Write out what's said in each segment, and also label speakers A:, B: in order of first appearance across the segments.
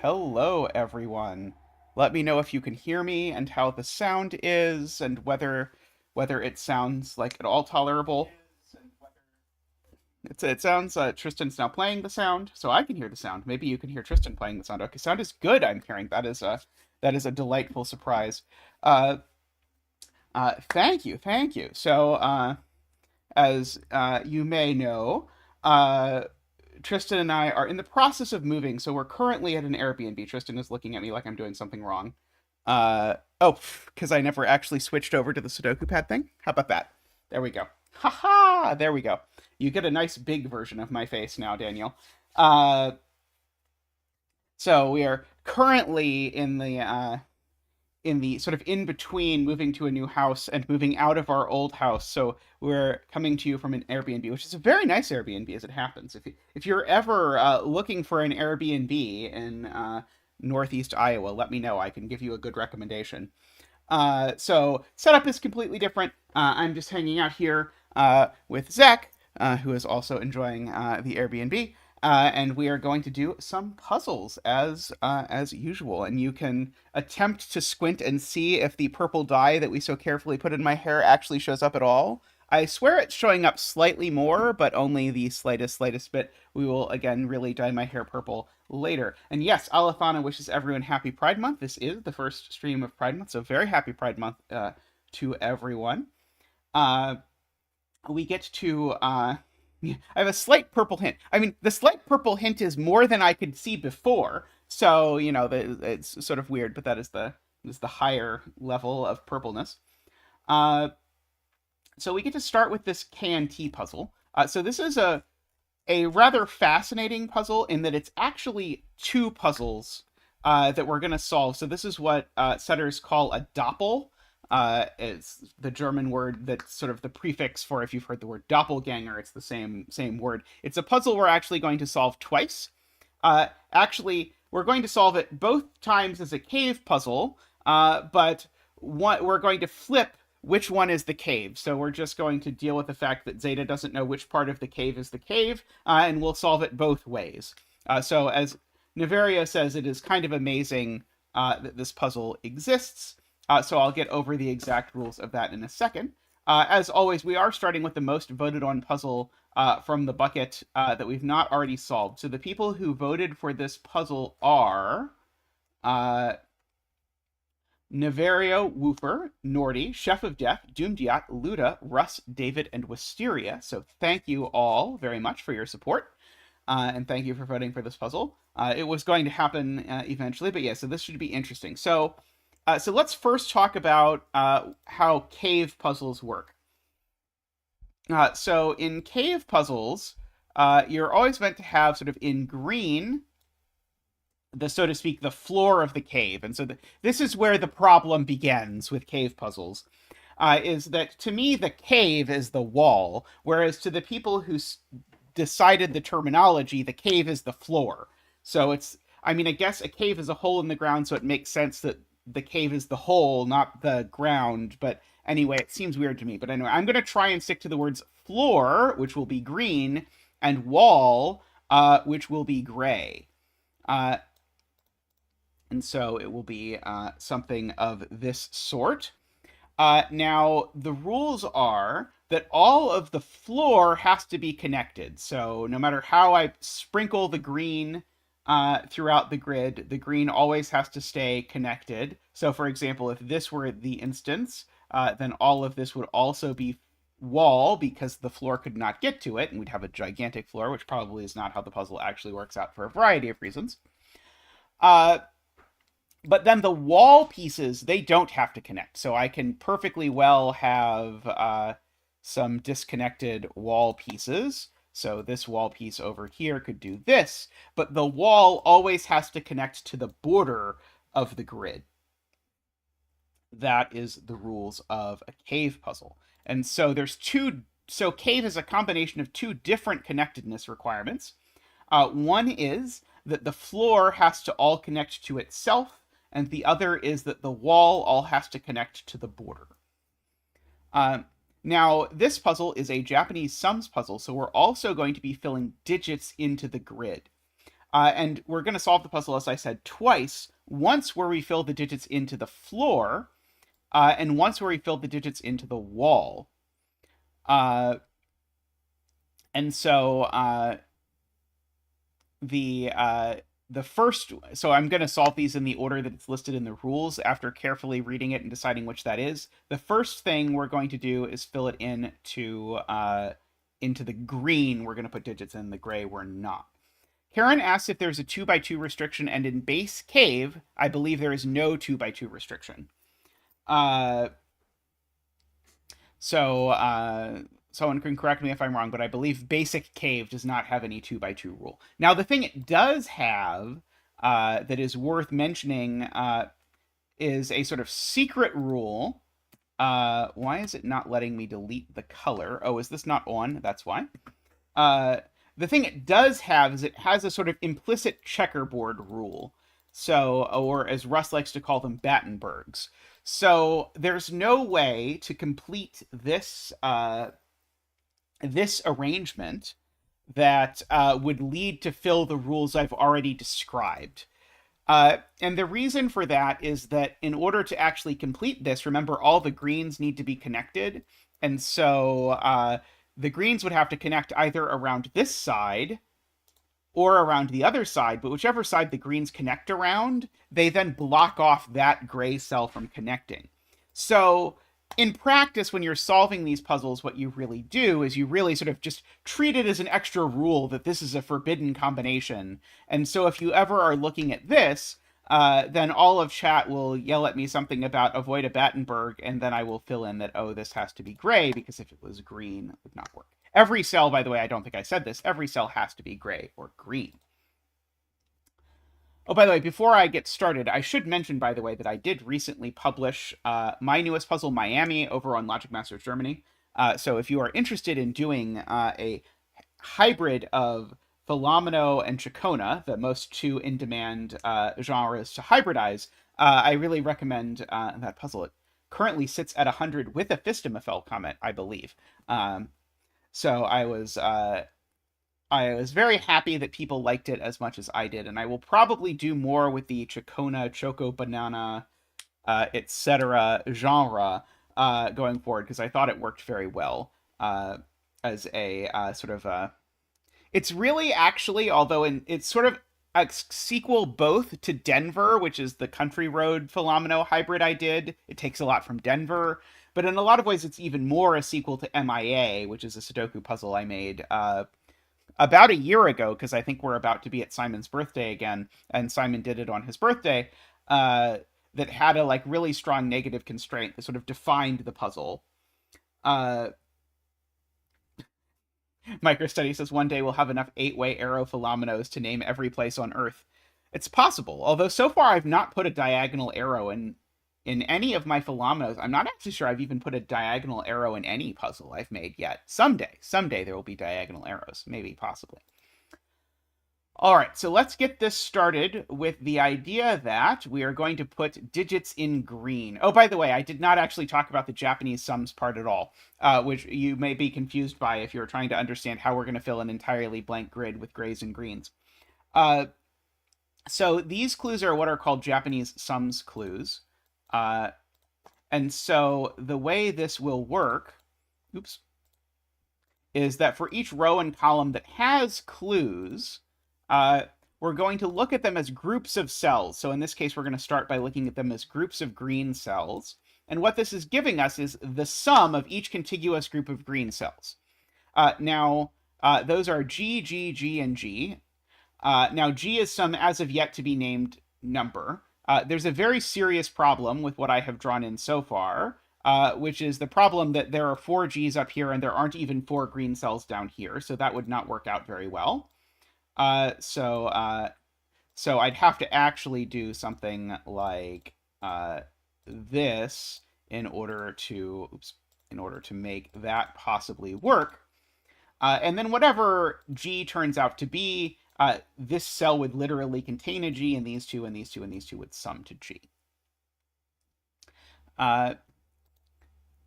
A: Hello, everyone. Let me know if you can hear me and how the sound is, and whether it sounds like at all tolerable. It sounds Tristan's now playing the sound, so I can hear the sound. Maybe you can hear Tristan playing the sound. Okay, sound is good. I'm hearing that is a delightful surprise. Uh, thank you. So, as you may know, uh, Tristan and I are in the process of moving, so we're currently at an Airbnb. Tristan is looking at me like I'm doing something wrong. Oh, because I never actually switched over to the Sudoku pad thing. How about that? There we go. Haha, there we go. You get a nice big version of my face now, Daniel. Uh, so we are currently in the sort of in between moving to a new house and moving out of our old house. So we're coming to you from an Airbnb, which is a very nice Airbnb as it happens. If you're ever looking for an Airbnb in Northeast Iowa, let me know. I can give you a good recommendation. So setup is completely different. I'm just hanging out here with Zach, who is also enjoying the Airbnb. And we are going to do some puzzles as usual. And you can attempt to squint and see if the purple dye that we so carefully put in my hair actually shows up at all. I swear it's showing up slightly more, but only the slightest bit. We will again really dye my hair purple later. And yes, Alethana wishes everyone happy Pride Month. This is the first stream of Pride Month, so very happy Pride Month to everyone. Uh, we get to I have a slight purple hint. I mean, the slight purple hint is more than I could see before. So, it's sort of weird, but that is the higher level of purpleness. Uh, so we get to start with this K&T puzzle. So this is a rather fascinating puzzle in that it's actually two puzzles that we're going to solve. So this is what setters call a doppel. It's the German word that's sort of the prefix for, if you've heard the word doppelganger, it's the same word. It's a puzzle we're actually going to solve twice. Actually, we're going to solve it both times as a cave puzzle, but we're going to flip which one is the cave. So we're just going to deal with the fact that Zeta doesn't know which part of the cave is the cave, and we'll solve it both ways. So as Niverio says, it is kind of amazing that this puzzle exists. So I'll get over the exact rules of that in a second. As always, we are starting with the most voted on puzzle from the bucket that we've not already solved. So the people who voted for this puzzle are Niverio, Woofer, Nordy, Chef of Death, Doomdiat, Luda, Russ, David, and Wisteria. So thank you all very much for your support. And thank you for voting for this puzzle. It was going to happen eventually, but yeah, so this should be interesting. So let's first talk about how cave puzzles work. So in cave puzzles, you're always meant to have sort of in green, so to speak, the floor of the cave. And so this is where the problem begins with cave puzzles, is that to me, the cave is the wall, whereas to the people who decided the terminology, the cave is the floor. So I guess a cave is a hole in the ground, so it makes sense that the cave is the hole, not the ground. But anyway, it seems weird to me. But anyway, I'm going to try and stick to the words floor, which will be green, and wall, which will be gray. And so it will be something of this sort. Now, the rules are that all of the floor has to be connected. So no matter how I sprinkle the green throughout the grid, the green always has to stay connected. So for example, if this were the instance, then all of this would also be wall because the floor could not get to it, and we'd have a gigantic floor, which probably is not how the puzzle actually works out for a variety of reasons. But then the wall pieces, they don't have to connect. So I can perfectly well have some disconnected wall pieces. So this wall piece over here could do this, but the wall always has to connect to the border of the grid. That is the rules of a cave puzzle. And so so cave is a combination of two different connectedness requirements. One is that the floor has to all connect to itself, and the other is that the wall all has to connect to the border. Now, this puzzle is a Japanese sums puzzle, so we're also going to be filling digits into the grid. And we're going to solve the puzzle, as I said, twice. Once where we fill the digits into the floor, and once where we fill the digits into the wall. And so the first, so I'm going to solve these in the order that it's listed in the rules after carefully reading it and deciding which that is. The first thing we're going to do is fill it into the green. We're going to put digits in the gray. We're not. Karen asks if there's a 2x2 restriction, and in base cave, I believe there is no 2x2 restriction. Someone can correct me if I'm wrong, but I believe basic cave does not have any 2x2 rule. Now, the thing it does have that is worth mentioning is a sort of secret rule. Why is it not letting me delete the color? Oh, is this not on? That's why. The thing it does have is it has a sort of implicit checkerboard rule. So, or as Russ likes to call them, Battenbergs. So there's no way to complete this this arrangement that would lead to fill the rules I've already described. And the reason for that is that in order to actually complete this, remember, all the greens need to be connected. And so the greens would have to connect either around this side or around the other side, but whichever side the greens connect around, they then block off that gray cell from connecting. So in practice, when you're solving these puzzles, what you really do is you really sort of just treat it as an extra rule that this is a forbidden combination. And so if you ever are looking at this, then all of chat will yell at me something about avoid a Battenberg, and then I will fill in that, oh, this has to be gray, because if it was green, it would not work. Every cell, by the way, I don't think I said this, every cell has to be gray or green. Oh, by the way, before I get started, I should mention, by the way, that I did recently publish my newest puzzle, Miami, over on Logic Masters Germany. So if you are interested in doing a hybrid of Philomeno and Chacona, the most two in-demand genres to hybridize, I really recommend that puzzle. It currently sits at 100 with a Fistamafel comment, I believe. So I was very happy that people liked it as much as I did, and I will probably do more with the Chacona, Choco Banana, etc. genre going forward, because I thought it worked very well as a sort of it's really actually, although it's sort of a sequel both to Denver, which is the Country Road Philomeno hybrid I did. It takes a lot from Denver, but in a lot of ways it's even more a sequel to MIA, which is a Sudoku puzzle I made about a year ago, because I think we're about to be at Simon's birthday again, and Simon did it on his birthday, that had a like really strong negative constraint that sort of defined the puzzle. Microstudy says one day we'll have enough 8-way arrow Philomenos to name every place on Earth. It's possible, although so far I've not put a diagonal arrow in any of my Philomenos. I'm not actually sure I've even put a diagonal arrow in any puzzle I've made yet. Someday there will be diagonal arrows, maybe, possibly. All right, so let's get this started with the idea that we are going to put digits in green. Oh, by the way, I did not actually talk about the Japanese sums part at all, which you may be confused by if you're trying to understand how we're going to fill an entirely blank grid with grays and greens. So these clues are what are called Japanese sums clues. And so the way this will work, is that for each row and column that has clues, we're going to look at them as groups of cells. So in this case, we're going to start by looking at them as groups of green cells. And what this is giving us is the sum of each contiguous group of green cells. Now, those are G, G, G, and G. Now, G is some as of yet to be named number. There's a very serious problem with what I have drawn in so far, which is the problem that there are 4 Gs up here and there aren't even 4 green cells down here. So that would not work out very well. So I'd have to actually do something like this in order to make that possibly work. And then whatever G turns out to be, this cell would literally contain a G, and these two and these two and these two would sum to G.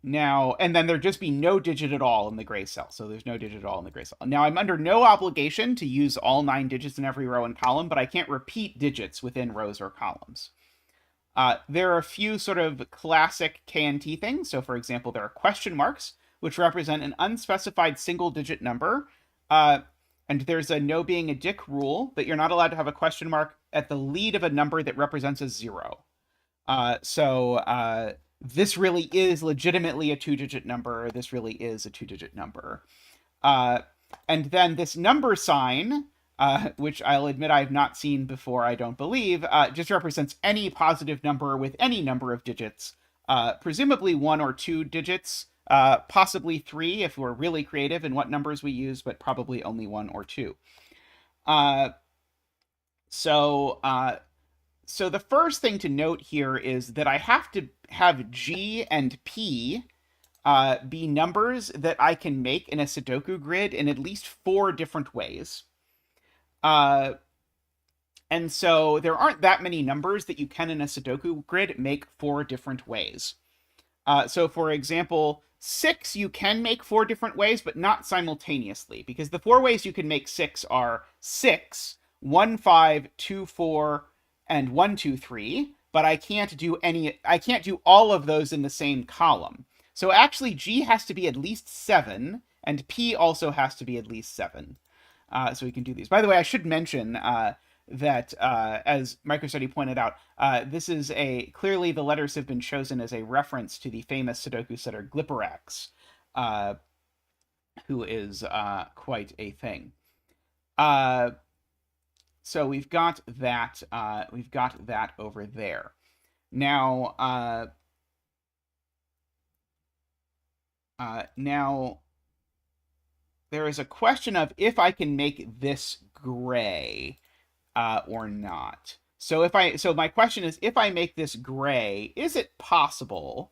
A: Now, and then there'd just be no digit at all in the gray cell. So there's no digit at all in the gray cell. Now, I'm under no obligation to use all 9 digits in every row and column, but I can't repeat digits within rows or columns. There are a few sort of classic KNT things. So, for example, there are question marks, which represent an unspecified single-digit number. And there's a no being a dick rule that you're not allowed to have a question mark at the lead of a number that represents a 0. So this really is legitimately a 2-digit number. This really is a 2-digit number. And then this number sign, which I'll admit I've not seen before, I don't believe, just represents any positive number with any number of digits, presumably 1 or 2 digits, possibly 3 if we're really creative in what numbers we use, but probably only 1 or 2. So the first thing to note here is that I have to have G and P be numbers that I can make in a Sudoku grid in at least 4 different ways. And so there aren't that many numbers that you can in a Sudoku grid make 4 different ways. So for example, 6 you can make 4 different ways, but not simultaneously, because the 4 ways you can make 6 are 6, 1, 5, 2, 4, and 1, 2, 3, but I can't do all of those in the same column. So actually G has to be at least 7, and P also has to be at least 7. So we can do these. By the way, I should mention that, as MicroStudy pointed out, this is clearly the letters have been chosen as a reference to the famous Sudoku setter Gliperax, who is quite a thing. So we've got that. We've got that over there. Now, now there is a question of if I can make this gray or not. So my question is, if I make this gray, is it possible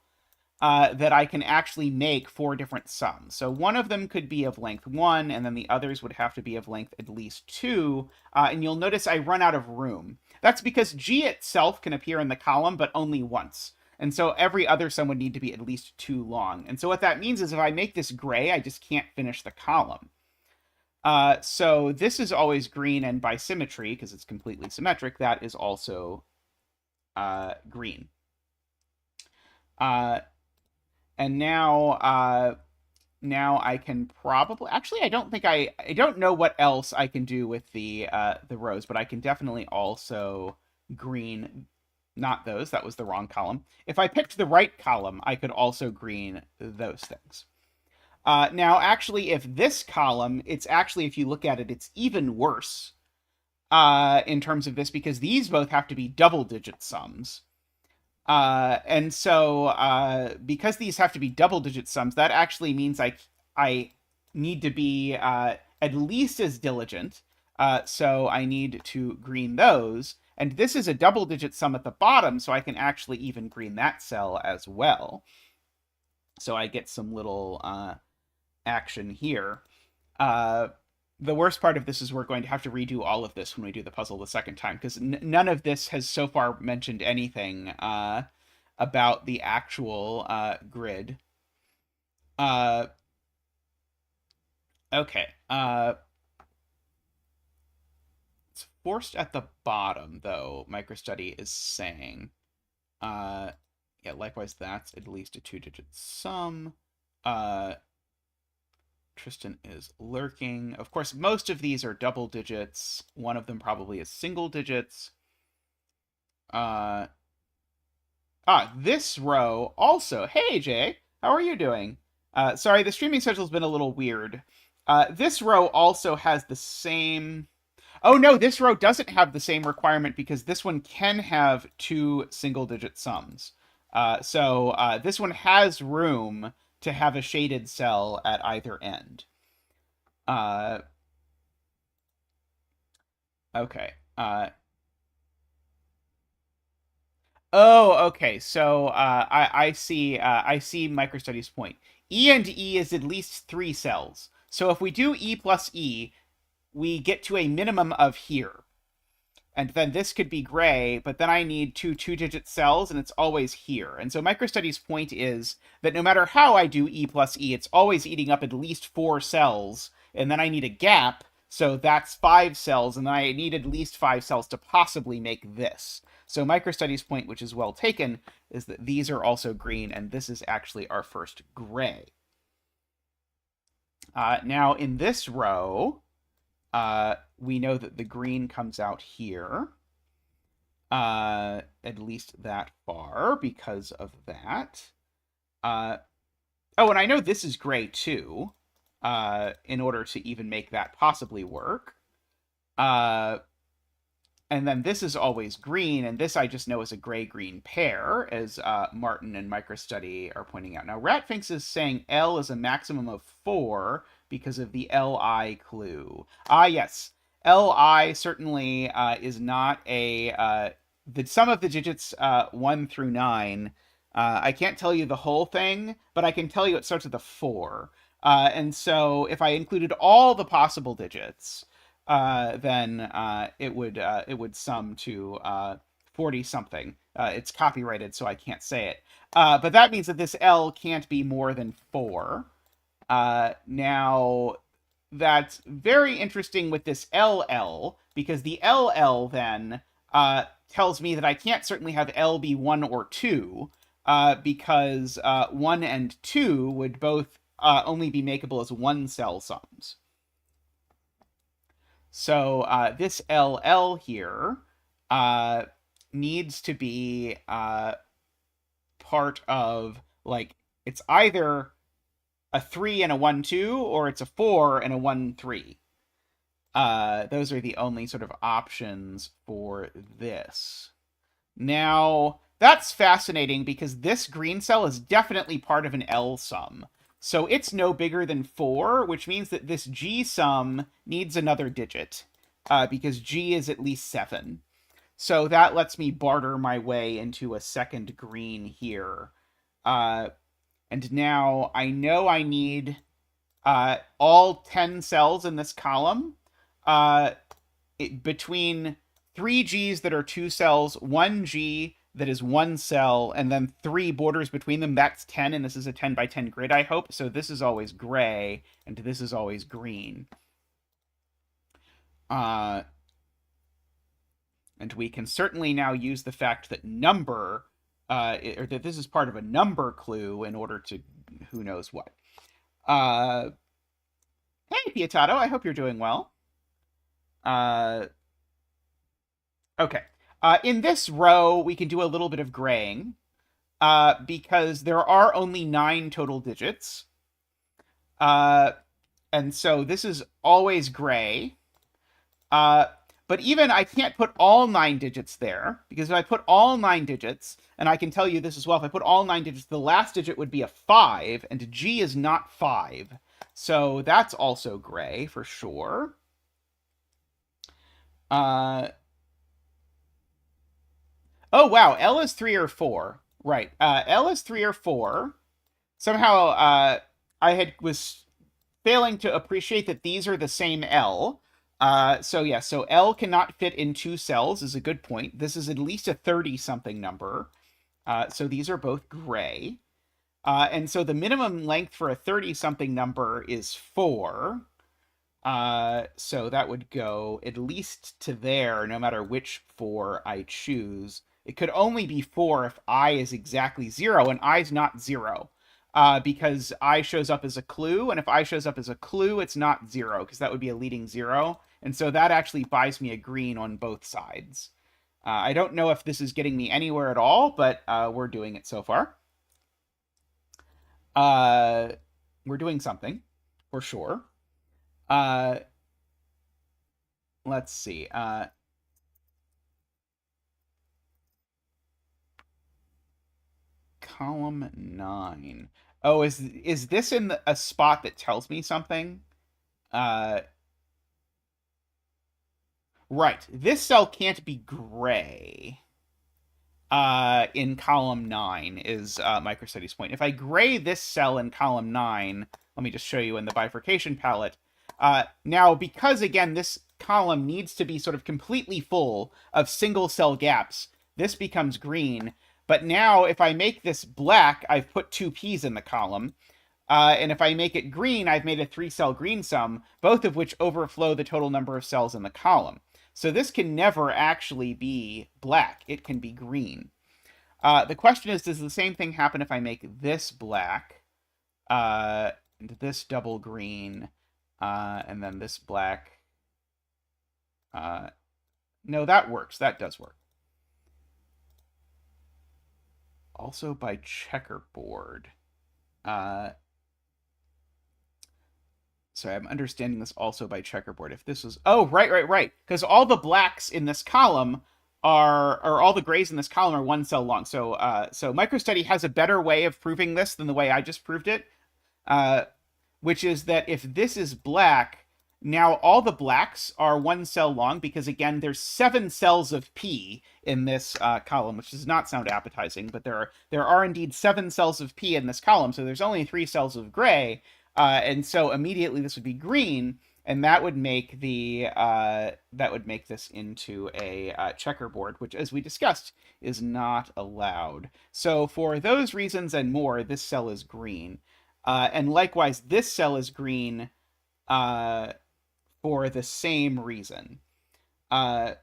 A: that I can actually make 4 different sums? So one of them could be of length 1, and then the others would have to be of length at least 2. And you'll notice I run out of room. That's because G itself can appear in the column, but only once. And so every other sum would need to be at least 2 long. And so what that means is if I make this gray, I just can't finish the column. So this is always green, and by symmetry, because it's completely symmetric, that is also green. And now I can probably, actually, I don't know what else I can do with the rows, but I can definitely also green, not those, that was the wrong column. If I picked the right column, I could also green those things. Now, actually, if this column, it's actually, if you look at it, it's even worse in terms of this, because these both have to be double-digit sums. And so, because these have to be double-digit sums, that actually means I need to be at least as diligent. So I need to green those. And this is a double-digit sum at the bottom, so I can actually even green that cell as well. So I get some little action here. The worst part of this is we're going to have to redo all of this when we do the puzzle the second time, because none of this has so far mentioned anything about the actual grid. Okay. It's forced at the bottom, though, MicroStudy is saying. Yeah, likewise, that's at least a 2-digit sum. Tristan is lurking. Of course, most of these are double digits. One of them probably is single digits. This row also. Hey, Jay. How are you doing? Sorry, the streaming schedule's been a little weird. This row also has the same... Oh, no, this row doesn't have the same requirement because this one can have 2 single-digit sums. So this one has room to have a shaded cell at either end. Okay. Oh, okay. So I see MicroStudy's point. E and E is at least 3 cells. So if we do E plus E, we get to a minimum of here. and then this could be gray, but then I need two-digit cells, and it's always here. And so microstudies' point is that no matter how I do E plus E, it's always eating up at least 4 cells, and then I need a gap, so that's 5 cells, and then I need at least 5 cells to possibly make this. So microstudies' point, which is well taken, is that these are also green, and this is actually our first gray. Now, in this row, we know that the green comes out here, at least that far, because of that. Oh, and I know this is gray, too, in order to even make that possibly work. And then this is always green, and this I just know is a gray-green pair, as Martin and Microstudy are pointing out. Now, Ratfinks is saying L is a maximum of 4 because of the Li clue. Yes. Li certainly is not a... the sum of the digits 1 through 9. I can't tell you the whole thing, but I can tell you it starts with a 4. And so if I included all the possible digits... then it would sum to 40 something. It's copyrighted, so I can't say it. But that means that this L can't be more than 4. Now, that's very interesting with this LL, because the LL then tells me that I can't certainly have L be 1 or 2, because 1 and 2 would both only be makeable as 1-cell sums. So this LL here needs to be part of, like, it's either a 3 and a 1-2, or it's a 4 and a 1-3. Those are the only sort of options for this. Now, that's fascinating because this green cell is definitely part of an L sum. So it's no bigger than 4, which means that this G sum needs another digit, because G is at least 7. So that lets me barter my way into a second green here. And now I know I need all 10 cells in this column, between 3 Gs that are 2 cells, 1 G that is 1 cell, and then 3 borders between them. That's 10, and this is a 10 by 10 grid, I hope. So this is always gray, and this is always green. And we can certainly now use the fact that number, or that this is part of a number clue in order to who knows what. Hey, Pietato, I hope you're doing well. Okay. In this row, we can do a little bit of graying, because there are only 9 total digits. And so this is always gray. But even I can't put all 9 digits there, because if I put all 9 digits, and I can tell you this as well, if I put all 9 digits, the last digit would be a 5, and G is not 5. So that's also gray, for sure. Oh, wow, L is 3 or 4. Right, L is 3 or 4. Somehow, I was failing to appreciate that these are the same L. So L cannot fit in 2 cells is a good point. This is at least a 30-something number. So these are both gray. And so the minimum length for a 30-something number is 4. So that would go at least to there, no matter which 4 I choose. It could only be 4 if I is exactly 0, and I is not 0. Because I shows up as a clue, and if I shows up as a clue, it's not 0, because that would be a leading 0. And so that actually buys me a green on both sides. I don't know if this is getting me anywhere at all, but we're doing it so far. We're doing something, for sure. Let's see. Column 9. Oh, is this in a spot that tells me something? Right. This cell can't be gray. In column 9 is Microstudies' point. If I gray this cell in column 9, let me just show you in the bifurcation palette. Now, because, again, this column needs to be sort of completely full of single cell gaps. This becomes green. But now if I make this black, I've put 2p's in the column. And if I make it green, I've made a 3-cell green sum, both of which overflow the total number of cells in the column. So this can never actually be black. It can be green. The question is, does the same thing happen if I make this black, and this double green, and then this black? No, that works. That does work. Also by checkerboard. Sorry, I'm understanding this also by checkerboard. If this was... Oh, right. Because all the blacks in this column or all the grays in this column are 1 cell long. So MicroStudy has a better way of proving this than the way I just proved it, which is that if this is black, now all the blacks are 1 cell long because, again, there's 7 cells of P in this column, which does not sound appetizing, but there are indeed 7 cells of P in this column, so there's only 3 cells of gray, and so immediately this would be green, and that would make this into a checkerboard, which, as we discussed, is not allowed. So for those reasons and more, this cell is green, and likewise, this cell is green for the same reason. And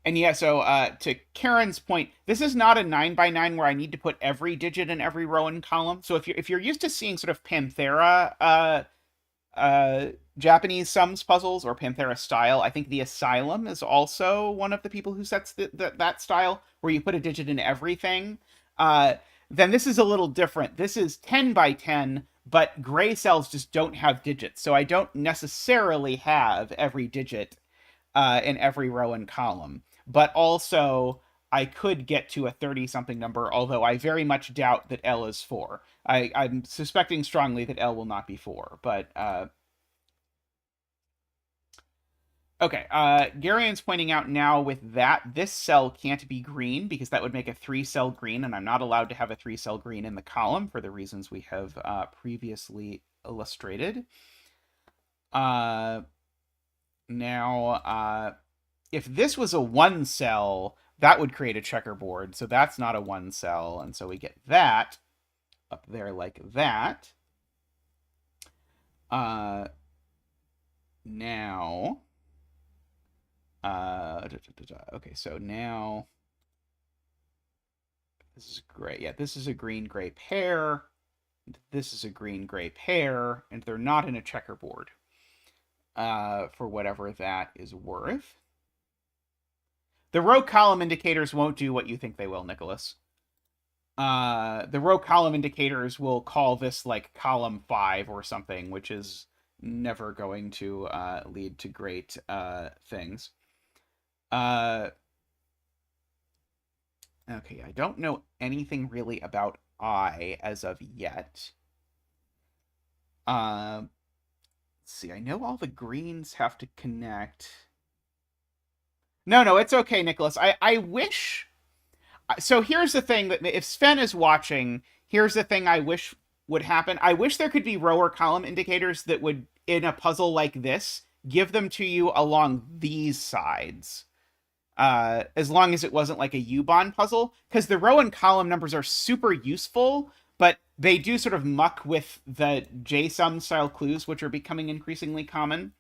A: yeah, so to Karen's point, this is not a 9x9 where I need to put every digit in every row and column. So if you're used to seeing sort of Panthera Japanese sums puzzles or Panthera style, I think the Asylum is also one of the people who sets that style where you put a digit in everything. Then this is a little different. This is 10x10, but gray cells just don't have digits, so I don't necessarily have every digit in every row and column. But also, I could get to a 30-something number, although I very much doubt that L is 4. I'm suspecting strongly that L will not be 4, but... Okay, Garian's pointing out now with that, this cell can't be green, because that would make a 3-cell green, and I'm not allowed to have a 3-cell green in the column for the reasons we have previously illustrated. Now, if this was a 1-cell, that would create a checkerboard, so that's not a 1-cell, and so we get that up there like that. Now... okay, so now... This is gray. Yeah, this is a green-gray pair. This is a green-gray pair, and they're not in a checkerboard. For whatever that is worth. The row column indicators won't do what you think they will, Nicholas. The row column indicators will call this like column 5 or something, which is never going to lead to great things. Okay, I don't know anything really about I as of yet. Let's see, I know all the greens have to connect. No, it's okay, Nicholas. I wish... So here's the thing, that if Sven is watching, here's the thing I wish would happen. I wish there could be row or column indicators that would, in a puzzle like this, give them to you along these sides. As long as it wasn't like a U-Bahn puzzle. Because the row and column numbers are super useful, but they do sort of muck with the JSON style clues, which are becoming increasingly common.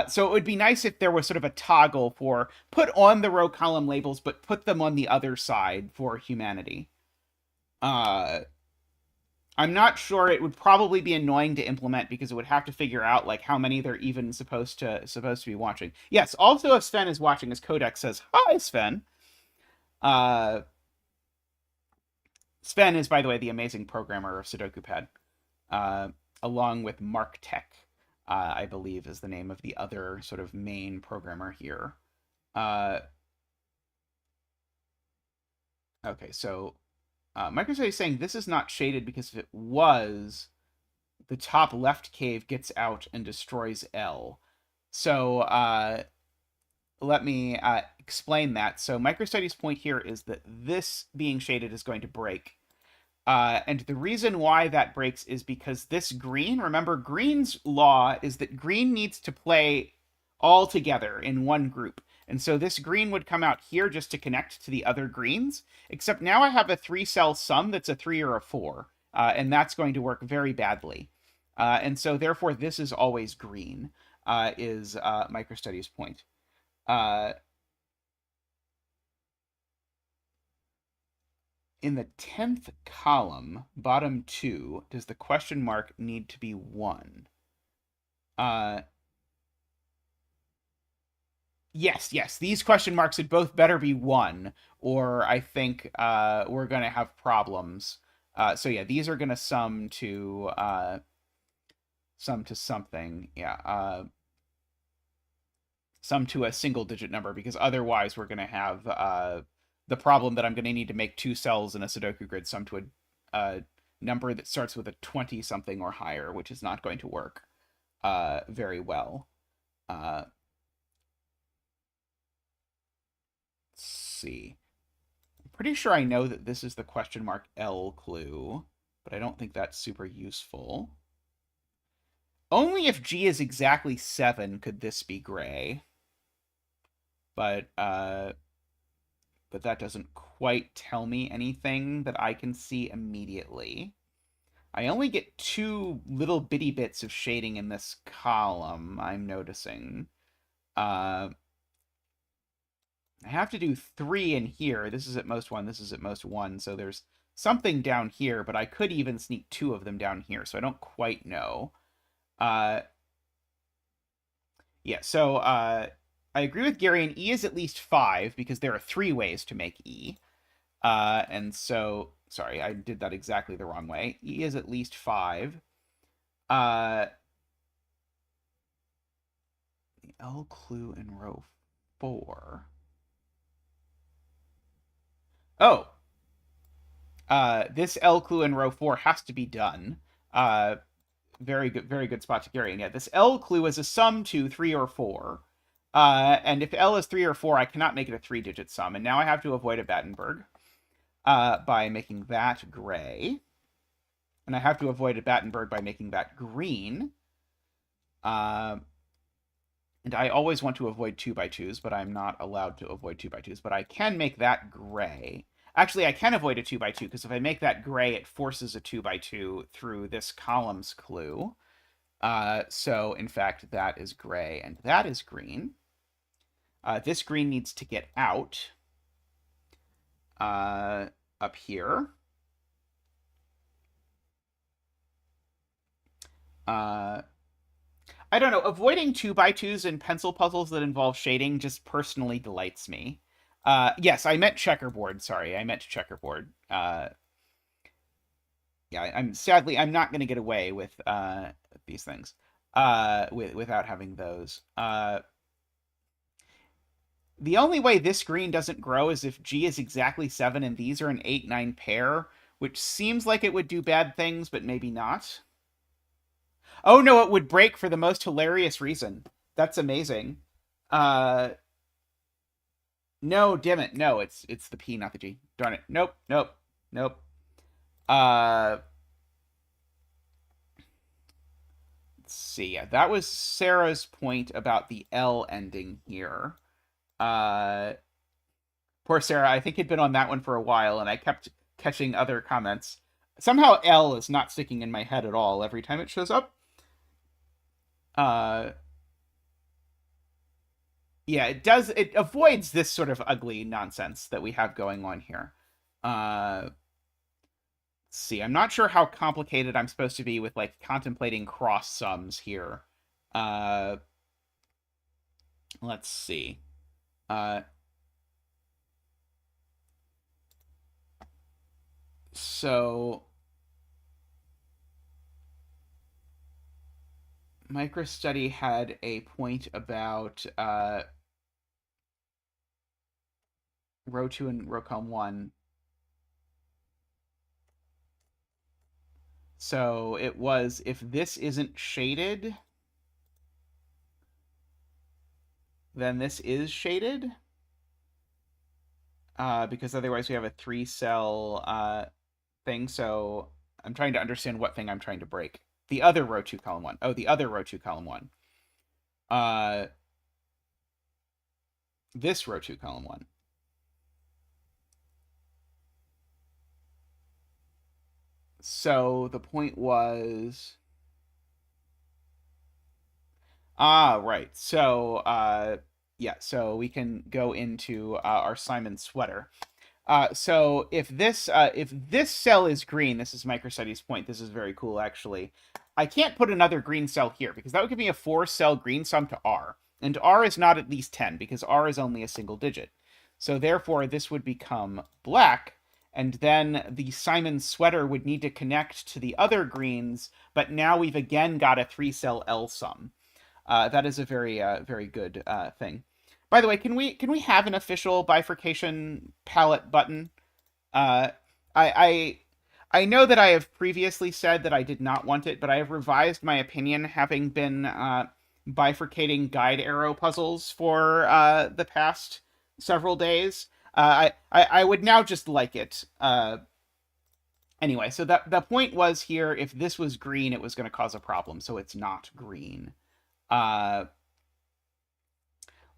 A: So it would be nice if there was sort of a toggle for put on the row column labels, but put them on the other side for humanity. I'm not sure. It would probably be annoying to implement because it would have to figure out like how many they're even supposed to be watching. Yes, also if Sven is watching, as Codex says, hi Sven. Sven is, by the way, the amazing programmer of Sudoku Pad, along with Mark Tech. I believe is the name of the other sort of main programmer here. Okay, so Microsoft is saying this is not shaded because if it was, the top left cave gets out and destroys L. So let me explain that. So MicroStudy's point here is that this being shaded is going to break. And the reason why that breaks is because this green, remember, green's law is that green needs to play all together in one group. And so this green would come out here just to connect to the other greens, except now I have a three cell sum that's a three or a four, and that's going to work very badly. And so therefore, this is always green, is MicroStudy's point. In the 10th column, bottom two, does the question mark need to be 1? Yes. These question marks would both better be 1, or I think we're going to have problems. So yeah, these are going to sum to something. Yeah. Sum to a single digit number, because otherwise we're going to have the problem that I'm going to need to make two cells in a Sudoku grid sum to a number that starts with a 20 something or higher, which is not going to work very well. Let's see. I'm pretty sure I know that this is the question mark L clue, but I don't think that's super useful. Only if G is exactly 7 could this be gray. But that doesn't quite tell me anything that I can see immediately. I only get 2 little bitty bits of shading in this column, I'm noticing. I have to do 3 in here. This is at most 1, this is at most 1, so there's something down here, but I could even sneak 2 of them down here, so I don't quite know. Yeah, so I agree with Gary, and E is at least 5, because there are 3 ways to make E. And so, sorry, I did that exactly the wrong way. E is at least 5. The L clue in row 4. Oh, this L clue in row 4 has to be done. Very good spot to Gary. And yeah, this L clue is a sum to 3 or 4. And if L is 3 or 4, I cannot make it a 3-digit sum. And now I have to avoid a Battenberg by making that gray. And I have to avoid a Battenberg by making that green. And I always want to avoid 2x2s, but I'm not allowed to avoid 2x2s. But I can make that gray. Actually, I can avoid a 2x2, because if I make that gray, it forces a 2x2 through this column's clue. So, in fact, that is gray, and that is green. This green needs to get out up here. I don't know. Avoiding 2x2s in pencil puzzles that involve shading just personally delights me. Yes, I meant checkerboard. Sorry, I meant checkerboard. Yeah, I'm not going to get away with these things without having those. The only way this green doesn't grow is if G is exactly 7 and these are an 8-9 pair, which seems like it would do bad things, but maybe not. Oh no, it would break for the most hilarious reason. That's amazing. No, damn it. No, it's the P, not the G. Darn it. Nope. Uh, let's see. Yeah, that was Sarah's point about the L ending here. Poor Sarah. I think had been on that one for a while, and I kept catching other comments. Somehow L is not sticking in my head at all every time it shows up. Yeah, it does. It avoids this sort of ugly nonsense that we have going on here. Let's see. I'm not sure how complicated I'm supposed to be with like contemplating cross sums here. Let's see. So MicroStudy had a point about row 2 and row column 1. So it was, if this isn't shaded, then this is shaded. Because otherwise we have a 3-cell thing, so I'm trying to understand what thing I'm trying to break. The other row 2, column 1. Oh, the other row 2, column 1. This row 2, column 1. So the point was... right. So, yeah, so we can go into our Simon sweater. So if this cell is green, this is Microstudies' point. This is very cool, actually. I can't put another green cell here because that would give me a 4-cell green sum to R. And R is not at least 10 because R is only a single digit. So therefore, this would become black. And then the Simon sweater would need to connect to the other greens. But now we've again got a 3-cell L sum. That is a very good thing. By the way, can we have an official bifurcation palette button? Uh, I I know that I have previously said that I did not want it, but I have revised my opinion, having been bifurcating guide arrow puzzles for the past several days. I would now just like it. Anyway, so the point was here: if this was green, it was going to cause a problem, so it's not green. Uh,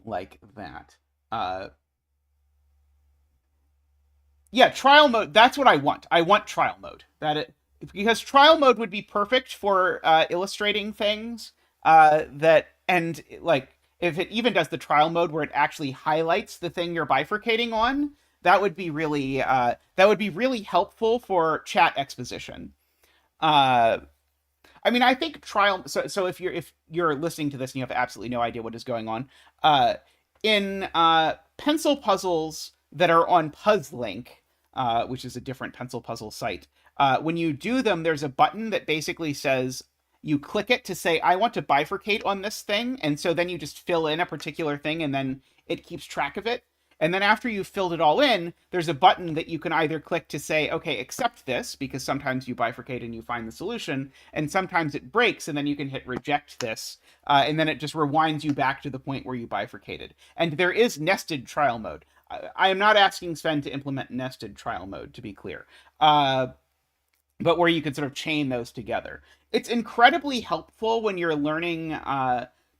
A: like that. Yeah, trial mode. That's what I want. I want trial mode. Because trial mode would be perfect for illustrating things. That and like if it even does the trial mode where it actually highlights the thing you're bifurcating on, that would be really helpful for chat exposition. Uh, I mean, I think trial. So if you're listening to this and you have absolutely no idea what is going on, in pencil puzzles that are on Puzzlink, which is a different pencil puzzle site, when you do them, there's a button that basically says you click it to say I want to bifurcate on this thing, and so then you just fill in a particular thing, and then it keeps track of it. And then after you've filled it all in, there's a button that you can either click to say, okay, accept this, because sometimes you bifurcate and you find the solution, and sometimes it breaks, and then you can hit reject this, and then it just rewinds you back to the point where you bifurcated. And there is nested trial mode. I am not asking Sven to implement nested trial mode, to be clear, but where you can sort of chain those together. It's incredibly helpful when you're learning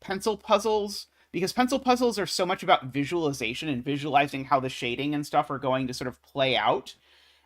A: pencil puzzles, because pencil puzzles are so much about visualization and visualizing how the shading and stuff are going to sort of play out.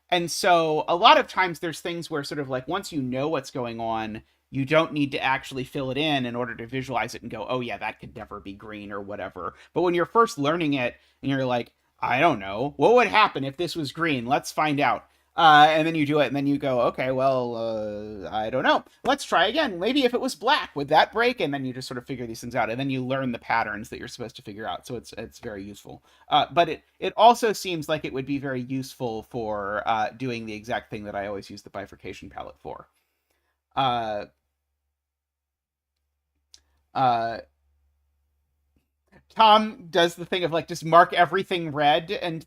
A: And so a lot of times there's things where sort of like once you know what's going on, you don't need to actually fill it in order to visualize it and go, oh yeah, that could never be green or whatever. But when you're first learning it and you're like, I don't know, what would happen if this was green? Let's find out. And then you do it, and then you go, okay, well, I don't know. Let's try again. Maybe if it was black, would that break? And then you just sort of figure these things out, and then you learn the patterns that you're supposed to figure out. So it's very useful. But it also seems like it would be very useful for doing the exact thing that I always use the bifurcation palette for. Uh, uh, Tom does the thing of like just mark everything red and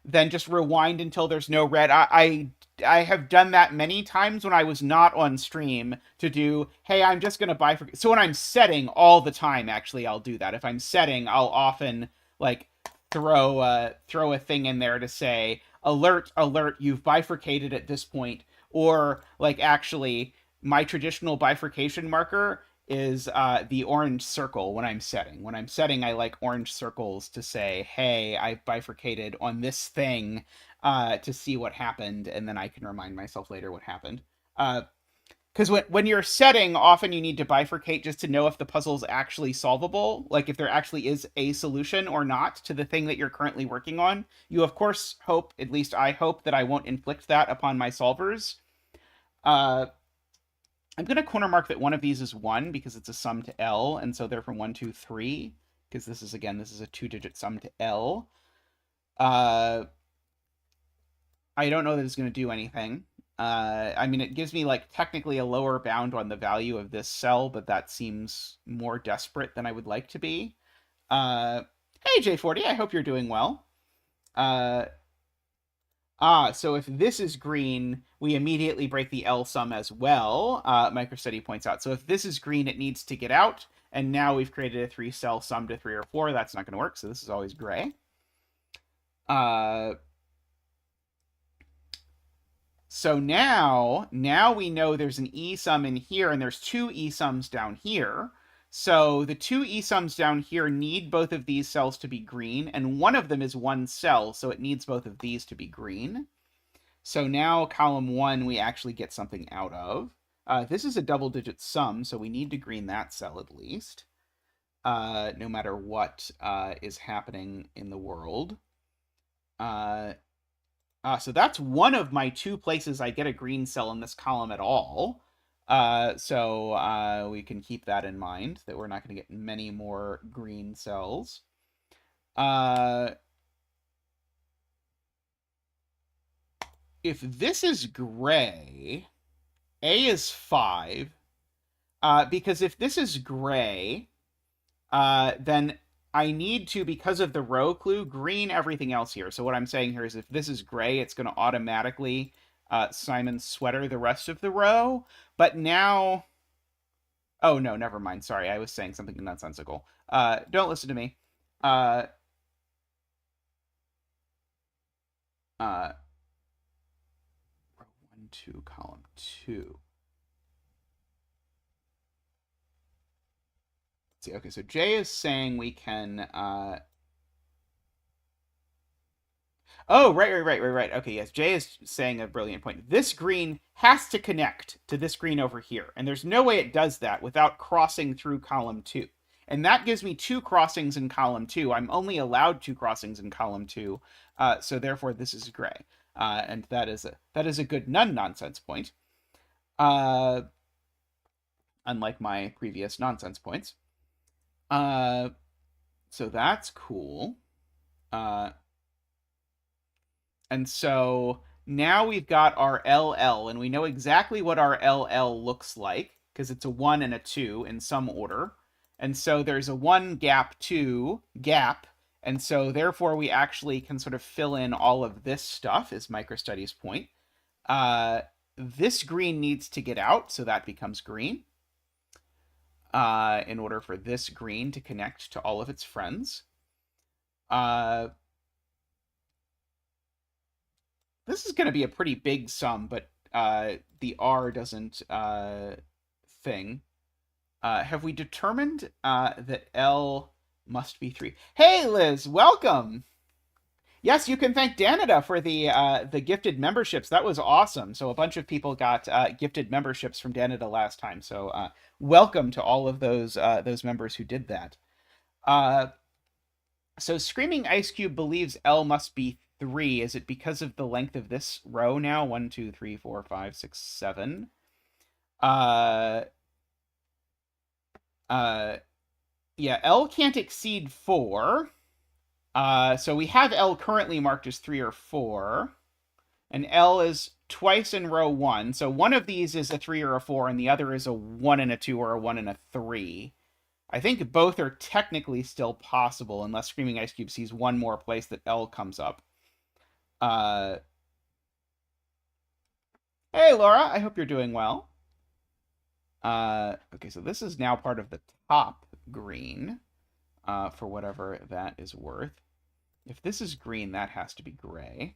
A: then just rewind until there's no red. I have done that many times when I was not on stream to do, hey, I'm just gonna bifurcate. So when I'm setting all the time, actually, I'll do that. If I'm setting, I'll often like throw a thing in there to say, alert, alert, you've bifurcated at this point. Or like actually, my traditional bifurcation marker is the orange circle when I'm setting. When I'm setting, I like orange circles to say, hey, I've bifurcated on this thing to see what happened, and then I can remind myself later what happened. Because when you're setting, often you need to bifurcate just to know if the puzzle's actually solvable, like if there actually is a solution or not to the thing that you're currently working on. You, of course, hope, at least I hope, that I won't inflict that upon my solvers. I'm going to corner mark that one of these is 1 because it's a sum to L, and so they're from 1, 2, 3, because this is a 2-digit sum to L. I don't know that it's going to do anything. I mean, it gives me, like, technically a lower bound on the value of this cell, but that seems more desperate than I would like to be. Hey, J40, I hope you're doing well. So if this is green, we immediately break the L sum as well, MicroStudy points out. So if this is green, it needs to get out, and now we've created a 3-cell sum to 3 or 4. That's not going to work, so this is always gray. So now we know there's an E sum in here, and there's two E sums down here. So the two E sums down here need both of these cells to be green, and one of them is one cell, so it needs both of these to be green. So now column 1 we actually get something out of. This is a double-digit sum, so we need to green that cell at least, no matter what is happening in the world. So that's one of my two places I get a green cell in this column at all. So we can keep that in mind, that we're not going to get many more green cells. If this is gray, A is 5. Because if this is gray, then I need to, because of the row clue, green everything else here. So what I'm saying here is if this is gray, it's going to automatically Simon sweater the rest of the row. But now... Oh, no, never mind. Sorry, I was saying something nonsensical. Don't listen to me. Row 1, 2, column 2. Let's see. Okay, so Jay is saying we can... Oh, right. Okay, yes. Jay is saying a brilliant point. This green has to connect to this green over here. And there's no way it does that without crossing through column 2. And that gives me 2 crossings in column 2. I'm only allowed 2 crossings in column 2. So therefore, this is gray. And that is a good nonsense point. Unlike my previous nonsense points. So that's cool. And so now we've got our LL, and we know exactly what our LL looks like, because it's a 1 and a 2 in some order. And so there's a 1 gap 2 gap, and so therefore we actually can sort of fill in all of this stuff, is microstudies' point. This green needs to get out, so that becomes green, in order for this green to connect to all of its friends. This is going to be a pretty big sum, but the R doesn't thing. Have we determined that L must be 3? Hey, Liz, welcome! Yes, you can thank Danita for the gifted memberships. That was awesome. So a bunch of people got gifted memberships from Danita last time. So welcome to all of those members who did that. So Screaming Ice Cube believes L must be 3. Is it because of the length of this row now? 1, 2, 3, 4, 5, 6, 7. Yeah, L can't exceed 4. So we have L currently marked as 3 or 4. And L is twice in row 1. So one of these is a 3 or a 4, and the other is a 1 and a 2 or a 1 and a 3. I think both are technically still possible, unless Screaming Ice Cube sees one more place that L comes up. Hey, Laura, I hope you're doing well. Okay, so this is now part of the top green, for whatever that is worth. If this is green, that has to be gray.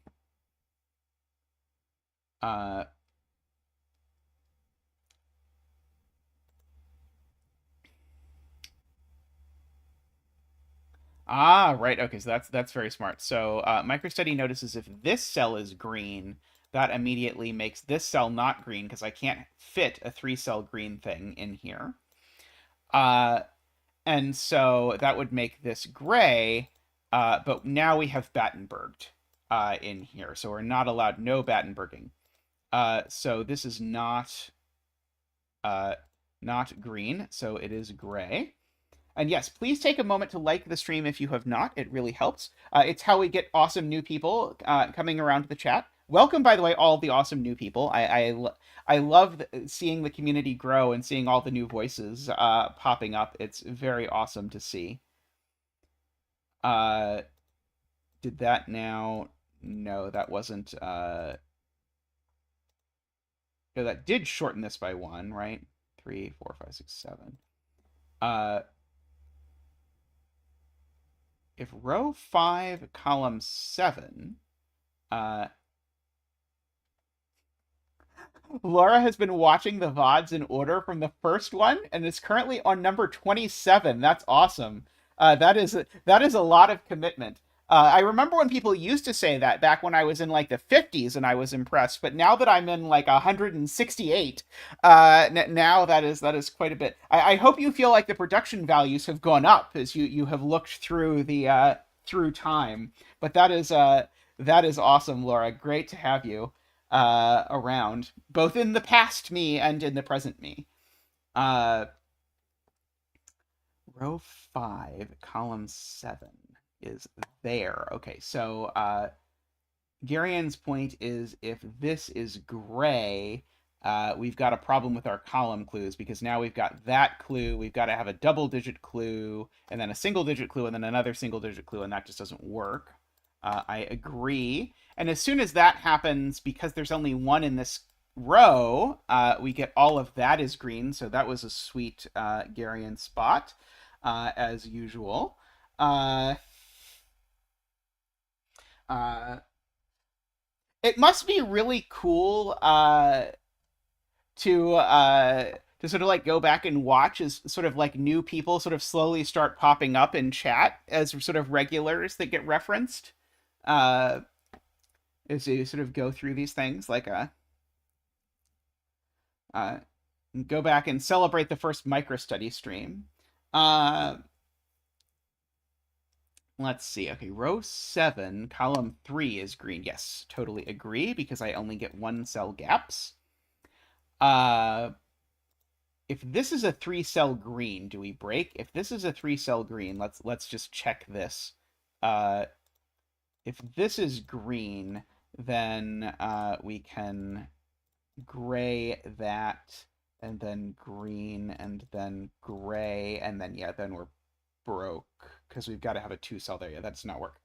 A: Right. Okay, so that's very smart. So microstudy notices if this cell is green, that immediately makes this cell not green because I can't fit a 3-cell green thing in here. And so that would make this gray, but now we have Battenberged in here, so we're not allowed no Battenberging. So this is not green, so it is gray. And yes, please take a moment to like the stream if you have not. It really helps. It's how we get awesome new people coming around to the chat. Welcome, by the way, all the awesome new people. I love seeing the community grow and seeing all the new voices popping up. It's very awesome to see. Did that now? No, that wasn't... No, that did shorten this by 1, right? 3, 4, 5, 6, 7. If row 5, column 7, Laura has been watching the VODs in order from the first one and is currently on number 27. That's awesome. That is a lot of commitment. I remember when people used to say that back when I was in like the 50s and I was impressed, but now that I'm in like 168, now that is quite a bit. I hope you feel like the production values have gone up as you have looked through the through time. But that is awesome, Laura. Great to have you around, both in the past me and in the present me. Uh, row 5, column 7 is there. Okay, so Garian's point is if this is gray, we've got a problem with our column clues because now we've got that clue. We've got to have a double-digit clue and then a single-digit clue and then another single-digit clue, and that just doesn't work. I agree. And as soon as that happens, because there's only one in this row, we get all of that is green. So that was a sweet Garian spot, as usual. Uh, uh, it must be really cool to sort of like go back and watch as sort of like new people sort of slowly start popping up in chat as sort of regulars that get referenced. Uh, as you sort of go through these things, like uh, go back and celebrate the first micro study stream. Uh, let's see. Okay, row 7, column 3 is green. Yes, totally agree because I only get one cell gaps. If this is a 3-cell green, do we break? If this is a 3-cell green, let's just check this. If this is green, then we can gray that, and then green, and then gray, and then yeah, then we're broke because we've got to have a 2-cell there. Yeah, that does not work.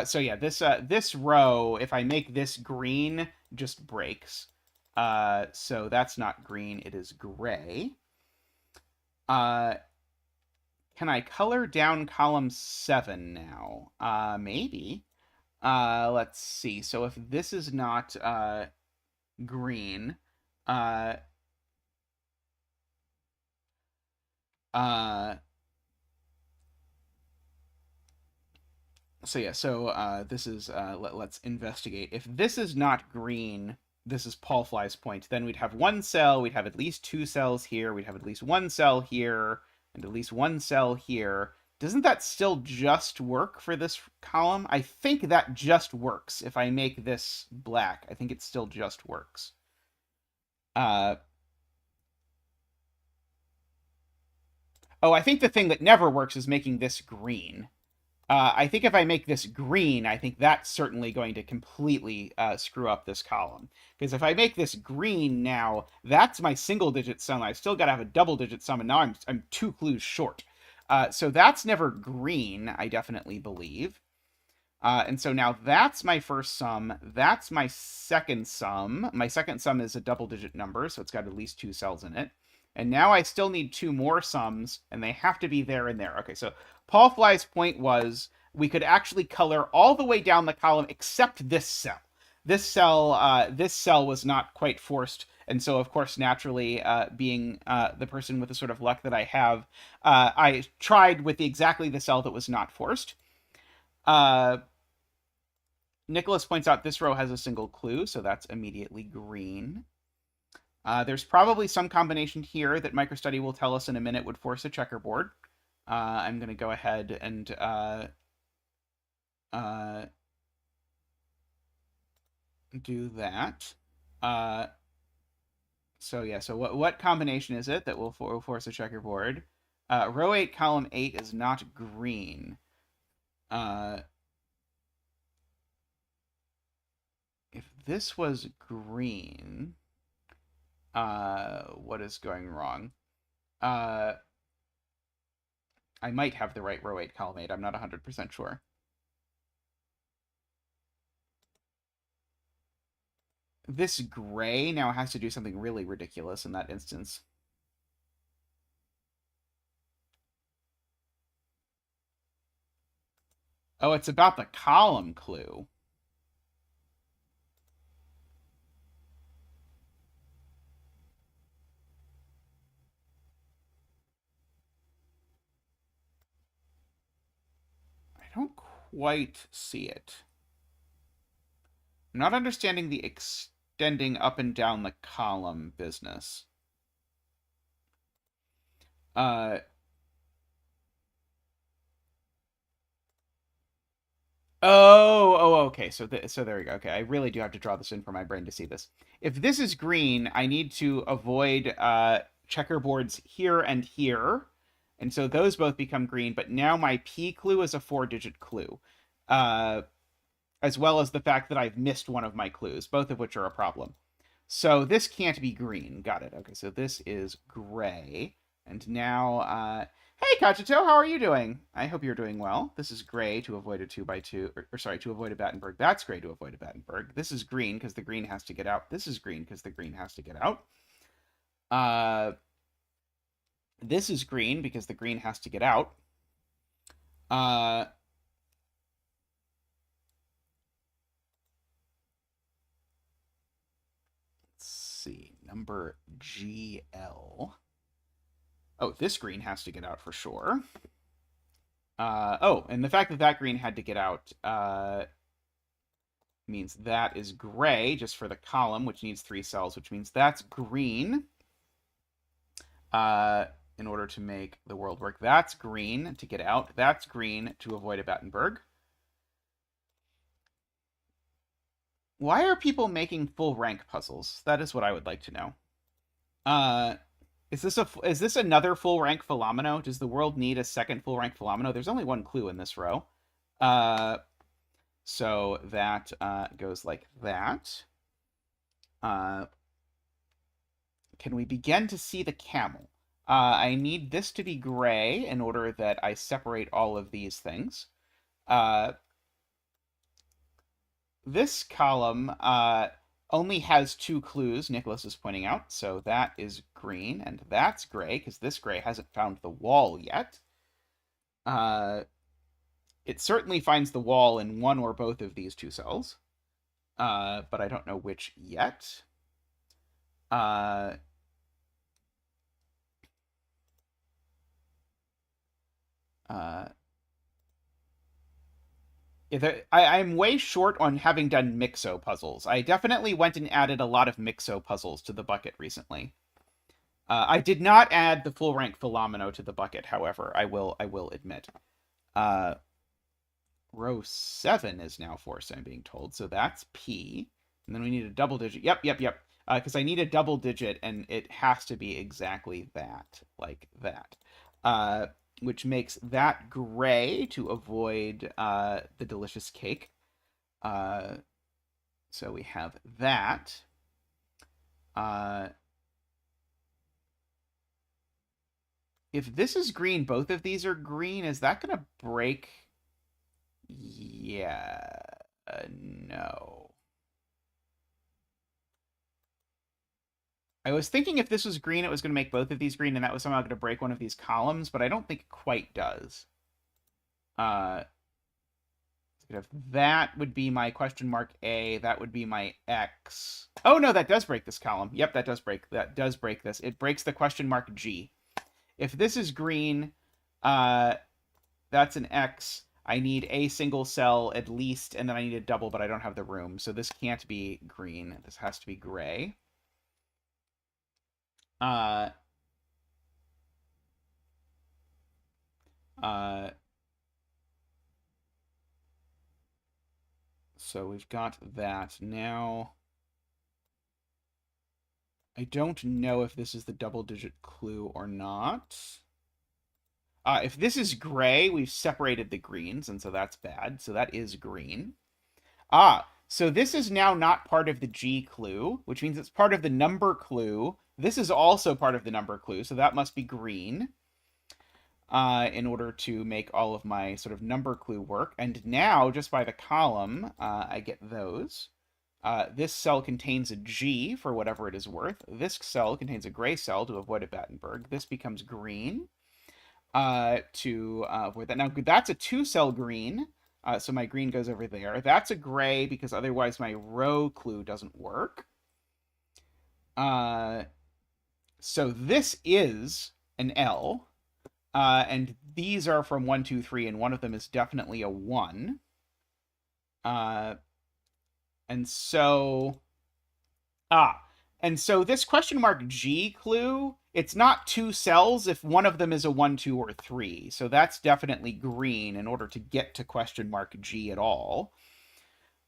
A: So yeah, this row, if I make this green, just breaks. So that's not green, it is gray. Can I color down column 7 now? Maybe. Let's see. So if this is not green, uh, uh, so yeah, so this is let's investigate. If this is not green, this is Paul Fly's point. Then we'd have one cell. We'd have at least 2 cells here. We'd have at least one cell here, and at least one cell here. Doesn't that still just work for this column? I think that just works if I make this black. I think it still just works. Uh, oh, I think the thing that never works is making this green. I think if I make this green, I think that's certainly going to completely screw up this column. Because if I make this green now, that's my single-digit sum. I still got to have a double-digit sum, and now I'm 2 clues short. So that's never green, I definitely believe. And so now that's my first sum. That's my second sum. My second sum is a double-digit number, so it's got at least 2 cells in it. And now I still need 2 more sums, and they have to be there and there. Okay, so Paul Fly's point was we could actually color all the way down the column except this cell. This cell was not quite forced, and so of course, naturally, being the person with the sort of luck that I have, I tried with exactly the cell that was not forced. Nicholas points out this row has a single clue, so that's immediately green. There's probably some combination here that MicroStudy will tell us in a minute would force a checkerboard. I'm going to go ahead and do that. So yeah, so what combination is it that will force a checkerboard? Row 8, column 8 is not green. If this was green, what is going wrong? I might have the right row 8, column 8. I'm not 100% sure. This gray now has to do something really ridiculous in that instance. Oh, it's about the column clue. don't quite see it. I'm not understanding the extending up and down the column business. Uh, okay. So there we go. Okay, I really do have to draw this in for my brain to see this. If this is green, I need to avoid checkerboards here and here, and so those both become green. But now my P clue is a 4-digit clue, as well as the fact that I've missed one of my clues, both of which are a problem. So this can't be green. Got it. Okay, so this is gray, and now hey, Kachito, how are you doing? I hope you're doing well. This is gray to avoid a 2x2, or sorry, to avoid a Battenberg. That's gray to avoid a Battenberg. This is green because the green has to get out. This is green because the green has to get out. This is green because the green has to get out. Let's see, number GL. Oh, this green has to get out for sure. Oh, and the fact that that green had to get out means that is gray just for the column, which needs 3 cells, which means that's green in order to make the world work. That's green to get out. That's green to avoid a Battenberg. Why are people making full rank puzzles? That is what I would like to know. Is this another full rank Philomeno? Does the world need a second full rank Philomeno? There's only one clue in this row. So that goes like that. Can we begin to see the camel? I need this to be gray in order that I separate all of these things. This column only has 2 clues, Nicholas is pointing out. So that is green, and that's gray, because this gray hasn't found the wall yet. It certainly finds the wall in one or both of these 2 cells, but I don't know which yet. I'm way short on having done Mixo puzzles. I definitely went and added a lot of Mixo puzzles to the bucket recently. I did not add the full rank Philomeno to the bucket, however, I will admit. Row 7 is now forced, I'm being told, so that's P. And then we need a double digit. Yep. Because I need a double digit, and it has to be exactly that, like that. Which makes that gray to avoid the delicious cake. So we have that. If this is green, both of these are green. Is that going to break? Yeah. No. I was thinking if this was green, it was going to make both of these green, and that was somehow going to break one of these columns, but I don't think it quite does. If that would be my question mark A, that would be my X. Oh, no, that does break this column. Yep, that does break this. It breaks the question mark G. If this is green, that's an X. I need a single cell at least, and then I need a double, but I don't have the room. So this can't be green. This has to be gray. So we've got that. Now, I don't know if this is the double-digit clue or not. If this is gray, we've separated the greens, and so that's bad. So that is green. So this is now not part of the G clue, which means it's part of the number clue. This is also part of the number clue, so that must be green in order to make all of my sort of number clue work. And now, just by the column, I get those. This cell contains a G for whatever it is worth. This cell contains a gray cell to avoid a Battenberg. This becomes green to avoid that. Now, that's a 2-cell green. So my green goes over there. That's a gray because otherwise my row clue doesn't work. So this is an L. And these are from 1, 2, 3, and one of them is definitely a 1. And so... and so this question mark G clue, it's not 2 cells if one of them is a 1, 2, or 3. So that's definitely green in order to get to question mark G at all.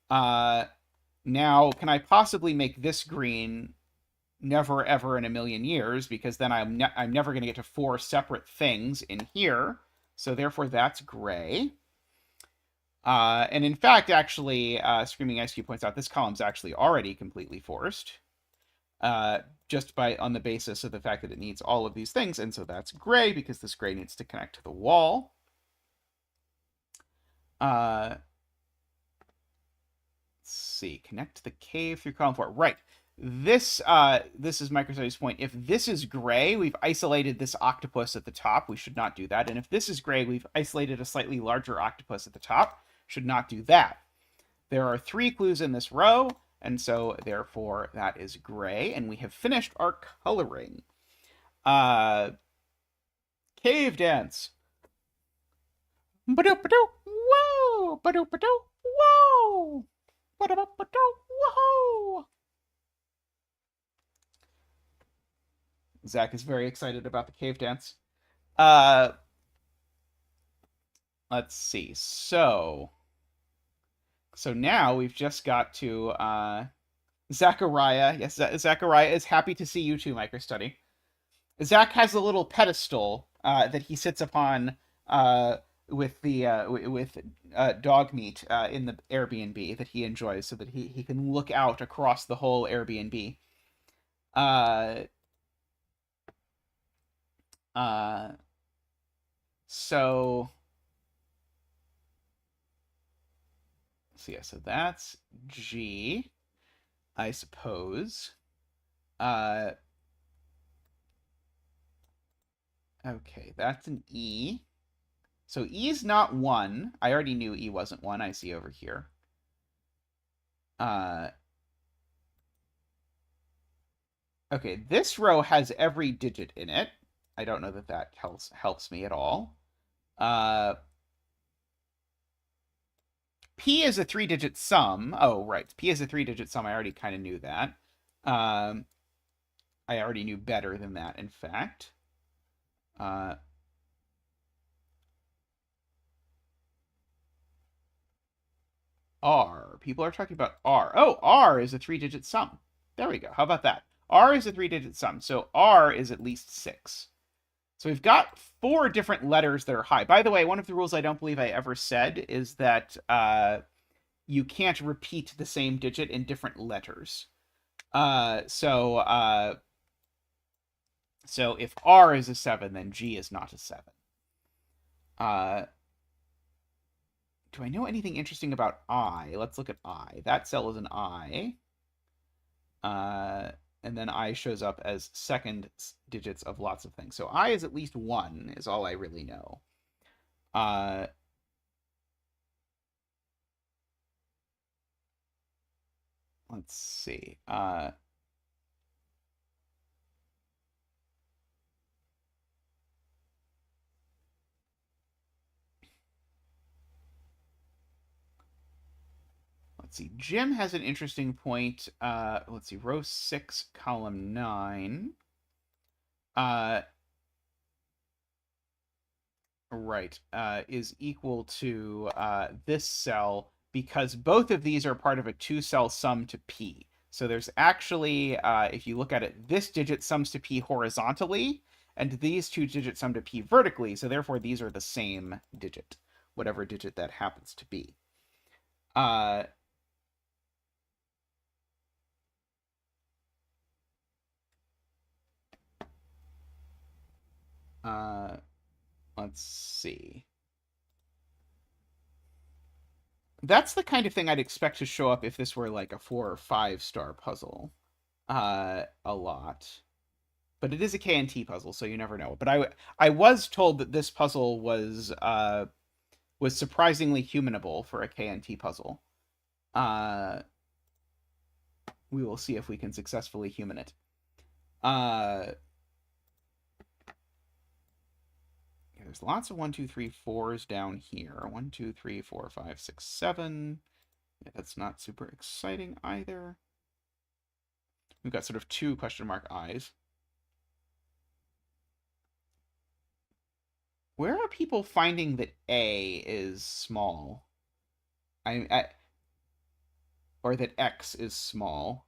A: Now, can I possibly make this green? Never, ever in a million years, because then I'm never going to get to 4 separate things in here. So therefore, that's gray. And in fact, actually, Screaming Ice Cube points out this column's actually already completely forced. Just on the basis of the fact that it needs all of these things, and so that's gray, because this gray needs to connect to the wall. Let's see, connect to the cave through column 4. Right. This is MicroStudy's point. If this is gray, we've isolated this octopus at the top. We should not do that. And if this is gray, we've isolated a slightly larger octopus at the top. Should not do that. There are 3 clues in this row, and so therefore that is gray. And we have finished our coloring. Cave dance. Ba-do-ba-do. Whoa! Ba-do-ba-do. Whoa! Ba-do-ba-do. Whoa! Zach is very excited about the cave dance. Let's see. So now we've just got to Zachariah. Yes, Zachariah is happy to see you too, MicroStudy. Zach has a little pedestal that he sits upon with dog meat in the Airbnb that he enjoys, so that he can look out across the whole Airbnb. So yeah, so that's G, I suppose. Okay, that's an E. So E is not 1. I already knew E wasn't 1. I see over here. Okay, this row has every digit in it. I don't know that that helps me at all. P is a 3-digit sum. Oh, right. P is a 3-digit sum. I already kind of knew that. I already knew better than that, in fact. R. People are talking about R. Oh, R is a 3-digit sum. There we go. How about that? R is a 3-digit sum. So R is at least 6. So we've got 4 different letters that are high. By the way, one of the rules I don't believe I ever said is that you can't repeat the same digit in different letters. So if R is a 7, then G is not a 7. Do I know anything interesting about I? Let's look at I. That cell is an I. And then I shows up as second digits of lots of things. So I is at least 1 is all I really know. Let's see. Let's see. Jim has an interesting point. Let's see. Row 6, column 9. Right. Is equal to this cell, because both of these are part of a 2-cell sum to P. So there's actually, if you look at it, this digit sums to P horizontally, and these 2 digits sum to P vertically. So therefore, these are the same digit, whatever digit that happens to be. Let's see. That's the kind of thing I'd expect to show up if this were like a 4 or 5-star puzzle. A lot. But it is a KNT puzzle, so you never know. But I was told that this puzzle was surprisingly humanable for a KNT puzzle. We will see if we can successfully human it. there's lots of 1, 2, 3, 4s down here. 1, 2, 3, 4, 5, 6, 7. Yeah, that's not super exciting either. We've got sort of 2 question mark eyes. Where are people finding that A is small? Or that X is small.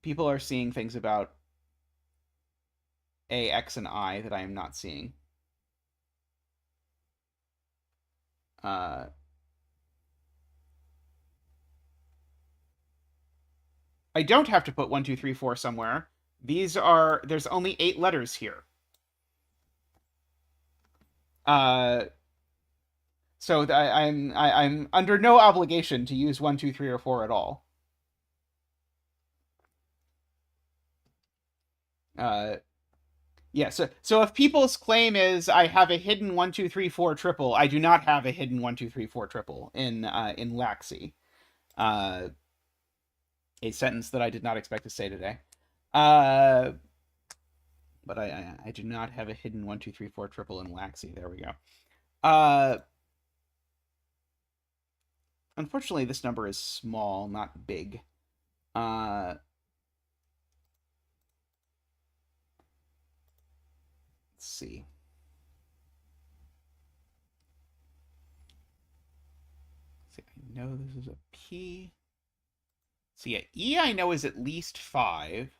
A: People are seeing things about A, X, and I that I am not seeing. I don't have to put 1, 2, 3, 4 somewhere. There's only 8 letters here. So I'm under no obligation to use 1, 2, 3, or 4 at all. Yeah, so if people's claim is I have a hidden 1, 2, 3, 4 triple, I do not have a hidden 1, 2, 3, 4 triple in Laxi. A sentence that I did not expect to say today. But I do not have a hidden 1, 2, 3, 4 triple in Laxi. There we go. Unfortunately, this number is small, not big. Let's see. I know this is a P. So yeah, E I know is at least 5.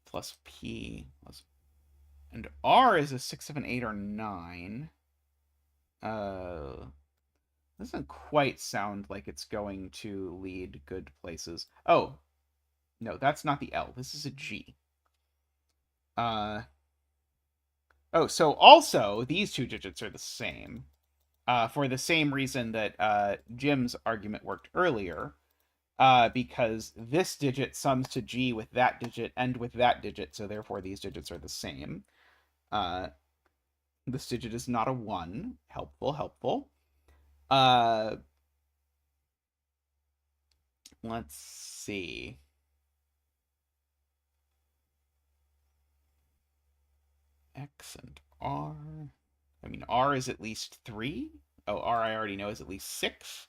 A: Plus P. And R is a 6, 7, 8, or 9. Doesn't quite sound like it's going to lead good places. Oh, no, that's not the L. This is a G. Oh, so also, these 2 digits are the same. For the same reason that Jim's argument worked earlier. Because this digit sums to G with that digit and with that digit, so therefore these digits are the same. This digit is not a 1. Helpful. Let's see. X and R. I mean, R is at least 3. Oh, R I already know is at least 6.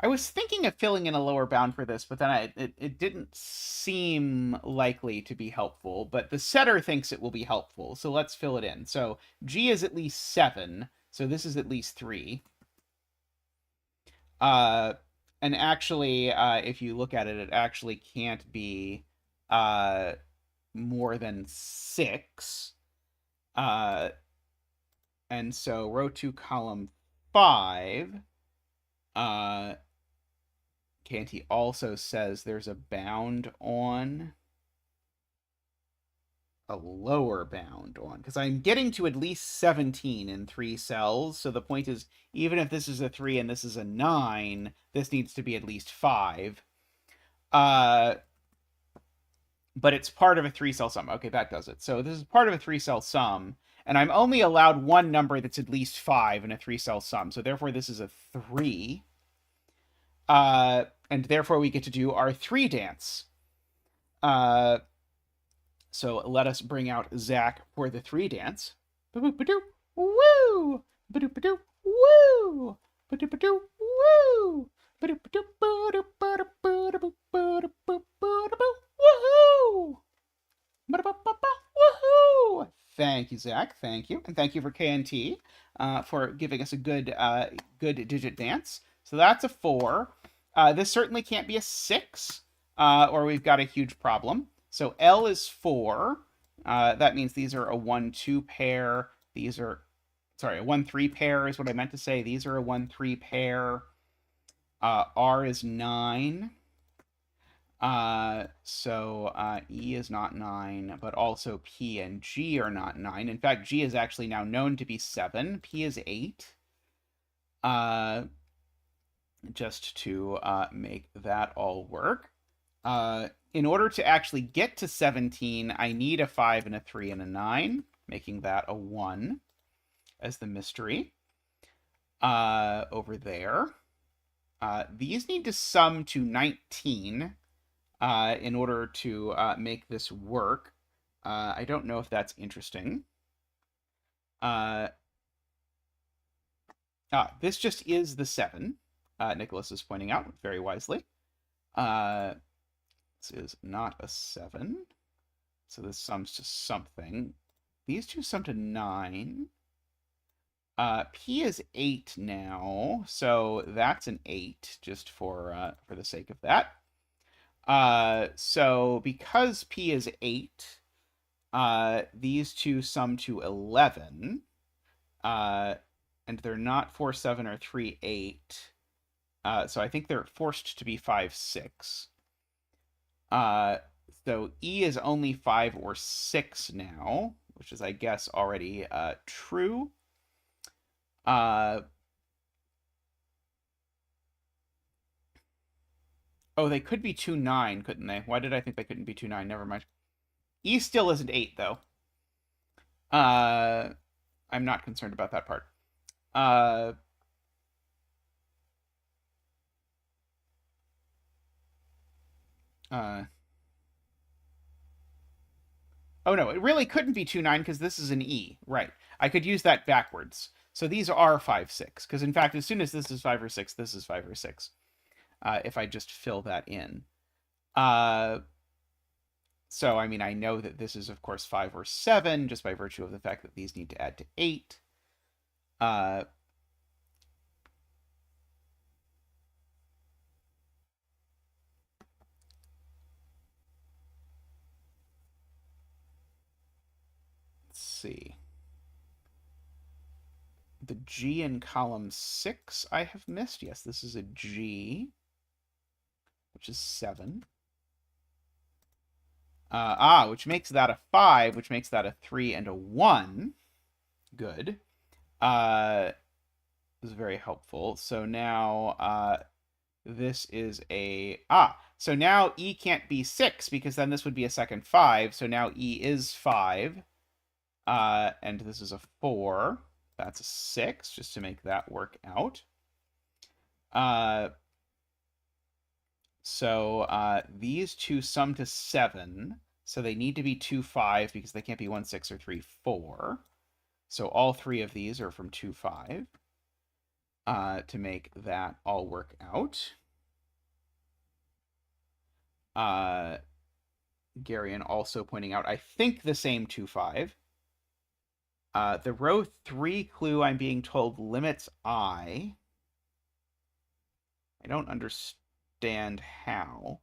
A: I was thinking of filling in a lower bound for this, but then it didn't seem likely to be helpful. But the setter thinks it will be helpful, so let's fill it in. So G is at least 7, so this is at least 3. And actually, if you look at it, it actually can't be more than 6. And so row 2, column 5. Canty also says there's a bound on a lower bound on, because I'm getting to at least 17 in 3 cells. So the point is, even if this is a 3 and this is a 9, this needs to be at least 5. But it's part of a 3-cell sum. Okay, that does it. So this is part of a 3-cell sum, and I'm only allowed one number that's at least 5 in a 3-cell sum. So therefore, this is a 3. And therefore, we get to do our 3 dance. So let us bring out Zach for the 3 dance. Ba-boop-ba-doo, woo! Ba-doop-ba-doo, woo! Ba-doop-ba-doo, woo! Ba-doop-ba-doo, ba-doop-ba-doo, ba-doop-ba-doo, woohoo! Ba-da-ba-ba-ba, woohoo! Thank you, Zach. Thank you. And thank you for KNT for giving us a good digit dance. So that's a 4. This certainly can't be a 6, or we've got a huge problem. So L is 4. That means these are a 1-2 pair. These are, sorry, a 1-3 pair is what I meant to say. These are a 1-3 pair. R is 9. So E is not 9, but also P and G are not 9. In fact, G is actually now known to be 7. P is 8. Just to make that all work. In order to actually get to 17, I need a 5 and a 3 and a 9, making that a 1 as the mystery. over there. These need to sum to 19 in order to make this work. I don't know if that's interesting. This just is the 7. Nicholas is pointing out very wisely. This is not a 7. So this sums to something. These two sum to 9. P is 8 now, so that's an 8, just for the sake of that. So because P is 8, these two sum to 11. And they're not 4, 7, or 3, 8. So I think they're forced to be 5, 6. So E is only 5 or 6 now, which is, I guess, already true. Oh, they could be 2, 9, couldn't they? Why did I think they couldn't be 2, 9? Never mind. E still isn't 8, though. I'm not concerned about that part. Oh no, it really couldn't be 2, 9 because this is an E. Right. I could use that backwards. So these are 5, 6. Because in fact, as soon as this is 5 or 6, this is 5 or 6. If I just fill that in. So, I mean, I know that this is, of course, 5 or 7, just by virtue of the fact that these need to add to 8. Let's see. The G in column 6 I have missed. Yes, this is a G, which is 7. Which makes that a 5, which makes that a 3 and a 1. Good. This is very helpful. So now this is a... so now E can't be 6, because then this would be a second 5. So now E is 5. And this is a 4. That's a 6, just to make that work out. So these two sum to 7. So they need to be 2, 5, because they can't be 1, 6, or 3, 4. So all 3 of these are from 2, 5. To make that all work out. Garion also pointing out, I think the same 2, 5. The row 3 clue, I'm being told, limits I. I don't understand how.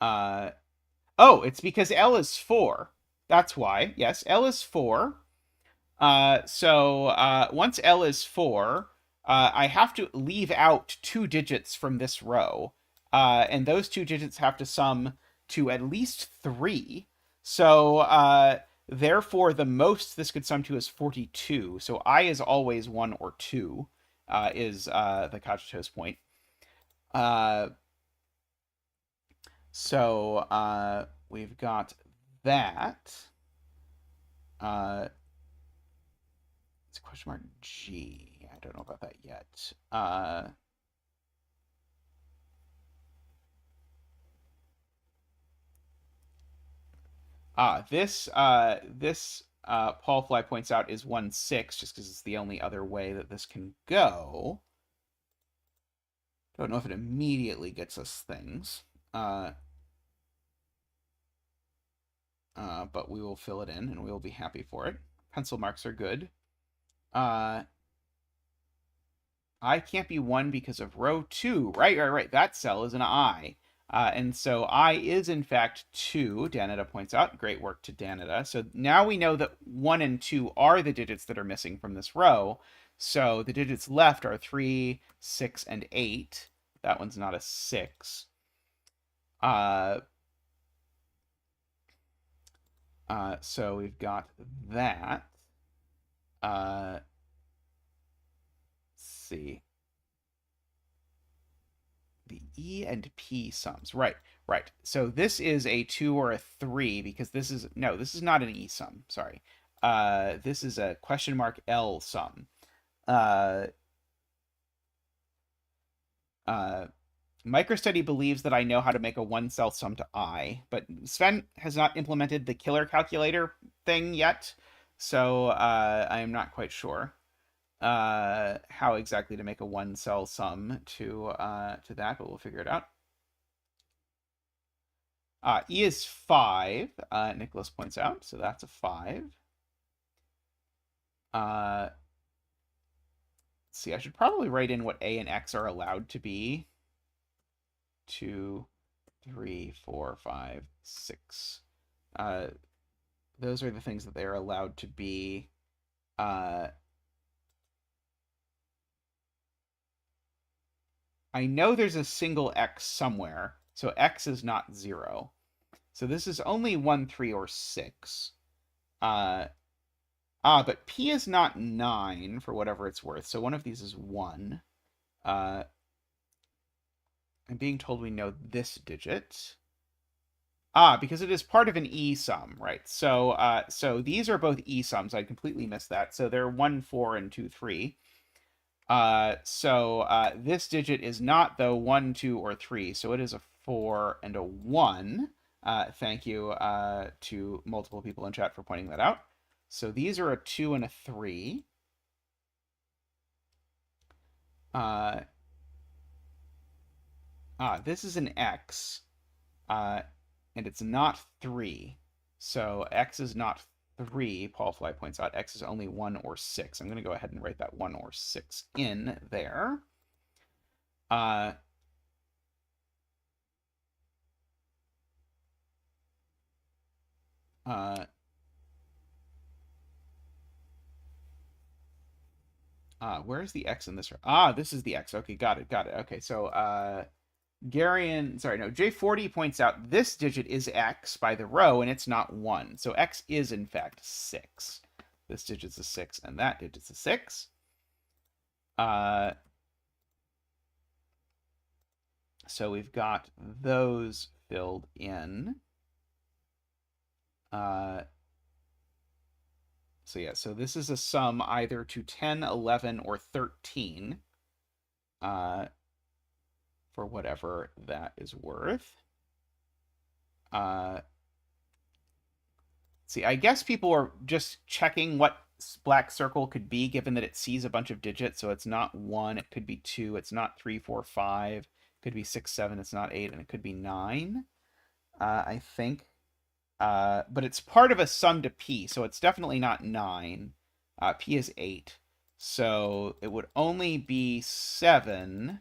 A: Oh, it's because L is 4. That's why. Yes, L is 4. So once L is 4, I have to leave out 2 digits from this row. And those 2 digits have to sum to at least 3. So therefore, the most this could sum to is 42. So I is always 1 or 2, is the Cogito's point. So we've got that. It's question mark G. I don't know about that yet. This Paul Fly points out is 1, 6, just because it's the only other way that this can go. Don't know if it immediately gets us things. But we will fill it in, and we will be happy for it. Pencil marks are good. I can't be 1 because of row 2. Right. That cell is an I. And so I is, in fact, 2, Danita points out. Great work to Danita. So now we know that 1 and 2 are the digits that are missing from this row. So the digits left are 3, 6, and 8. That one's not a 6. So we've got that. Let's see. The E and P sums. Right. So this is a 2 or a 3, because this is... No, this is not an E sum. Sorry. This is a question mark L sum. Uh, MicroStudy believes that I know how to make a one-cell sum to I, but Sven has not implemented the killer calculator thing yet, so I am not quite sure how exactly to make a one-cell sum to that, but we'll figure it out. E is 5, Nicholas points out, so that's a 5. Let's see, I should probably write in what A and X are allowed to be. 2, 3, 4, 5, 6. Those are the things that they are allowed to be. I know there's a single X somewhere, so X is not 0. So this is only 1, 3, or 6. But P is not 9 for whatever it's worth, so one of these is 1. I'm being told we know this digit. Because it is part of an E sum, right? So these are both E sums. I completely missed that. So they're 1, 4, and 2, 3. This digit is not, though, 1, 2, or 3. So it is a 4 and a 1. Thank you to multiple people in chat for pointing that out. So these are a 2 and a 3. This is an X. And it's not 3. So X is not 3, Paul Fly points out. X is only 1 or 6. I'm going to go ahead and write that 1 or 6 in there. Where's the X in this? This is the X. Okay, got it. Okay, so J40 points out this digit is X by the row, and it's not 1. So X is, in fact, 6. This digit's a 6, and that digit's a 6. So we've got those filled in. So this is a sum either to 10, 11, or 13. For whatever that is worth. See, I guess people are just checking what black circle could be, given that it sees a bunch of digits. So it's not 1, it could be 2, it's not 3, 4, 5, it could be 6, 7, it's not 8, and it could be 9, I think. But it's part of a sum to P, so it's definitely not 9. P is 8. So it would only be 7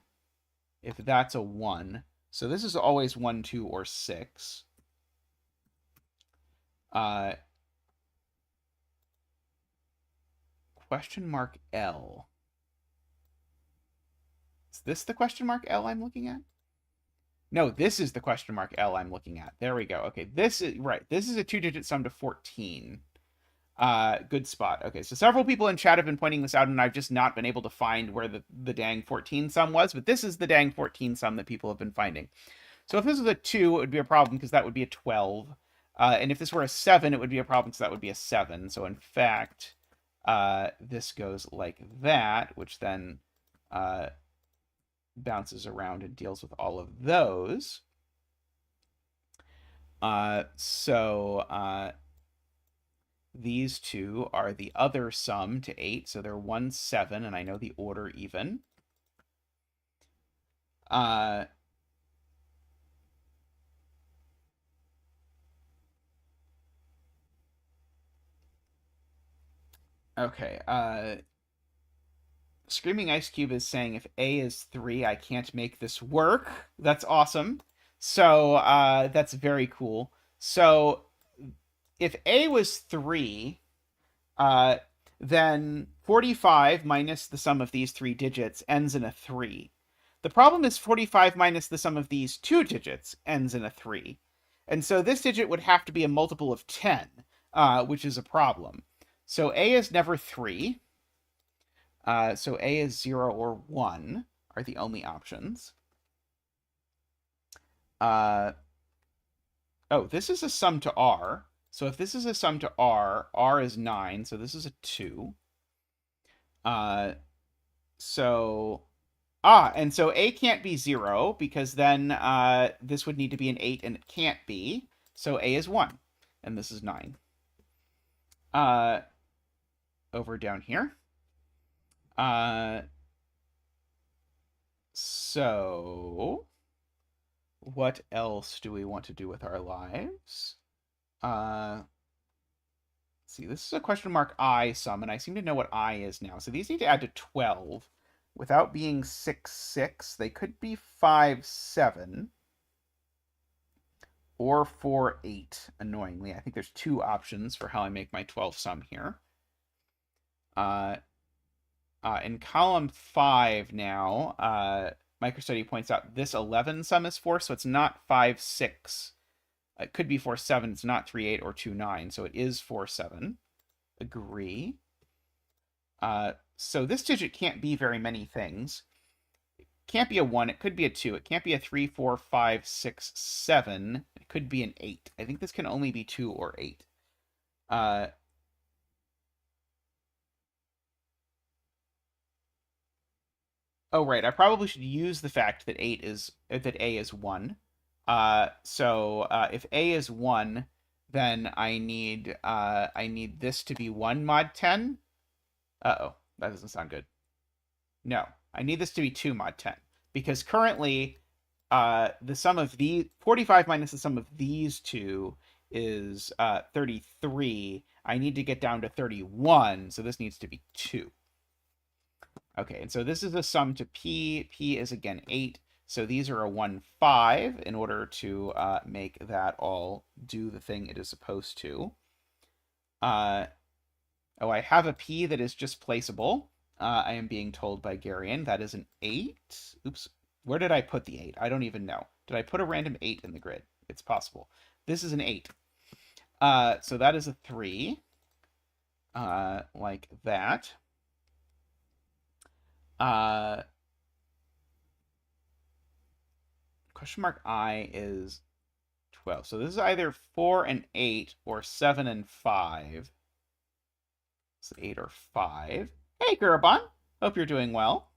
A: if that's a 1. So this is always 1, 2, or 6. Question mark L. Is this the question mark L I'm looking at? No, this is the question mark L I'm looking at. There we go. Okay, this is right. This is a 2-digit sum to 14. Good spot. Okay, so several people in chat have been pointing this out, and I've just not been able to find where the dang 14 sum was, but this is the dang 14 sum that people have been finding. So if this was a 2, it would be a problem because that would be a 12. And if this were a 7, it would be a problem because that would be a 7. So in fact, this goes like that, which then bounces around and deals with all of those. These two are the other sum to 8, so they're 1, 7, and I know the order even. Okay, Screaming Ice Cube is saying if A is 3, I can't make this work. That's awesome. So, that's very cool. So, if A was 3, then 45 minus the sum of these 3 digits ends in a 3. The problem is 45 minus the sum of these 2 digits ends in a 3. And so this digit would have to be a multiple of 10, which is a problem. So A is never 3. So A is 0 or 1 are the only options. Oh, this is a sum to R. So if this is a sum to R, R is 9, so this is a 2. So And so A can't be 0 because then this would need to be an 8 and it can't be. So A is 1 and this is 9. Uh, over down here. So what else do we want to do with our lives? See, this is a question mark I sum, and I seem to know what I is now. So these need to add to 12. Without being 6, 6, they could be 5, 7. Or 4, 8, annoyingly. I think there's two options for how I make my 12 sum here. In column 5 now, MicroStudy points out this 11 sum is 4, so it's not 5, 6. It could be 4, 7. It's not 3, 8 or 2, 9, so it is 4, 7. Agree. So this digit can't be very many things. It can't be a 1. It could be a 2. It can't be a 3, 4, 5, 6, 7. It could be an 8. I think this can only be 2 or 8. Oh, right. I probably should use the fact that A is 1. So if A is 1, then I need this to be 1 mod 10. Uh-oh, that doesn't sound good. No, I need this to be 2 mod 10 because currently the sum of the 45 minus the sum of these two is 33. I need to get down to 31, so this needs to be 2. Okay, and so this is a sum to P. P is, again, 8. So these are a 1, 5 in order to make that all do the thing it is supposed to. Oh, I have a P that is just placeable. I am being told by Garion. That is an 8. Oops. Where did I put the 8? I don't even know. Did I put a random 8 in the grid? It's possible. This is an 8. So that is a 3. Like that. Question mark I is 12. So this is either 4 and 8 or 7 and 5. So 8 or 5. Hey, Gurabon. Hope you're doing well.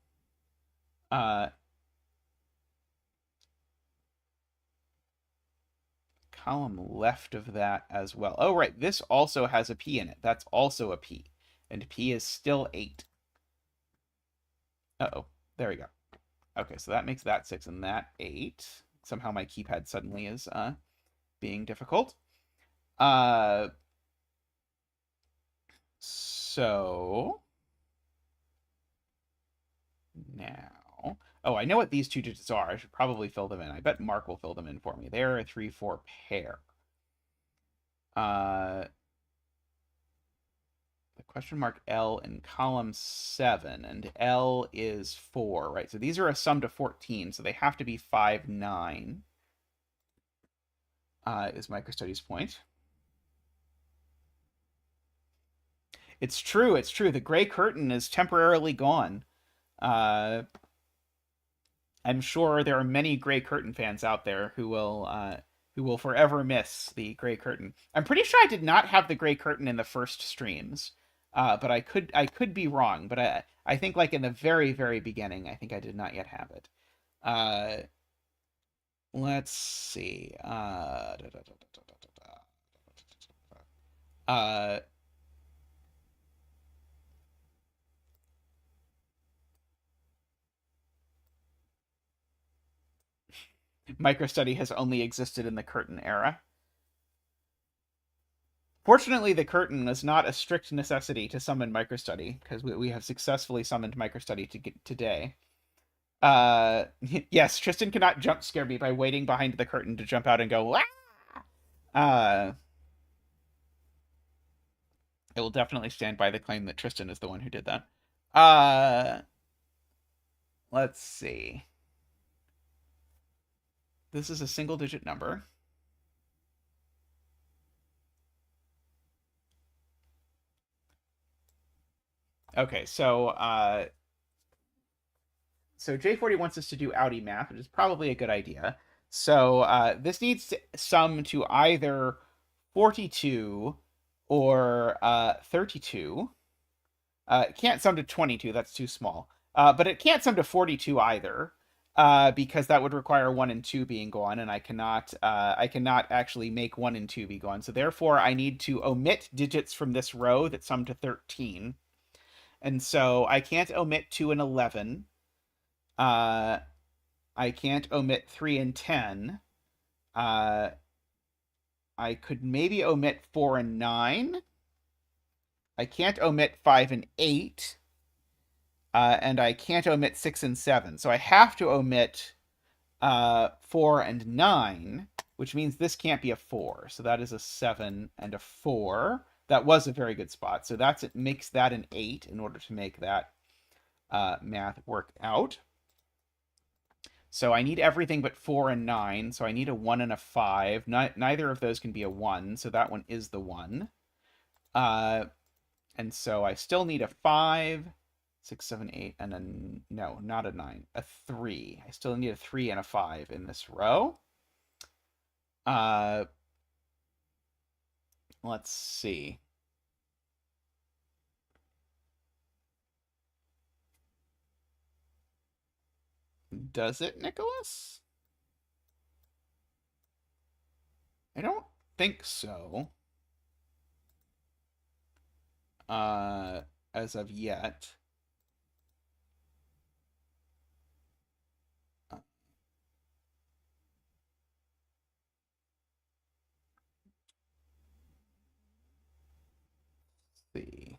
A: Column left of that as well. Oh, right. This also has a P in it. That's also a P. And P is still 8. Uh-oh. There we go. Okay, so that makes that 6 and that 8. Somehow my keypad suddenly is being difficult. So now, oh, I know what these two digits are. I should probably fill them in. I bet Mark will fill them in for me. They're a 3, 4 pair. The question mark L in column 7, and L is 4, right? So these are a sum to 14, so they have to be 5, 9, is MicroStudy's point. It's true, it's true. The gray curtain is temporarily gone. I'm sure there are many Gray Curtain fans out there who will forever miss the Gray Curtain. I'm pretty sure I did not have the Gray Curtain in the first streams, but I could be wrong. But I think like in the very very beginning, I think I did not yet have it. Let's see. MicroStudy has only existed in the Curtain era. Fortunately, the Curtain is not a strict necessity to summon MicroStudy, because we have successfully summoned MicroStudy today. Yes, Tristan cannot jump scare me by waiting behind the curtain to jump out and go, ah! I will definitely stand by the claim that Tristan is the one who did that. Let's see. This is a single-digit number. Okay, so J40 wants us to do Audi math, which is probably a good idea. So this needs to sum to either 42 or 32. It can't sum to 22, that's too small. But it can't sum to 42 either, because that would require 1 and 2 being gone, and I cannot actually make 1 and 2 be gone. So therefore, I need to omit digits from this row that sum to 13. And so I can't omit 2 and 11. I can't omit 3 and 10. I could maybe omit 4 and 9. I can't omit 5 and 8. And I can't omit 6 and 7. So I have to omit 4 and 9, which means this can't be a 4. So that is a 7 and a 4. That was a very good spot. So it makes that an 8 in order to make that math work out. So I need everything but 4 and 9. So I need a 1 and a 5. Neither of those can be a 1. So that one is the 1. And so I still need a 5, 6, 7, 8, and a, no, not a 9, a 3. I still need a 3 and a 5 in this row. Let's see. Does it, Nicholas? I don't think so. As of yet. See.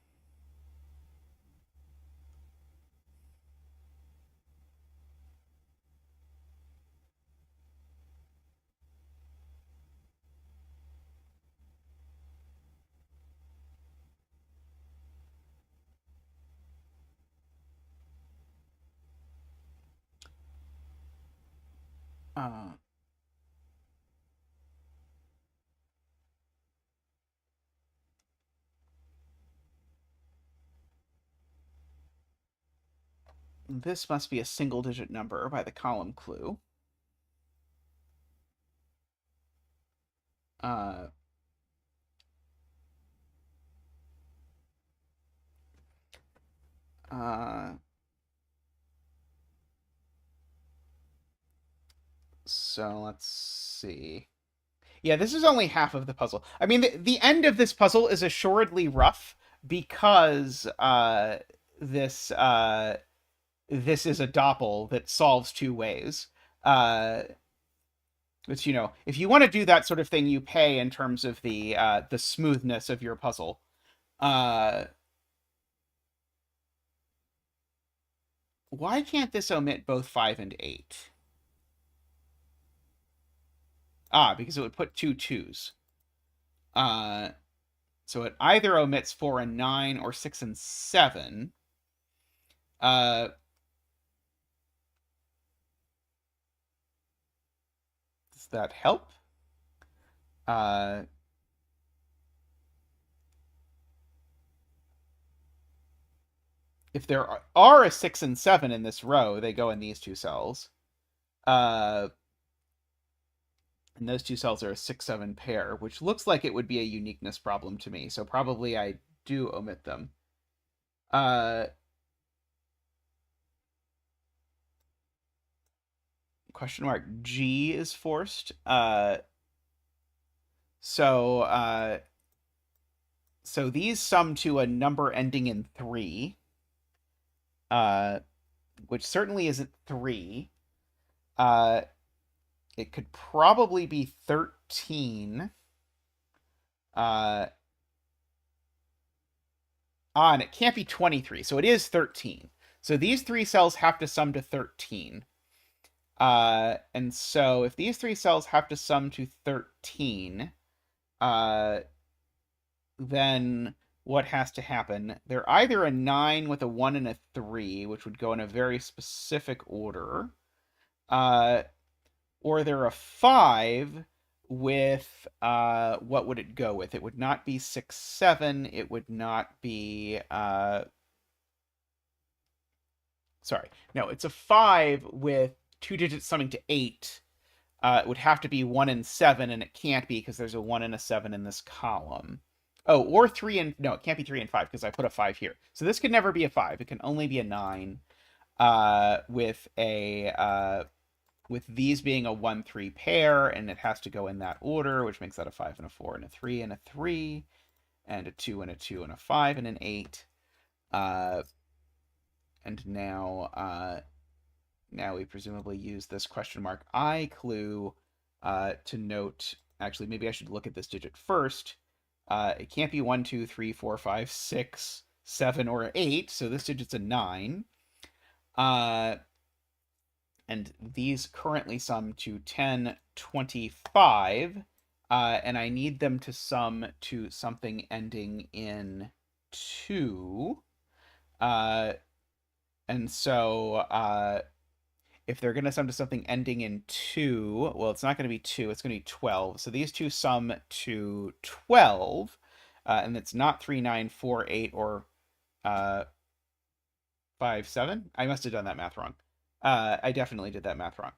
A: This must be a single-digit number by the column clue. Uh, so let's see. Yeah, this is only half of the puzzle. I mean, the end of this puzzle is assuredly rough because this this is a doppel that solves two ways. Which, you know, if you want to do that sort of thing, you pay in terms of the smoothness of your puzzle. Why can't this omit both 5 and 8? Because it would put two twos. So it either omits 4 and 9 or 6 and 7. Does that help? If there are a 6 and 7 in this row, they go in these two cells. And those two cells are a 6-7 pair, which looks like it would be a uniqueness problem to me. So probably I do omit them. Question mark G is forced. So these sum to a number ending in 3, which certainly isn't 3. It could probably be 13. And it can't be 23, so it is 13. So these three cells have to sum to 13. And so if these three cells have to sum to 13, then what has to happen? They're either a 9 with a 1 and a 3, which would go in a very specific order, or they're a 5 with, what would it go with? It would not be 6, 7. It would not be, sorry. No, it's a 5 with two digits summing to 8. It would have to be 1 and 7, and it can't be because there's a 1 and a 7 in this column. Oh, or 3 and... No, it can't be 3 and 5 because I put a 5 here. So this could never be a 5. It can only be a 9. with with these being a 1-3 pair, and it has to go in that order, which makes that a 5 and a 4 and a 3 and a 3, and a 2 and a 2 and a 5 and an 8. And now we presumably use this question mark I clue to note. Actually, maybe I should look at this digit first. It can't be 1, 2, 3, 4, 5, 6, 7, or 8, so this digit's a 9. And these currently sum to 10, 25, and I need them to sum to something ending in 2. And so if they're going to sum to something ending in 2, well, it's not going to be 2, it's going to be 12. So these two sum to 12, and it's not 3, 9, 4, 8, or 5, 7. I must have done that math wrong. I definitely did that math wrong.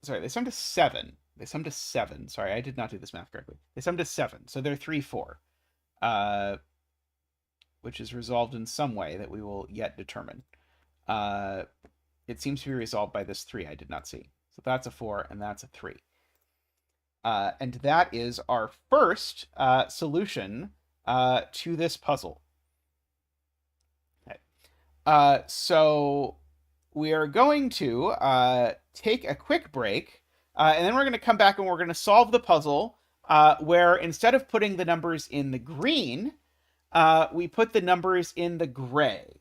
A: Sorry, they sum to 7. They sum to 7. Sorry, I did not do this math correctly. They sum to 7, so they're 3, 4. Which is resolved in some way that we will yet determine. It seems to be resolved by this 3 I did not see. So that's a 4, and that's a 3. And that is our first solution to this puzzle. Okay. So we are going to take a quick break, and then we're going to come back and we're going to solve the puzzle where instead of putting the numbers in the green, we put the numbers in the gray.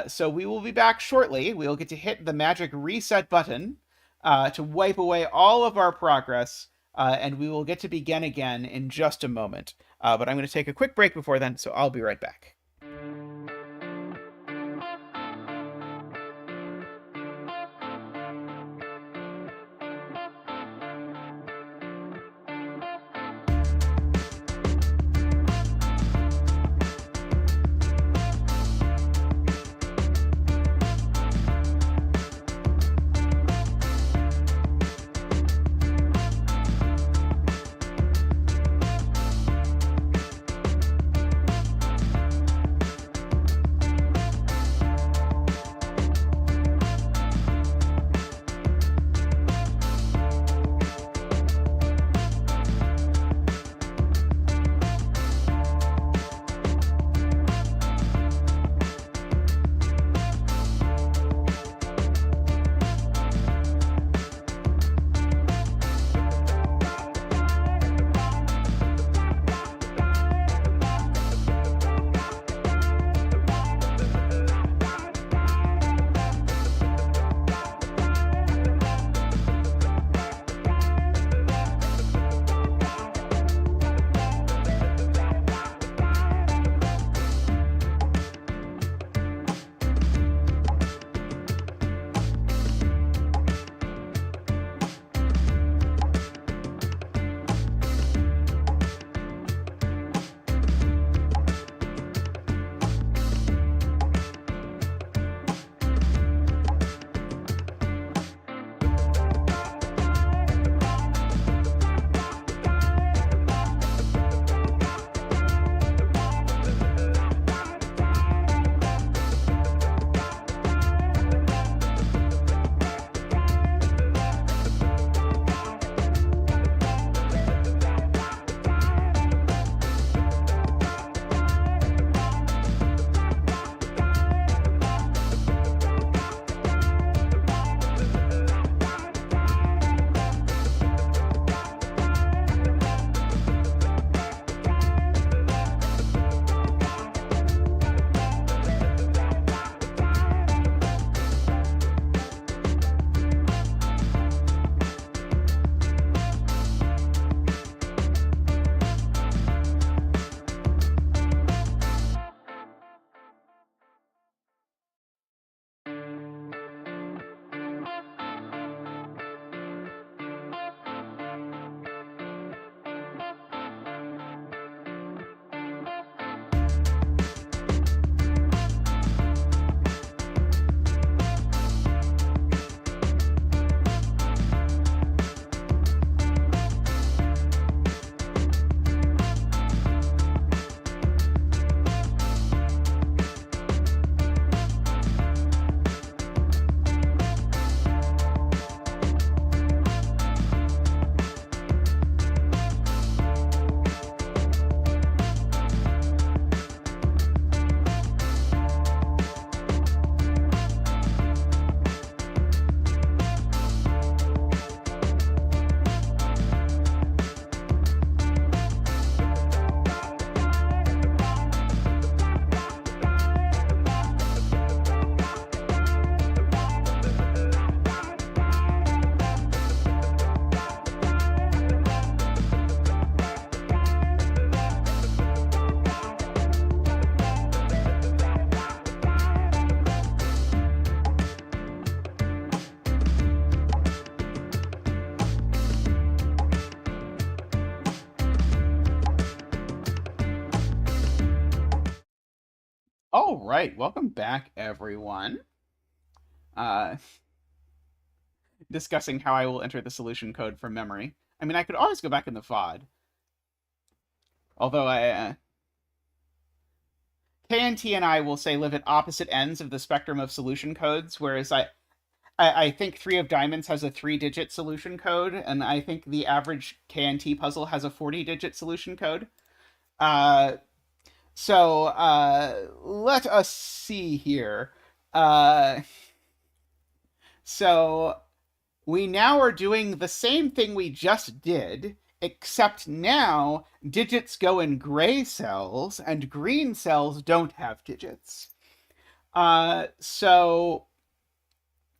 A: So we will be back shortly. We'll get to hit the magic reset button to wipe away all of our progress, and we will get to begin again in just a moment. But I'm going to take a quick break before then, so I'll be right back. All right, welcome back, everyone. Uh, discussing how I will enter the solution code from memory. I mean, I could always go back in the VOD, although KNT and I will say live at opposite ends of the spectrum of solution codes, whereas I think Three of Diamonds has a 3-digit solution code, and I think the average KNT puzzle has a 40-digit solution code. Uh, so let us see here. Uh, so we now are doing the same thing we just did, except now digits go in gray cells and green cells don't have digits. So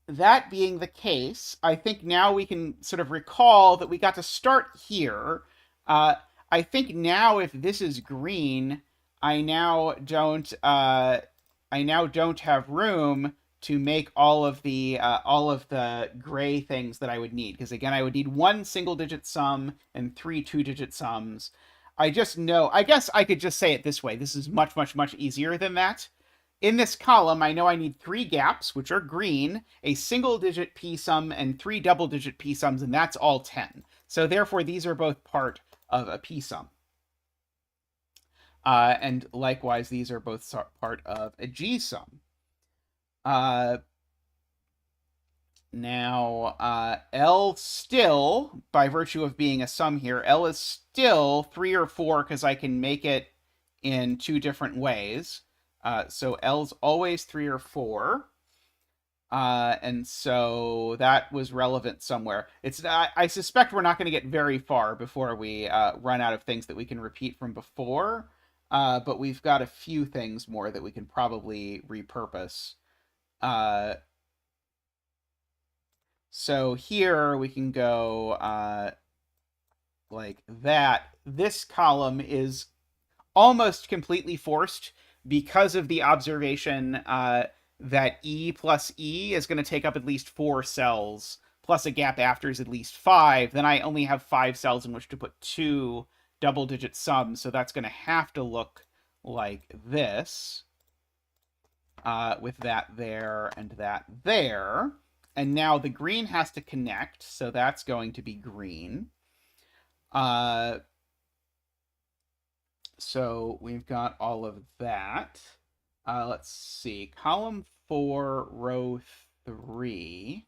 A: that being the case, I think now we can sort of recall that we got to start here. Uh, I think now if this is green, I now don't have room to make all of the gray things that I would need, because again I would need one single digit sum and 3 2-digit sums. I just know. I guess I could just say it this way. This is much easier than that. In this column, I know I need 3 gaps, which are green, a single-digit p-sum, and 3 double-digit p-sums, and that's all 10. So therefore, these are both part of a p-sum. And likewise, these are both part of a g-sum. Now, L still, by virtue of being a sum here, L is still 3 or 4 because I can make it in 2 different ways. So L's always 3 or 4. And so that was relevant somewhere. I suspect we're not going to get very far before we run out of things that we can repeat from before. But we've got a few things more that we can probably repurpose. So here we can go like that. This column is almost completely forced because of the observation that E plus E is going to take up at least 4 cells, plus a gap after is at least 5. Then I only have 5 cells in which to put 2 double-digit sums, so that's going to have to look like this, with that there and that there. And now the green has to connect, so that's going to be green. So we've got all of that. Let's see. Column 4, row 3.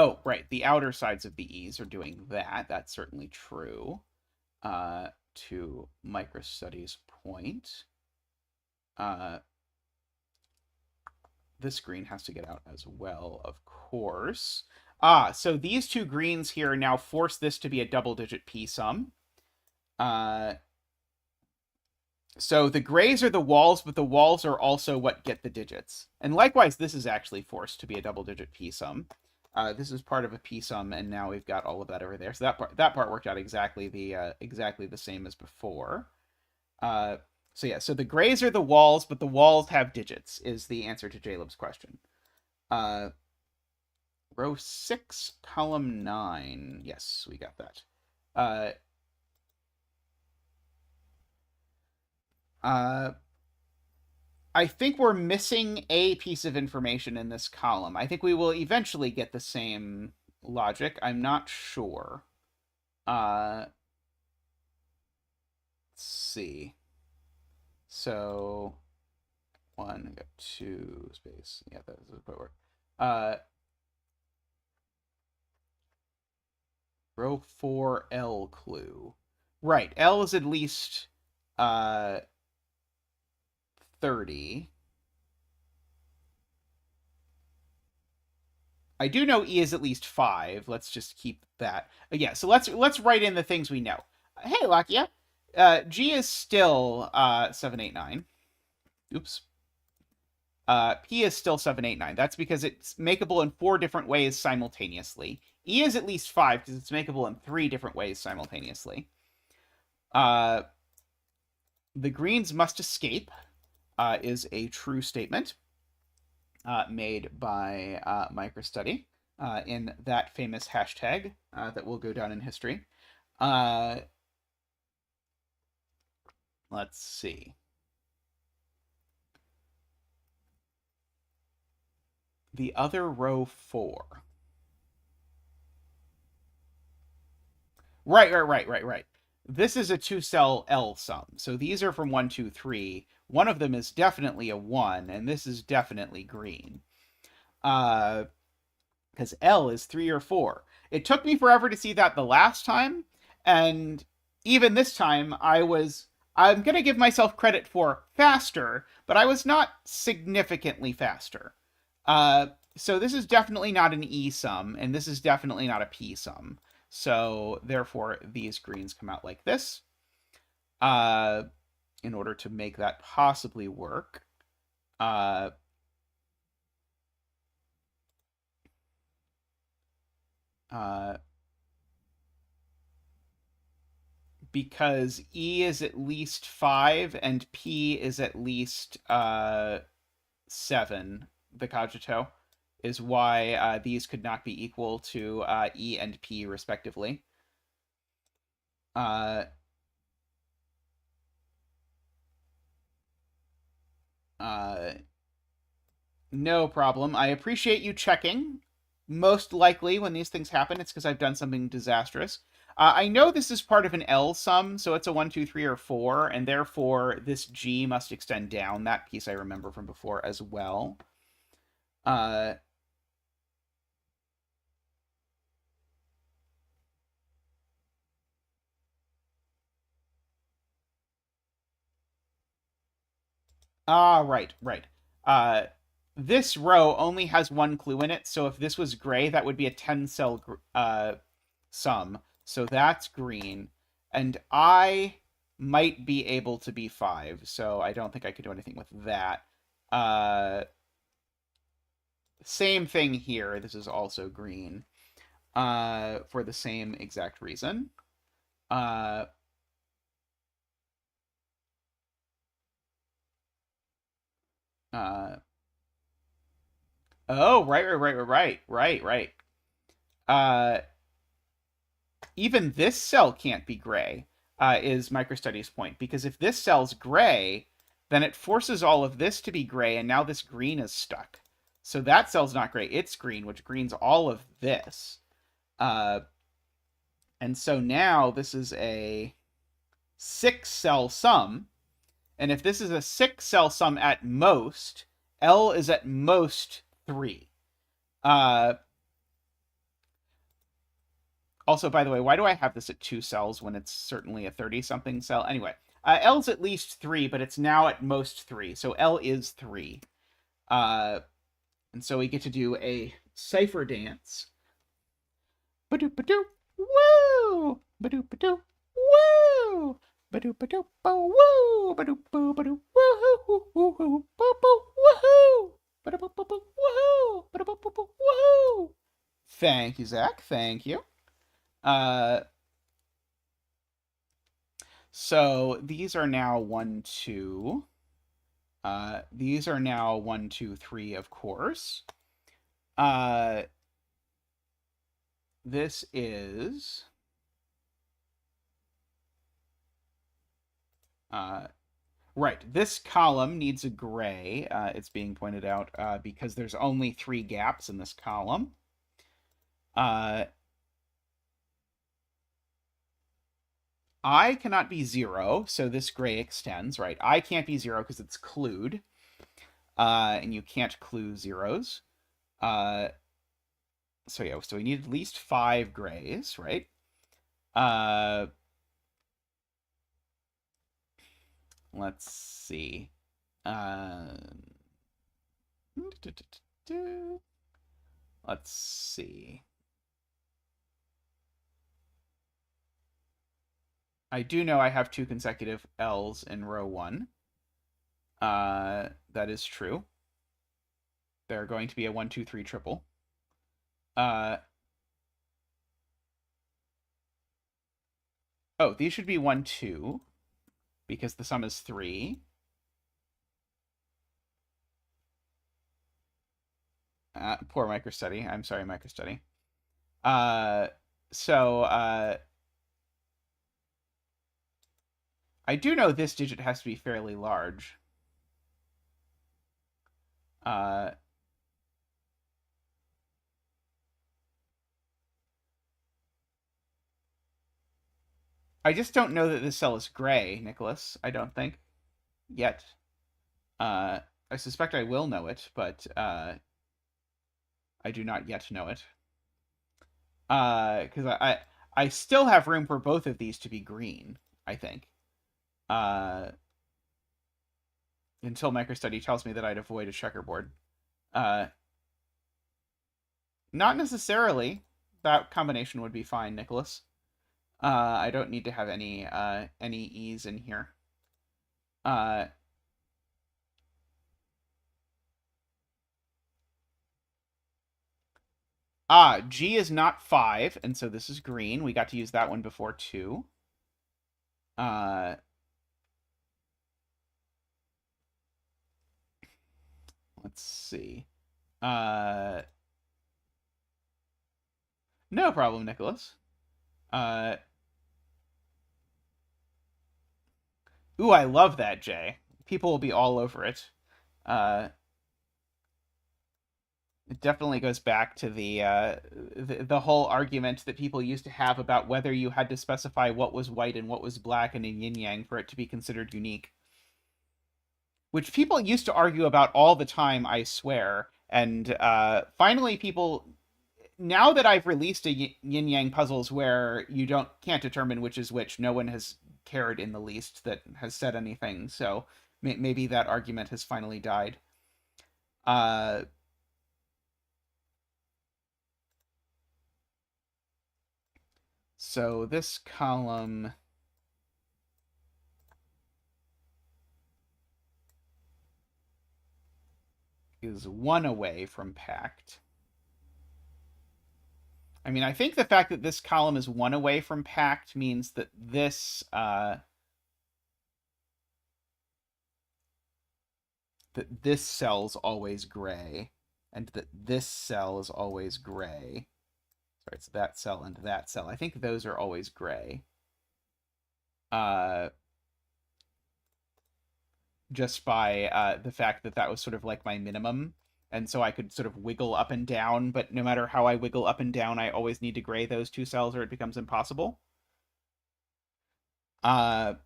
A: Oh, right. The outer sides of the E's are doing that. That's certainly true. To microstudies point. This green has to get out as well, of course. So these 2 greens here now force this to be a double-digit p-sum. So the grays are the walls, but the walls are also what get the digits. And likewise, this is actually forced to be a double-digit p-sum. This is part of a p-sum, and now we've got all of that over there. So that part worked out exactly the same as before. So yeah, so the grays are the walls, but the walls have digits, is the answer to Jaleb's question. Row 6, column 9. Yes, we got that. I think we're missing a piece of information in this column. I think we will eventually get the same logic. I'm not sure. Let's see. So 1, got 2 space. Yeah, that is what work. Row 4 L clue. Right, L is at least 30. I do know E is at least 5. Let's just keep that. Yeah, so let's write in the things we know. Hey, Lakia. G is still 789. Oops. P is still 789. That's because it's makeable in 4 different ways simultaneously. E is at least 5 because it's makeable in 3 different ways simultaneously. The greens must escape is a true statement made by MicroStudy in that famous hashtag that will go down in history. Let's see. The other row 4. Right. This is a 2-cell L sum. So these are from 1, 2, 3. One of them is definitely a 1, and this is definitely green. Because L is 3 or 4. It took me forever to see that the last time, and even this time I'm going to give myself credit for faster, but I was not significantly faster. So this is definitely not an E sum, and this is definitely not a P sum. So therefore, these greens come out like this. In order to make that possibly work, because E is at least 5 and P is at least 7, the cogito, is why these could not be equal to E and P respectively. Uh, no problem. I appreciate you checking. Most likely, when these things happen, it's because I've done something disastrous. I know this is part of an L sum, so it's a 1, 2, 3, or 4, and therefore this G must extend down. That piece I remember from before as well. Right. This row only has one clue in it, so if this was gray, that would be a 10-cell sum. So that's green. And I might be able to be 5, so I don't think I could do anything with that. Same thing here. This is also green. For the same exact reason. Uh, uh, oh, right. Uh, Even this cell can't be gray, is MicroStudy's point. Because if this cell's gray, then it forces all of this to be gray, and now this green is stuck. So that cell's not gray, it's green, which greens all of this. And so now this is a 6-cell sum. And if this is a 6-cell sum at most, L is at most 3. Also, by the way, why do I have this at 2 cells when it's certainly a 30-something cell? Anyway, L's at least 3, but it's now at most 3. So L is 3. And so we get to do a cipher dance. Ba-doop-ba-doop, woo! Ba-doop-ba-doop, woo! Ba-doop-ba-doop, woo! Ba-doop-ba-doop, woohoo! Woohoo! Woohoo! Ba-doop-ba-doop, woohoo! Ba-doop-ba-doop, woohoo! Thank you, Zach. Thank you. So these are now 1, 2. These are now 1, 2, 3, of course. This is right. This column needs a gray. It's being pointed out because there's only 3 gaps in this column. I cannot be 0, so this gray extends, right? I can't be 0 because it's clued. And you can't clue zeros. So yeah, so we need at least 5 grays, right? Let's see. Let's see. I do know I have 2 consecutive L's in row 1. That is true. They're going to be a 1, 2, 3 triple. Oh, these should be 1, 2, because the sum is 3. Poor MicroStudy. I'm sorry, MicroStudy. So I do know this digit has to be fairly large. I just don't know that this cell is gray, Nicholas. I don't think yet. I suspect I will know it, but I do not yet know it. Because I still have room for both of these to be green, I think. Uh, until MicroStudy tells me that I'd avoid a checkerboard. Uh, Not necessarily. That combination would be fine, Nicholas. I don't need to have any E's in here. G is not 5, and so this is green. We got to use that one before, too. Let's see. No problem, Nicholas. Ooh, I love that, Jay. People will be all over it. It definitely goes back to the whole argument that people used to have about whether you had to specify what was white and what was black in a yin yang for it to be considered unique, which people used to argue about all the time, I swear. And finally, people, now that I've released a yin yang puzzles where you can't determine which is which, no one has cared in the least that has said anything. So maybe that argument has finally died. So this column is 1 away from packed. I mean, I think the fact that this column is 1 away from packed means that this cell's always gray, and that this cell is always gray. Sorry, it's that cell and that cell. I think those are always gray. Just by the fact that that was sort of like my minimum. And so I could sort of wiggle up and down, but no matter how I wiggle up and down, I always need to gray those 2 cells or it becomes impossible. But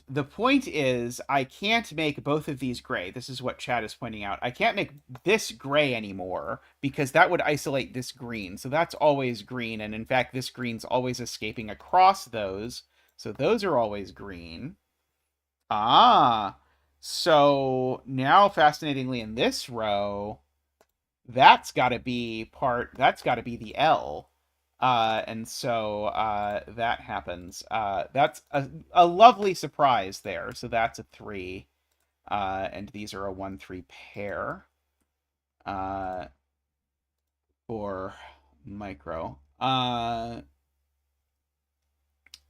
A: the point is, I can't make both of these gray. This is what Chad is pointing out. I can't make this gray anymore because that would isolate this green. So that's always green. And in fact, this green's always escaping across those. So those are always green. So now, fascinatingly, in this row, that's got to be the L. And so that happens. That's a lovely surprise there. So that's a 3. And these are a 1-3 pair. For micro.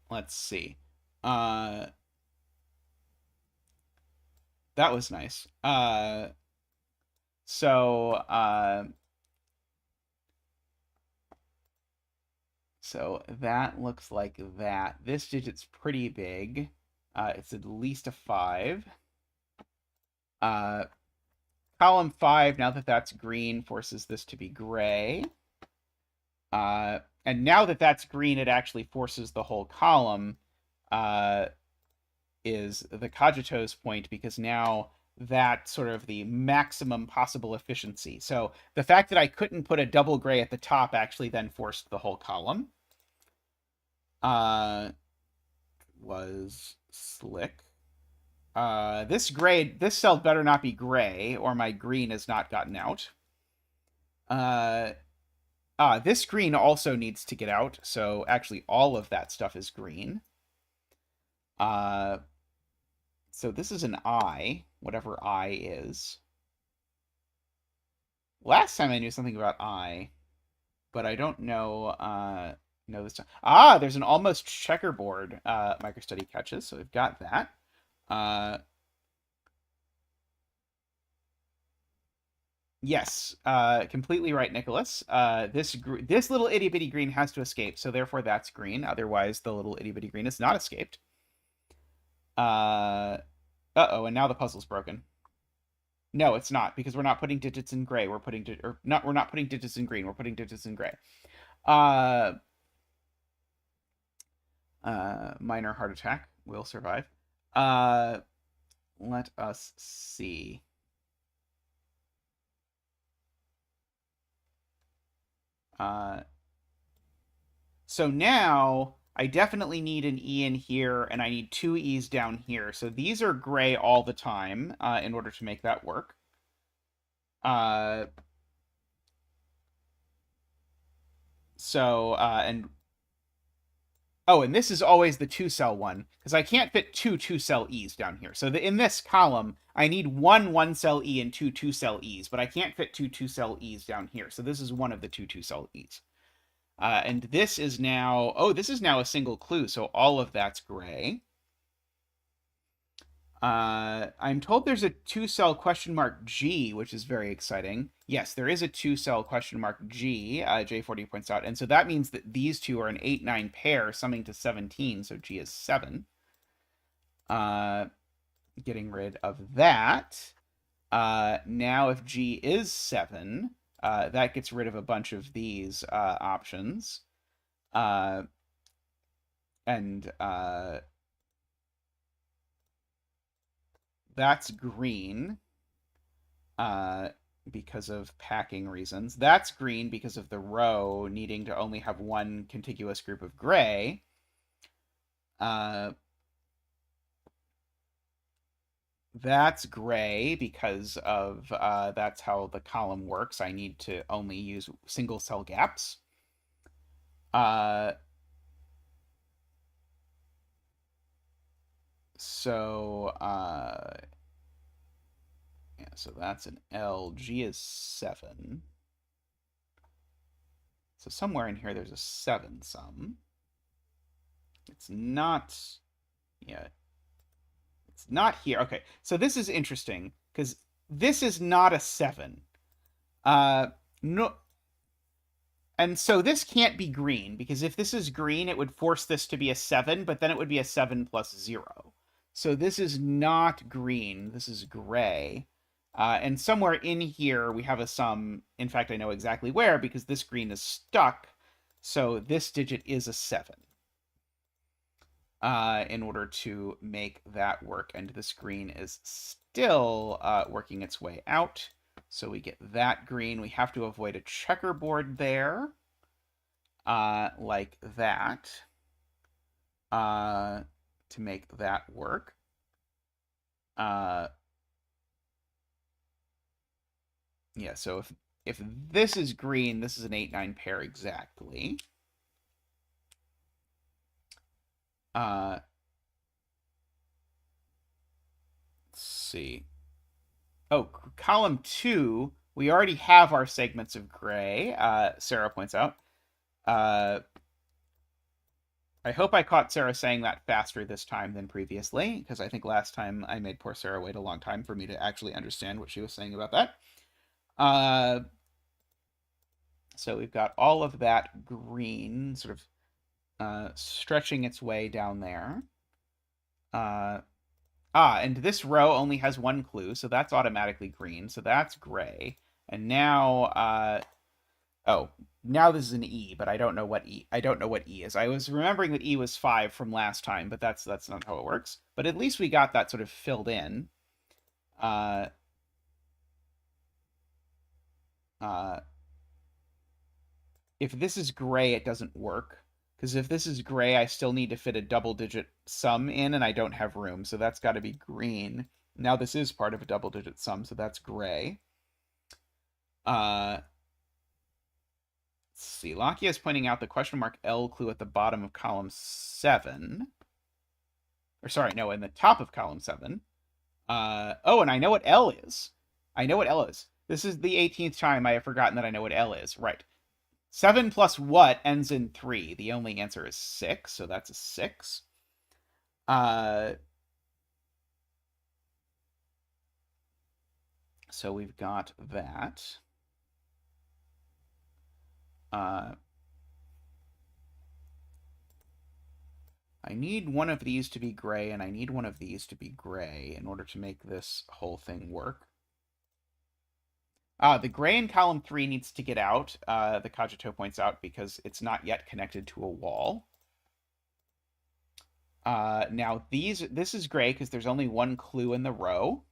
A: Let's see. That was nice. So that looks like that. This digit's pretty big. It's at least a 5. Column 5, now that that's green, forces this to be gray. And now that that's green, it actually forces the whole column, is the Cogito's point, because now that's sort of the maximum possible efficiency. So the fact that I couldn't put a double gray at the top actually then forced the whole column. Was slick. This cell better not be gray, or my green has not gotten out. This green also needs to get out, so actually all of that stuff is green. So this is an I, whatever I is. Last time I knew something about I, but I don't know this time. There's an almost checkerboard MicroStudy catches, so we've got that. Yes, completely right, Nicholas. This little itty bitty green has to escape, so therefore that's green. Otherwise, the little itty bitty green is not escaped. Uh-oh, and now the puzzle's broken. No, it's not, because we're not putting digits in gray. We're not putting digits in green. We're putting digits in gray. Uh, Minor heart attack will survive. Let us see. So now I definitely need an E in here, and I need two E's down here. So these are gray all the time in order to make that work. And oh, and this is always the 2-cell one, because I can't fit two 2-cell E's down here. So in this column, I need one 1-cell E and two 2-cell E's, but I can't fit two 2-cell E's down here. So this is one of the two 2-cell E's. And this is now, this is now a single clue, so all of that's gray. I'm told there's a 2-cell question mark G, which is very exciting. Yes, there is a 2-cell question mark G, J40 points out. And so that means that these two are an 8-9 pair, summing to 17, so G is 7. Getting rid of that. Now if G is 7, that gets rid of a bunch of these options. That's green because of packing reasons. That's green because of the row needing to only have one contiguous group of gray. That's gray because of that's how the column works. I need to only use single cell gaps. So that's an L. G is 7. So somewhere in here there's a 7 sum. It's not... Yeah. It's not here. Okay, so this is interesting, because this is not a 7. No... And so this can't be green, because if this is green, it would force this to be a 7, but then it would be a 7 plus 0. So this is not green. This is gray. And somewhere in here, we have a sum. In fact, I know exactly where, because this green is stuck. So this digit is a 7 in order to make that work. And this green is still working its way out. So we get that green. We have to avoid a checkerboard there, like that, to make that work. Yeah, so if this is green, this is an 8-9 pair exactly. Let's see. Oh, column 2, we already have our segments of gray, Sarah points out. I hope I caught Sarah saying that faster this time than previously, because I think last time I made poor Sarah wait a long time for me to actually understand what she was saying about that. So we've got all of that green sort of stretching its way down there. And this row only has one clue, so that's automatically green, so that's gray. And now, now this is an E, but I don't know what E is. I was remembering that E was 5 from last time, but that's not how it works. But at least we got that sort of filled in. If this is gray, it doesn't work. Because if this is gray, I still need to fit a double-digit sum in, and I don't have room, so that's got to be green. Now this is part of a double-digit sum, so that's gray. Let's see. Lakia is pointing out the question mark L clue at the bottom of column 7. Or sorry, no, in the top of column 7. And I know what L is. I know what L is. This is the 18th time I have forgotten that I know what L is. Right. 7 plus what ends in 3? The only answer is 6, so that's a 6. So we've got that. I need one of these to be gray, and I need one of these to be gray in order to make this whole thing work. The gray in column 3 needs to get out, the Cogito points out, because it's not yet connected to a wall. Now, this is gray because there's only one clue in the row.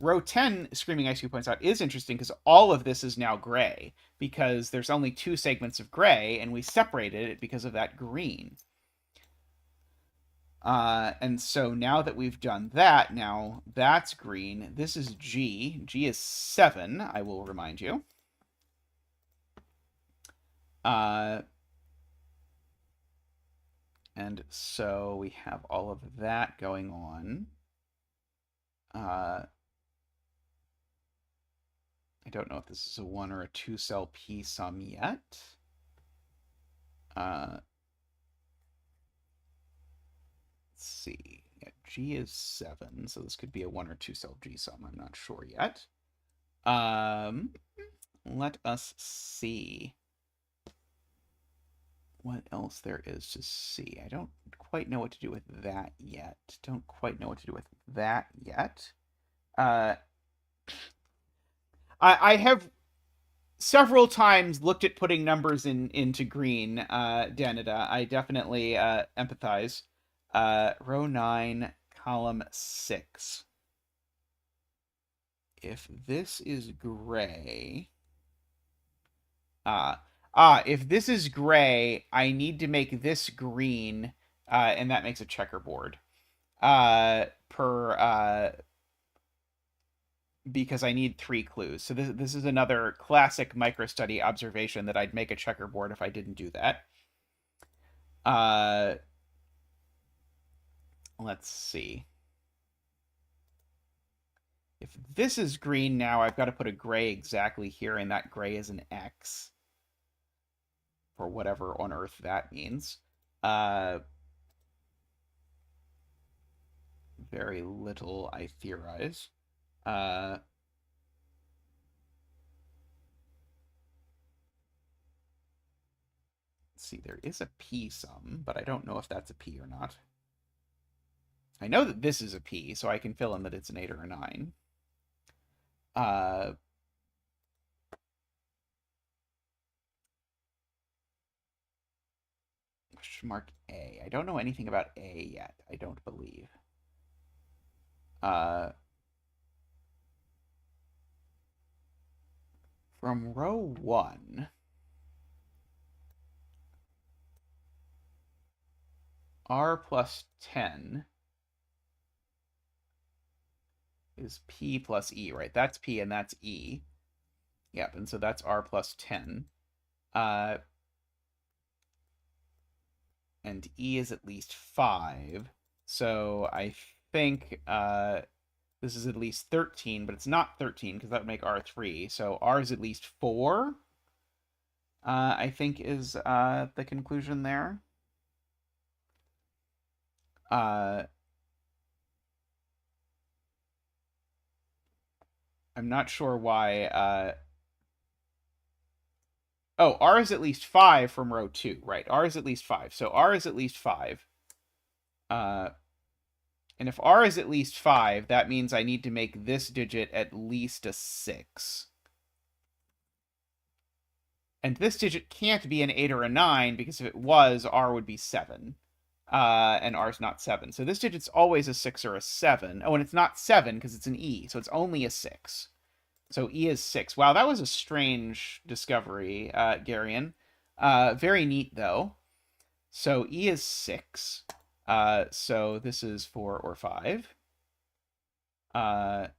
A: Row 10, Screaming Ice Cube points out, is interesting because all of this is now gray because there's only 2 segments of gray, and we separated it because of that green. And so now that we've done that, now that's green. This is G. G is 7, I will remind you. And so we have all of that going on. I don't know if this is a 1 or a 2 cell P sum yet. Let's see. Yeah, G is 7, so this could be a 1 or 2 cell G sum. I'm not sure yet. Let us see what else there is to see. I don't quite know what to do with that yet. I have several times looked at putting numbers into green, Danida. I definitely empathize. Row 9, column 6. If this is gray... if this is gray, I need to make this green, and that makes a checkerboard. Because I need 3 clues. So this is another classic microstudy observation that I'd make a checkerboard if I didn't do that. Let's see. If this is green now, I've got to put a gray exactly here, and that gray is an X. For whatever on earth that means. Very little, I theorize. Let's see, there is a P sum, but I don't know if that's a P or not. I know that this is a P, so I can fill in that it's an 8 or a 9. Question mark A. I don't know anything about A yet, I don't believe. From row 1, R plus 10 is P plus E, right? That's P and that's E. Yep, and so that's R plus 10. And E is at least 5. So I think this is at least 13, but it's not 13 because that would make R 3. So R is at least 4, I think is the conclusion there. I'm not sure why... Oh, R is at least 5 from row 2, right? R is at least 5. So R is at least 5. And if R is at least 5, that means I need to make this digit at least a 6. And this digit can't be an 8 or a 9, because if it was, R would be 7. And R's not 7. So this digit's always a 6 or a 7. Oh, and it's not 7 because it's an E, so it's only a 6. So E is 6. Wow, that was a strange discovery, Garion. Very neat, though. So E is 6. So this is 4 or 5. To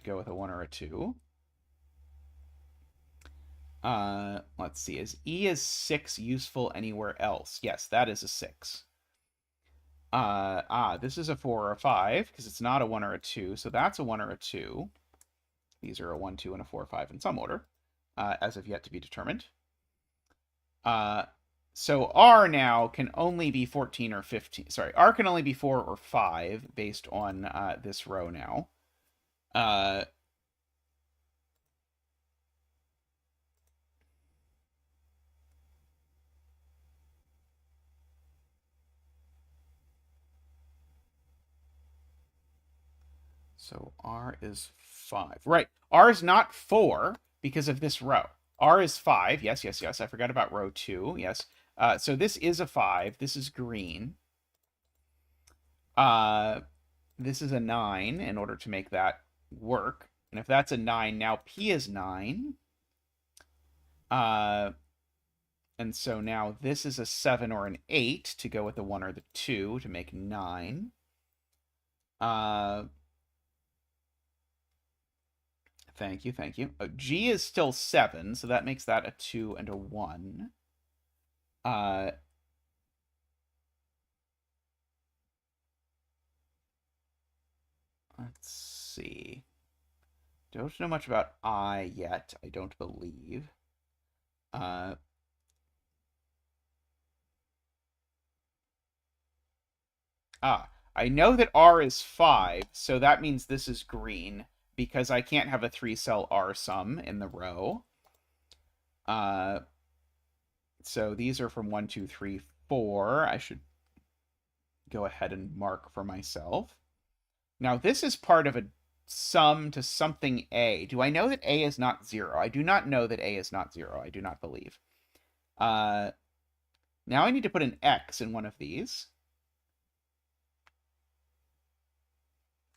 A: go with a 1 or a 2. Let's see. Is E is 6 useful anywhere else? Yes, that is a 6. This is a 4 or a 5, because it's not a 1 or a 2, so that's a 1 or a 2. These are a 1, 2, and a 4, 5 in some order, as of yet to be determined. So R now can only be 14 or 15. Sorry, R can only be 4 or 5 based on this row now. Uh, so R is 5. Right. R is not 4 because of this row. R is 5. Yes, yes, yes. I forgot about row 2. Yes. So this is a 5. This is green. Uh, this is a 9 in order to make that work. And if that's a 9, now P is 9. Uh, and so now this is a 7 or an 8 to go with the 1 or the 2 to make 9. Thank you, thank you. G is still 7, so that makes that a 2 and a 1. Uh, let's see. Don't know much about I yet, I don't believe. Uh, I know that R is 5, so that means this is green, because I can't have a 3-cell R sum in the row. So these are from 1, 2, 3, 4. I should go ahead and mark for myself. Now, this is part of a sum to something A. Do I know that A is not 0? I do not know that A is not 0. I do not believe. Now I need to put an X in one of these.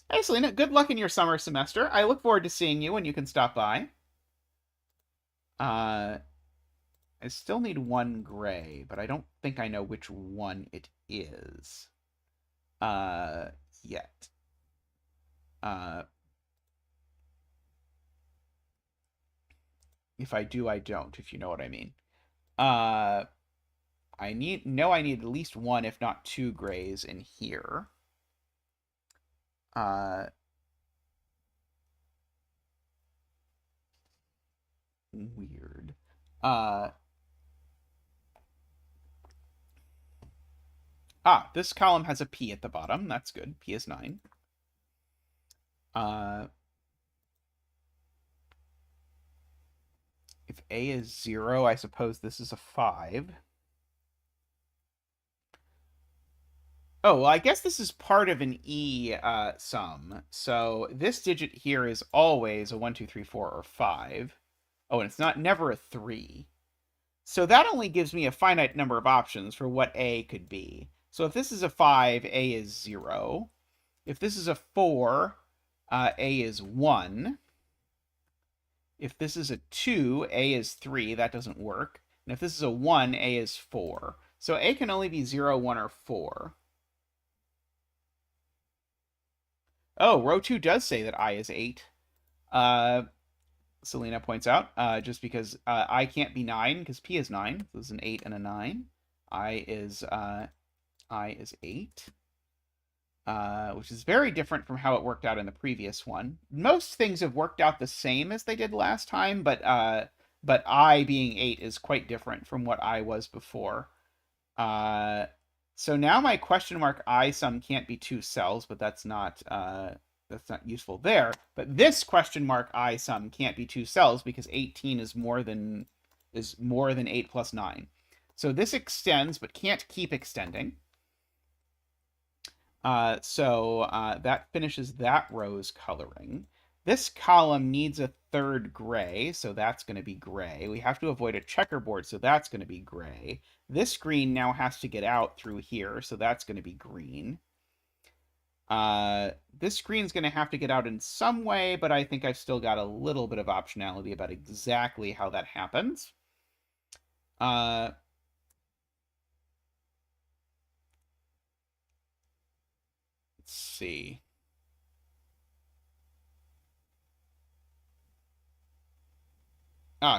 A: Hey, Selena, good luck in your summer semester. I look forward to seeing you when you can stop by. I still need one gray, but I don't think I know which one it is yet. If I do, I don't, if you know what I mean. I need at least one, if not two grays in here. Weird. This column has a P at the bottom. That's good. P is 9. If A is 0, I suppose this is a 5. Oh, well, I guess this is part of an E sum. So this digit here is always a 1, 2, 3, 4, or 5. Oh, and it's never a 3. So that only gives me a finite number of options for what A could be. So if this is a 5, A is 0. If this is a 4, A is 1. If this is a 2, A is 3. That doesn't work. And if this is a 1, A is 4. So A can only be 0, 1, or 4. Oh, row 2 does say that I is 8. Selena points out, just because I can't be 9, because P is 9. So this is an 8 and a 9. I is 8. Which is very different from how it worked out in the previous one. Most things have worked out the same as they did last time, but I being 8 is quite different from what I was before. So now my question mark I sum can't be 2 cells, but that's not useful there. But this question mark I sum can't be 2 cells because 18 is more than 8 plus 9. So this extends, but can't keep extending. So that finishes that row's coloring. This column needs a third gray, so that's going to be gray. We have to avoid a checkerboard, so that's going to be gray. This green now has to get out through here, so that's going to be green. This green's going to have to get out in some way, but I think I've still got a little bit of optionality about exactly how that happens. Let's see.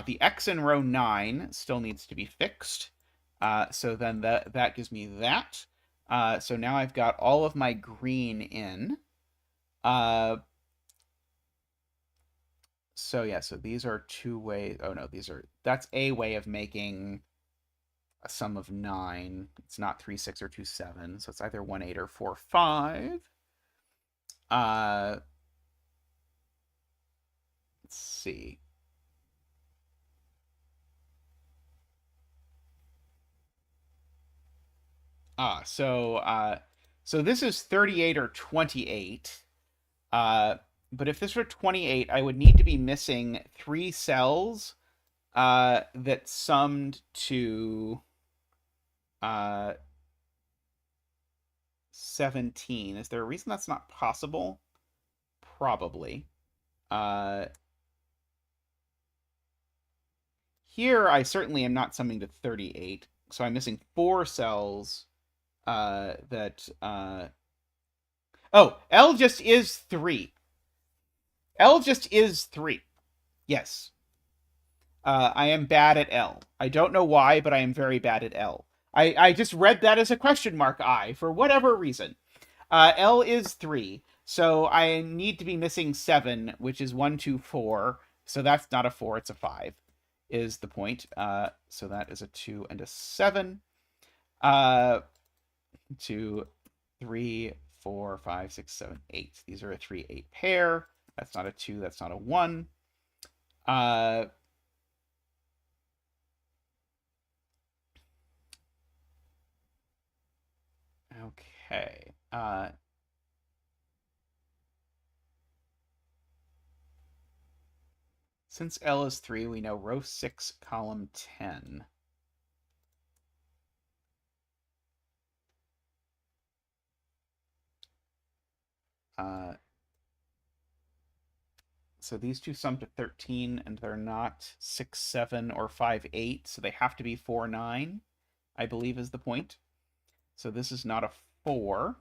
A: The X in row 9 still needs to be fixed. So then that gives me that. So now I've got all of my green in. So yeah, so these are two ways. Oh no, that's a way of making a sum of 9. It's not 3, 6, or 2, 7, so it's either 1, 8, or 4, 5. Let's see. So this is 38 or 28. But if this were 28, I would need to be missing 3 cells that summed to 17. Is there a reason that's not possible? Probably. Here, I certainly am not summing to 38, so I'm missing 4 cells that... Oh, L just is 3. L just is 3. Yes. I am bad at L. I don't know why, but I am very bad at L. I just read that as a question mark I, for whatever reason. L is 3, so I need to be missing 7, which is 1, 2, 4. So that's not a 4, it's a 5, is the point. So that is a 2 and a 7. 2, 3, 4, 5, 6, 7, 8. These are a 3, 8 pair. That's not a 2, that's not a 1. Okay. Since L is 3, we know row 6, column 10. So these two sum to 13, and they're not 6, 7, or 5, 8, so they have to be 4, 9, I believe is the point. So this is not a 4.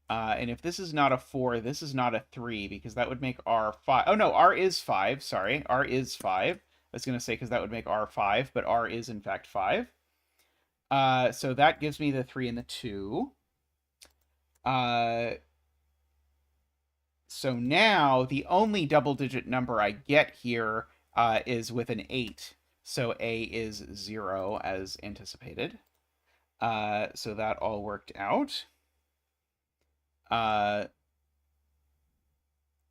A: And if this is not a 4, this is not a 3, because that would make R 5. Oh, no, R is 5. Sorry, R is 5. I was going to say because that would make R 5, but R is, in fact, 5. So that gives me the 3 and the 2. So now the only double-digit number I get here is with an 8. So A is 0, as anticipated. So that all worked out.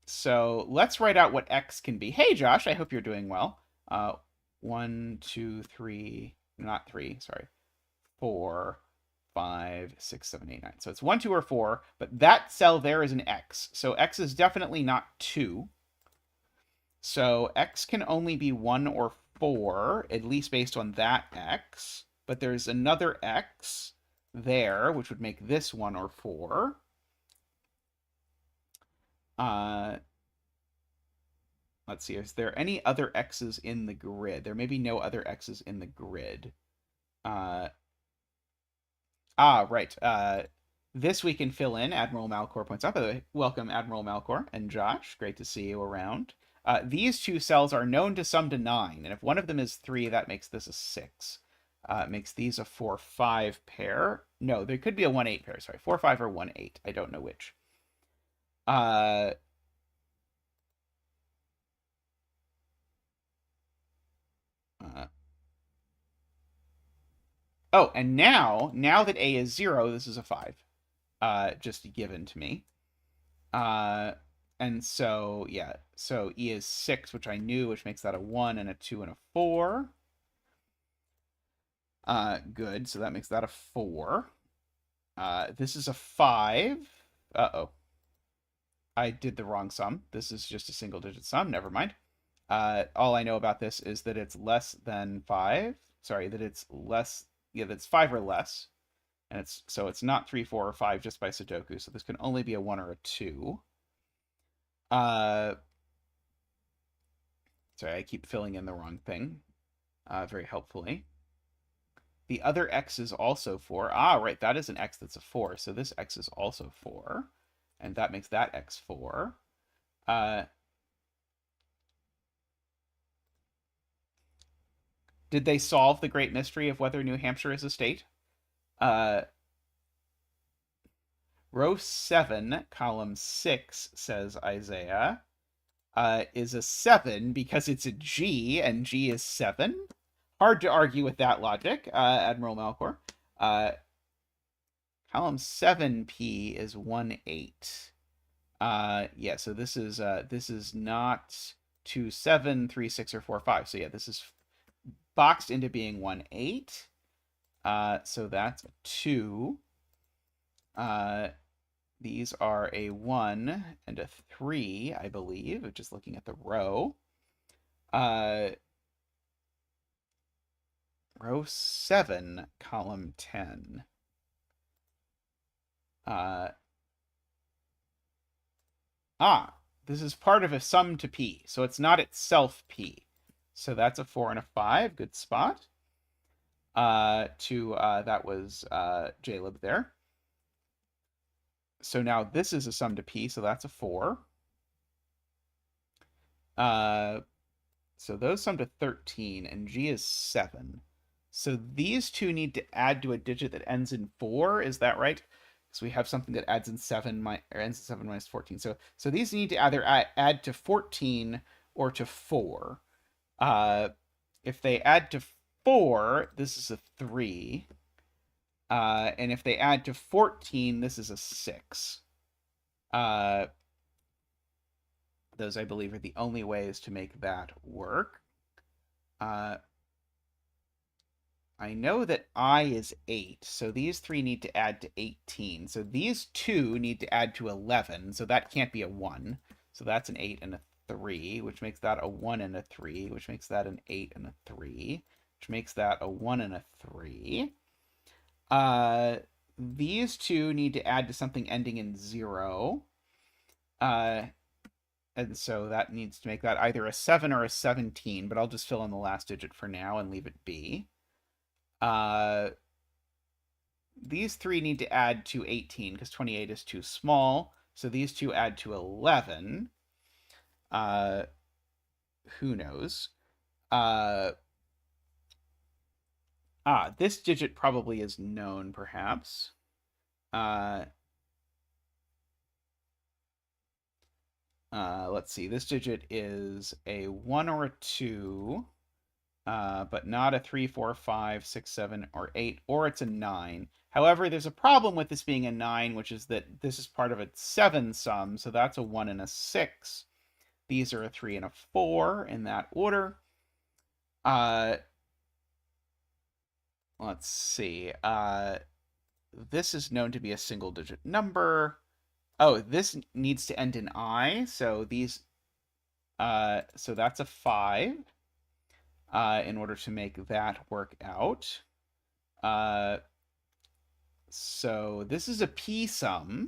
A: So let's write out what X can be. Hey, Josh, I hope you're doing well. 1, 2, 3, not 3, sorry. 4, 5, 6, 7, 8, 9. So it's 1, 2, or 4, but that cell there is an X. So X is definitely not 2. So X can only be 1 or 4, at least based on that X. But there's another X there, which would make this 1 or 4. Let's see, is there any other X's in the grid? There may be no other X's in the grid. Right. This we can fill in. Admiral Malcor points out. By the way, welcome, Admiral Malcor and Josh. Great to see you around. These two cells are known to sum to 9, and if one of them is 3, that makes this a 6. Makes these a 4, 5 pair. No, there could be a 1, 8 pair. Sorry, 4, 5, or 1, 8. I don't know which. Oh, and now that A is 0, this is a 5. Just given to me. And so, yeah. So E is 6, which I knew, which makes that a 1 and a 2 and a 4. Good. So that makes that a 4. This is a 5. Uh-oh. I did the wrong sum. This is just a single-digit sum. Never mind. All I know about this is that it's less than 5. Sorry, that it's less... Yeah, that's 5 or less. And so it's not 3, 4, or 5 just by sudoku. So this can only be a 1 or a 2. Sorry, I keep filling in the wrong thing. Very helpfully. The other X is also 4. Right, that is an X that's a 4. So this X is also 4. And that makes that X 4. Did they solve the great mystery of whether New Hampshire is a state? Row 7, column 6, says Isaiah, is a 7 because it's a G, and G is 7. hard to argue with that logic, Admiral Malcor. Column 7p is 1/8. Yeah, so this is not 2, 7, 3, 6, or 4, 5. So yeah, this is boxed into being 1/8. So that's a 2. These are a 1 and a 3, I believe, just looking at the row. Row 7, column 10. This is part of a sum to p, so it's not itself p. So that's a 4 and a 5, good spot. That was JLib there. So now this is a sum to p, so that's a 4. So those sum to 13, and g is 7. So these two need to add to a digit that ends in 4, is that right? So we have something that adds in 7, or ends in 7 minus 14. So these need to either add to 14 or to 4. If they add to 4, this is a 3. And if they add to 14, this is a 6. Those, I believe, are the only ways to make that work. I know that I is 8, so these 3 need to add to 18. So these 2 need to add to 11, so that can't be a 1. So that's an 8 and a 3, which makes that a 1 and a 3, which makes that an 8 and a 3, which makes that a 1 and a 3. These 2 need to add to something ending in 0. And so that needs to make that either a 7 or a 17, but I'll just fill in the last digit for now and leave it be. These 3 need to add to 18 because 28 is too small. So these 2 add to 11. Who knows? This digit probably is known, perhaps. Let's see. This digit is a 1 or a 2. But not a 3, 4, 5, 6, 7, or 8, or it's a 9. However, there's a problem with this being a 9, which is that this is part of a 7 sum, so that's a 1 and a 6. These are a 3 and a 4 in that order. Let's see. This is known to be a single-digit number. Oh, this needs to end in I, so these... so that's a 5. In order to make that work out. So this is a p sum.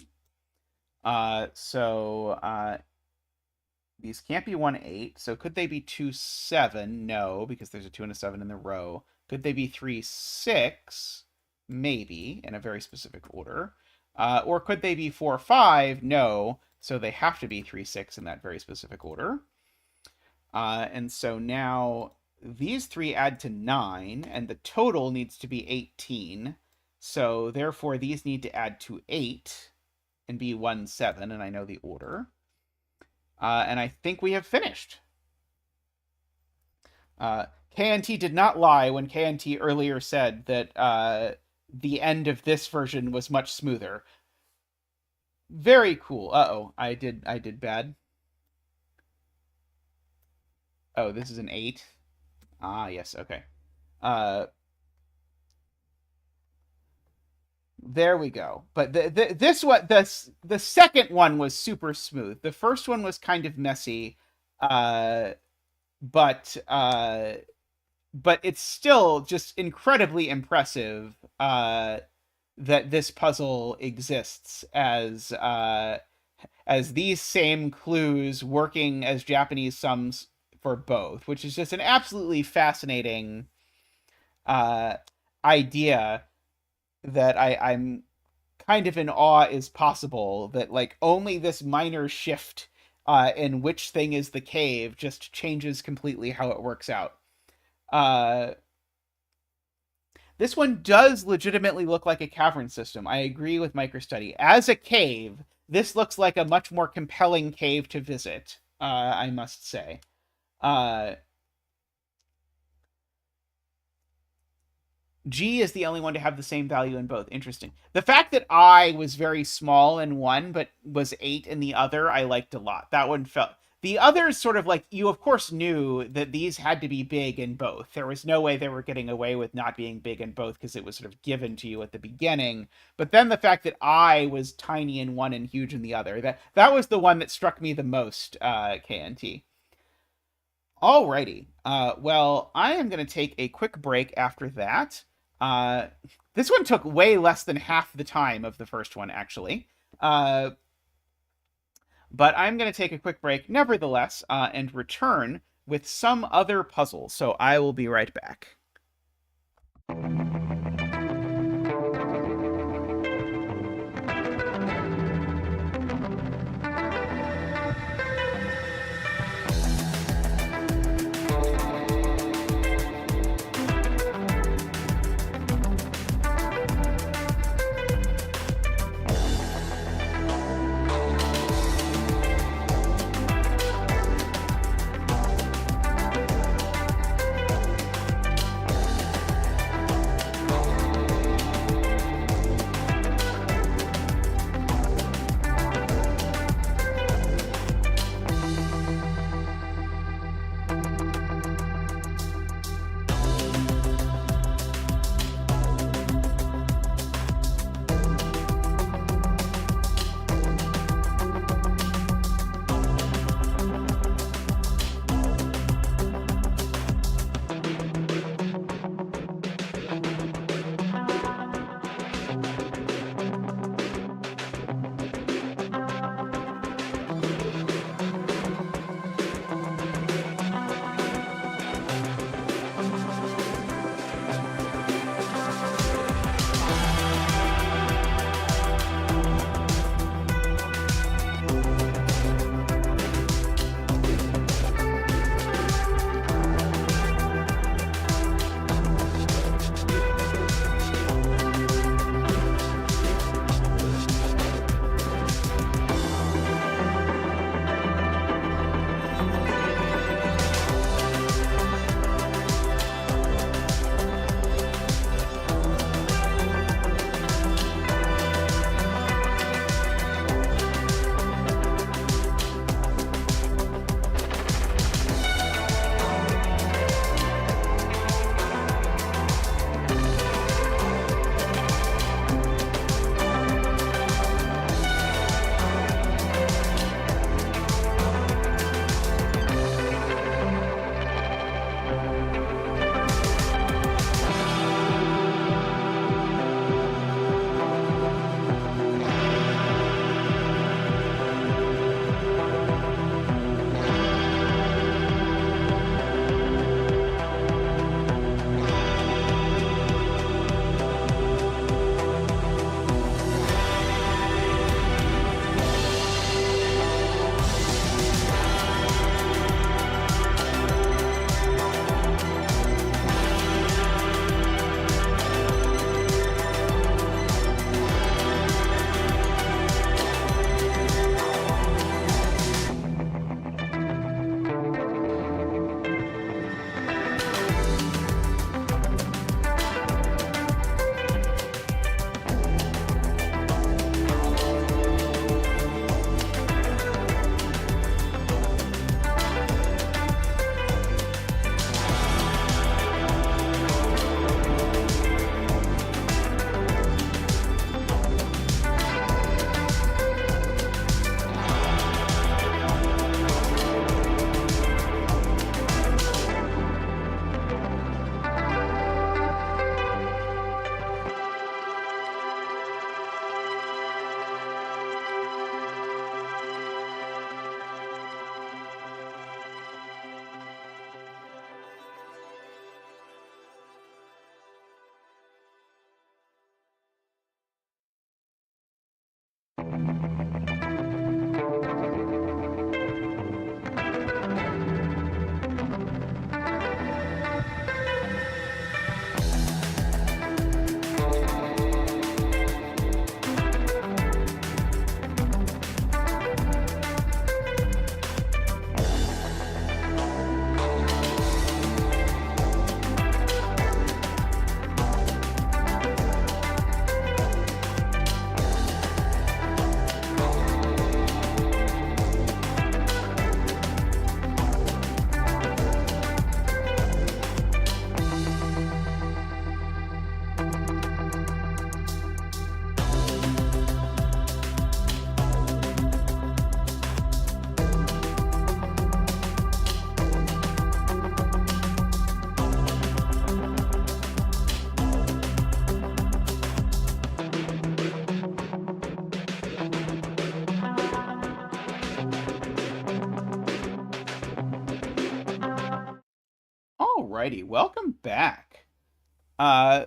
A: These can't be 1/8. So could they be 2/7? No, because there's a 2 and a 7 in the row. Could they be 3/6? Maybe, in a very specific order. Or could they be 4/5? No. So they have to be 3/6 in that very specific order. And so now these 3 add to 9, and the total needs to be 18. So therefore, these need to add to 8 and be 1, 7, and I know the order. And I think we have finished. KNT did not lie when KNT earlier said that the end of this version was much smoother. Very cool. Uh-oh, I did bad. Oh, this is an 8. Yes, okay. There we go. But the second one was super smooth. The first one was kind of messy, but it's still just incredibly impressive that this puzzle exists as these same clues working as Japanese sums for both, which is just an absolutely fascinating idea that I'm kind of in awe is possible, that like only this minor shift in which thing is the cave just changes completely how it works out. This one does legitimately look like a cavern system. I agree with MicroStudy. As a cave, this looks like a much more compelling cave to visit, I must say. G is the only one to have the same value in both. Interesting. The fact that I was very small in one but was 8 in the other, I liked a lot. That one felt. The others sort of like, you of course knew that these had to be big in both. There was no way they were getting away with not being big in both because it was sort of given to you at the beginning. But then the fact that I was tiny in one and huge in the other, that was the one that struck me the most, KNT. Alrighty. Well, I am going to take a quick break after that. Uh, this one took way less than half the time of the first one, actually. But I'm going to take a quick break, nevertheless, and return with some other puzzle. So I will be right back. Alrighty, welcome back. Uh,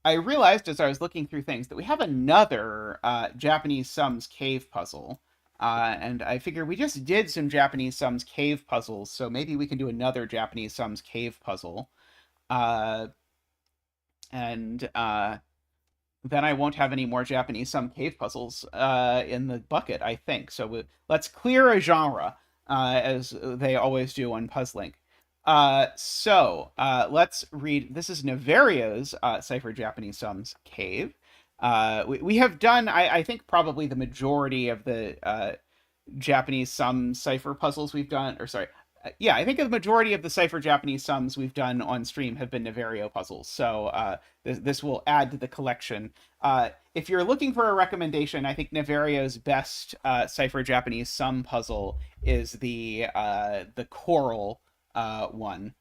A: I realized as I was looking through things that we have another Japanese sums cave puzzle. And I figure we just did some Japanese sums cave puzzles, so maybe we can do another Japanese sums cave puzzle. Uh, and then I won't have any more Japanese sum cave puzzles in the bucket, I think. So let's clear a genre, as they always do on Puzzlink. Let's read. This is Niverio's Ciphered Japanese Sums Cave. We have done, I think, probably the majority of the Japanese sum cipher puzzles we've done, or sorry, yeah, I think the majority of the cipher Japanese sums we've done on stream have been Niverio puzzles. So this will add to the collection. If you're looking for a recommendation, I think Niverio's best cipher Japanese sum puzzle is the coral one.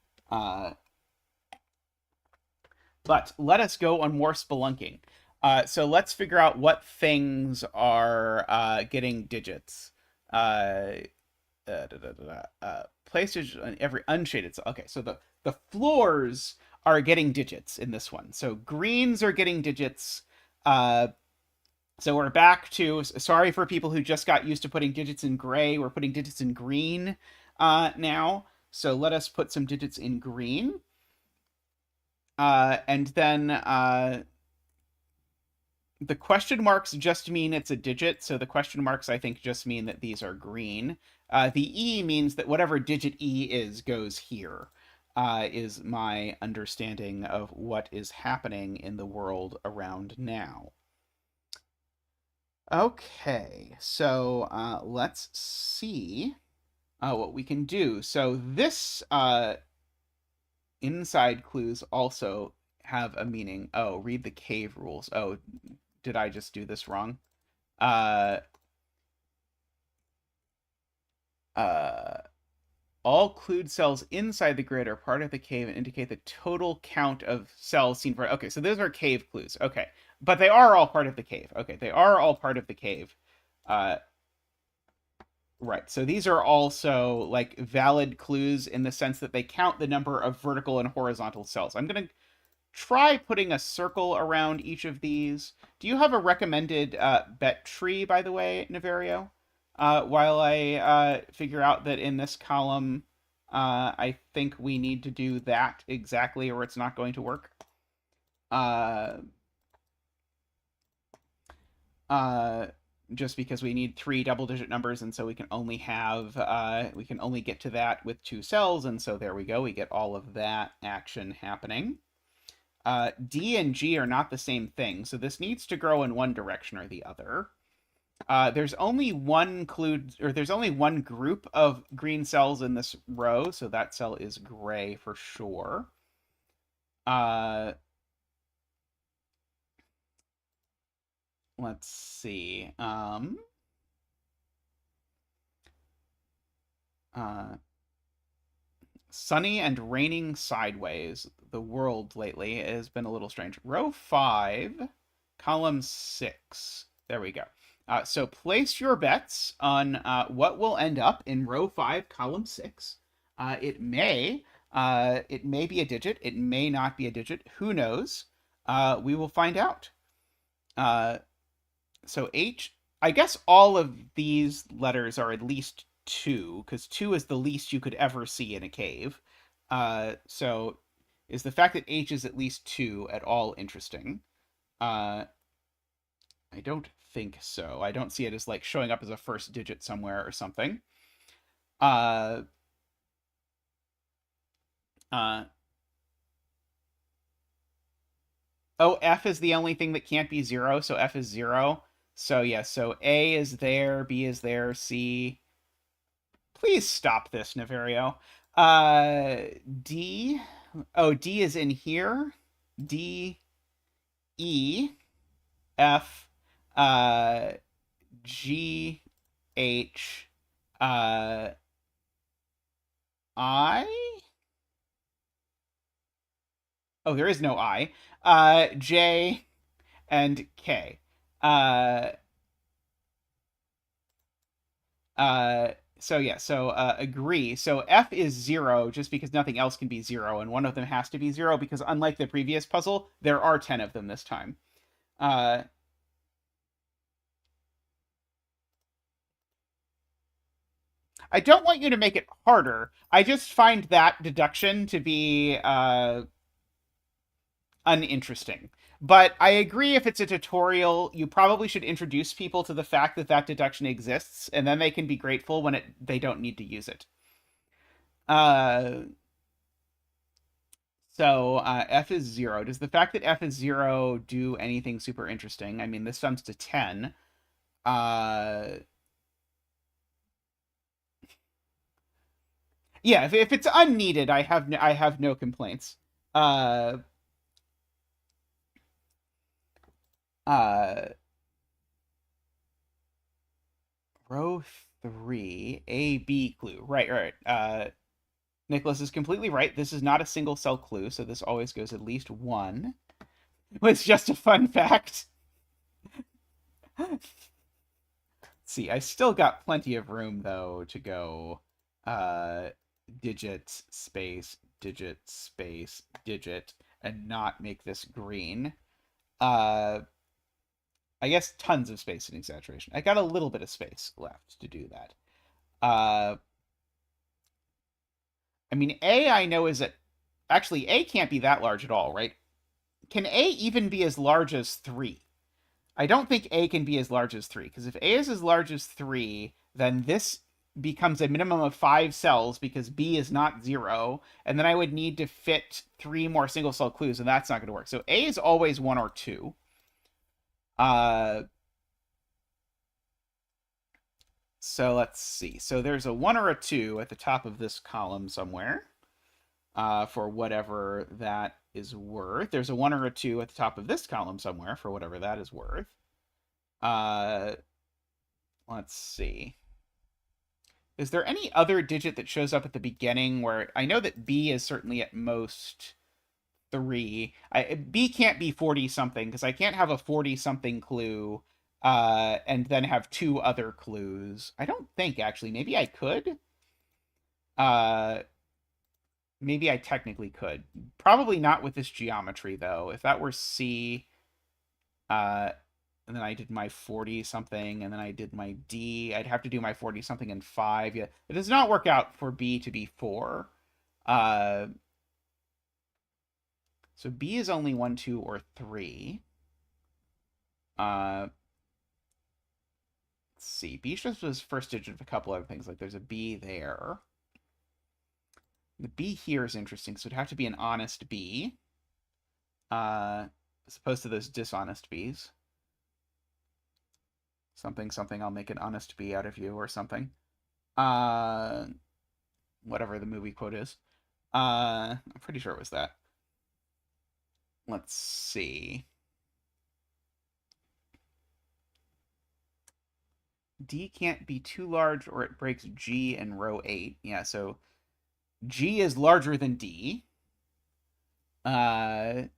A: But let us go on more spelunking. So let's figure out what things are getting digits. Places on every unshaded cell. Okay, so the floors are getting digits in this one. So greens are getting digits. So we're back to, sorry for people who just got used to putting digits in gray. We're putting digits in green now. So let us put some digits in green. And then the question marks just mean it's a digit. So the question marks, I think, just mean that these are green. The E means that whatever digit E is goes here, is my understanding of what is happening in the world around now. Okay, so let's see what we can do. So this inside clues also have a meaning. Oh, read the cave rules. Oh, did I just do this wrong? All clued cells inside the grid are part of the cave and indicate the total count of cells seen for. Okay, so those are cave clues. Okay, but they are all part of the cave. Okay, they are all part of the cave. Right. So these are also like valid clues in the sense that they count the number of vertical and horizontal cells. I'm going to try putting a circle around each of these. Do you have a recommended bet tree, by the way, Niverio? While I figure out that in this column, I think we need to do that exactly or it's not going to work. Just because we need 3 double-digit numbers, and so we can only have we can only get to that with 2 cells, and so there we go. We get all of that action happening. D and G are not the same thing, so this needs to grow in one direction or the other. There's only one there's only one group of green cells in this row, so that cell is gray for sure. Let's see. Sunny and raining sideways. The world lately has been a little strange. Row 5, column 6. There we go. So place your bets on what will end up in row 5, column 6. It may be a digit. It may not be a digit. Who knows? We will find out. So H, I guess all of these letters are at least 2, because 2 is the least you could ever see in a cave. So is the fact that H is at least 2 at all interesting? I don't think so. I don't see it as like showing up as a first digit somewhere or something. Oh, F is the only thing that can't be 0, so F is 0. So yeah, so A is there, B is there, C. Please stop this, Niverio. D. Oh, D is in here. D, E, F, G, H, I. Oh, there is no I. J, and K. So yeah, so agree. So F is 0 just because nothing else can be 0, and one of them has to be 0 because unlike the previous puzzle, there are 10 of them this time. Uh, I don't want you to make it harder. I just find that deduction to be uninteresting. But I agree if it's a tutorial, you probably should introduce people to the fact that that deduction exists, and then they can be grateful when they don't need to use it. Uh, so F is 0. Does the fact that F is 0 do anything super interesting? I mean, this sums to 10. Uh, yeah, if it's unneeded, I have no complaints. Uh, uh, row 3, A, B clue. Right, right. Nicholas is completely right. This is not a single cell clue, so this always goes at least 1. It's just a fun fact. See, I still got plenty of room though to go uh digit space digit space digit and not make this green. Uh I guess tons of space and exaggeration. I got a little bit of space left to do that. Uh I mean A I know is actually A can't be that large at all, right? Can A even be as large as 3? I don't think A can be as large as 3, because if A is as large as 3, then this becomes a minimum of 5 cells because B is not 0, and then I would need to fit 3 more single cell clues, and that's not going to work. So A is always 1 or 2. Uh, so let's see. So there's a 1 or a 2 at the top of this column somewhere for whatever that is worth. There's a 1 or a 2 at the top of this column somewhere for whatever that is worth. Uh, let's see. Is there any other digit that shows up at the beginning where I know that B is certainly at most 3. B can't be 40 something because I can't have a 40 something clue and then have 2 other clues. I don't think actually. Maybe I could. Uh, maybe I technically could. Probably not with this geometry though. If that were C, uh, and then I did my 40 something, and then I did my D. I'd have to do my 40 something and 5. Yeah, it does not work out for B to be 4. Uh, so B is only 1, 2, or 3. Uh, let's see. B just was first digit of a couple other things. Like there's a B there. The B here is interesting, so it'd have to be an honest B, as opposed to those dishonest Bs. Something, something, I'll make an honest B out of you, or something. Uh, whatever the movie quote is. I'm pretty sure it was that. Let's see. D can't be too large or it breaks G in row 8. Yeah, so G is larger than D. Let's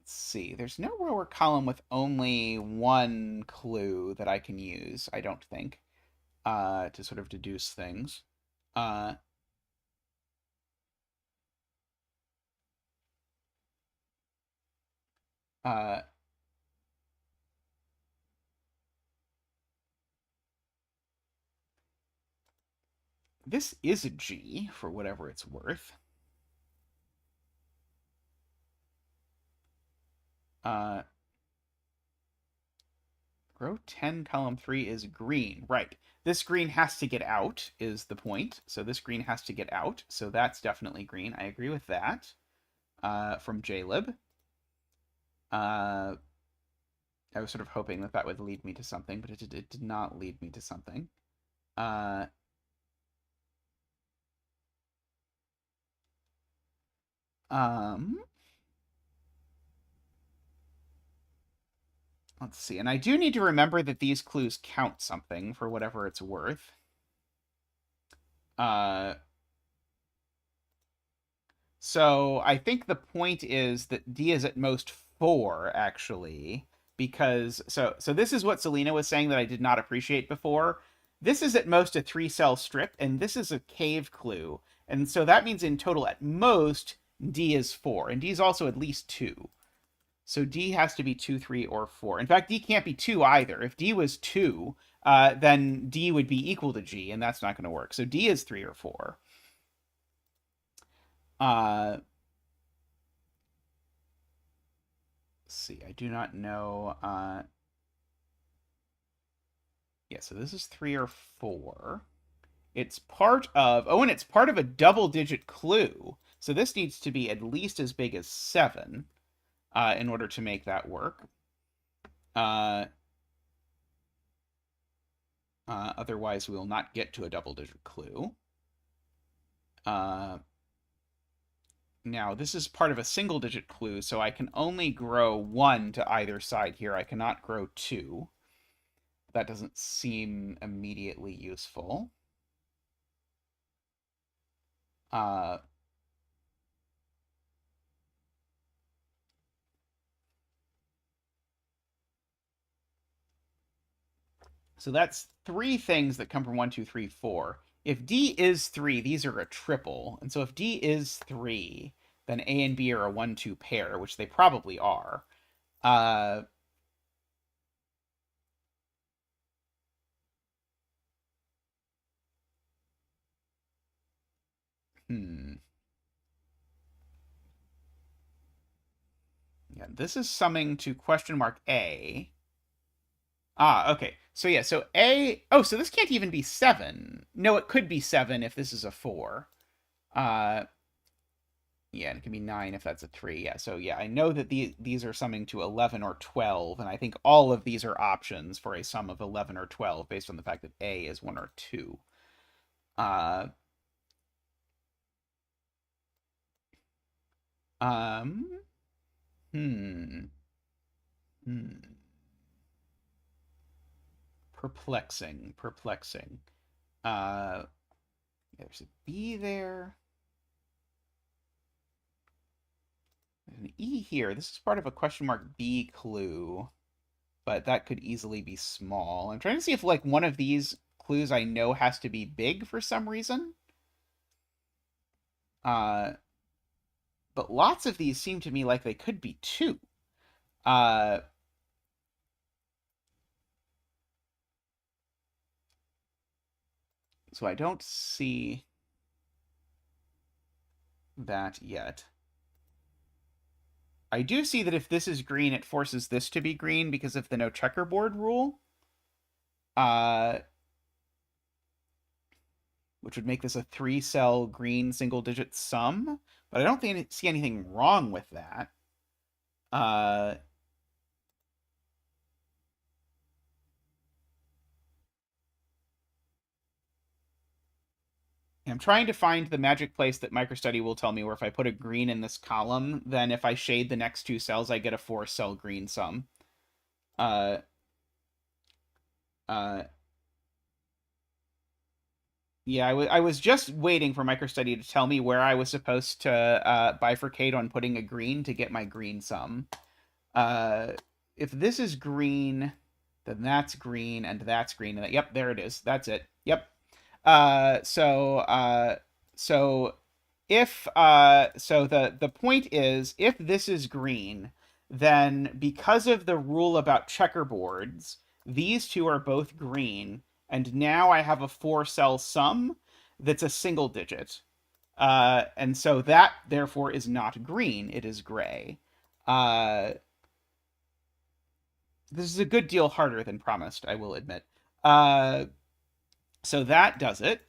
A: see. There's no row or column with only one clue that I can use, I don't think, to sort of deduce things. Uh, uh, this is a G, for whatever it's worth. Uh, row 10, column 3 is green. Right. This green has to get out, is the point. So this green has to get out. So that's definitely green. I agree with that. From JLib. I was sort of hoping that that would lead me to something, but it did not lead me to something. Uh, um, let's see. And I do need to remember that these clues count something for whatever it's worth. Uh, so I think the point is that D is at most 4, actually, because so this is what Selena was saying that I did not appreciate before. This is at most a 3-cell strip, and this is a cave clue. And so that means in total, at most, D is 4. And D is also at least 2. So D has to be 2, 3, or 4. In fact, D can't be 2 either. If D was 2, then D would be equal to G, and that's not going to work. So D is 3 or 4. Let's see. I do not know. Yeah, so this is 3 or 4. It's part of... Oh, and it's part of a double-digit clue. So this needs to be at least as big as 7 in order to make that work. Otherwise, we will not get to a double-digit clue. Now, this is part of a single-digit clue, so I can only grow 1 to either side here. I cannot grow 2. That doesn't seem immediately useful. So that's 3 things that come from 1, 2, 3, 4. If D is 3, these are a triple. And so if D is 3, then A and B are a 1, 2 pair, which they probably are. Yeah, this is summing to question mark A. Okay. So yeah, so A... Oh, so this can't even be 7. No, it could be 7 if this is a 4. Yeah, and it can be 9 if that's a 3. Yeah, so yeah, I know that these are summing to 11 or 12, and I think all of these are options for a sum of 11 or 12 based on the fact that A is 1 or 2. Um, hmm. Perplexing, perplexing. There's a B there. There's an E here. This is part of a question mark B clue, but that could easily be small. I'm trying to see if like one of these clues I know has to be big for some reason. But lots of these seem to me like they could be 2. So I don't see that yet. I do see that if this is green, it forces this to be green because of the no checkerboard rule. Which would make this a 3-cell green single-digit sum. But I don't see anything wrong with that. I'm trying to find the magic place that MicroStudy will tell me where if I put a green in this column, then if I shade the next 2 cells, I get a 4-cell green sum. Uh, yeah, I was just waiting for MicroStudy to tell me where I was supposed to bifurcate on putting a green to get my green sum. If this is green, then that's green, and that's green. And yep, there it is. That's it. Yep. So if so the point is, if this is green, then because of the rule about checkerboards, these two are both green, and now I have a 4-cell sum that's a single digit. And so that therefore is not green, it is gray. This is a good deal harder than promised, I will admit. So that does it.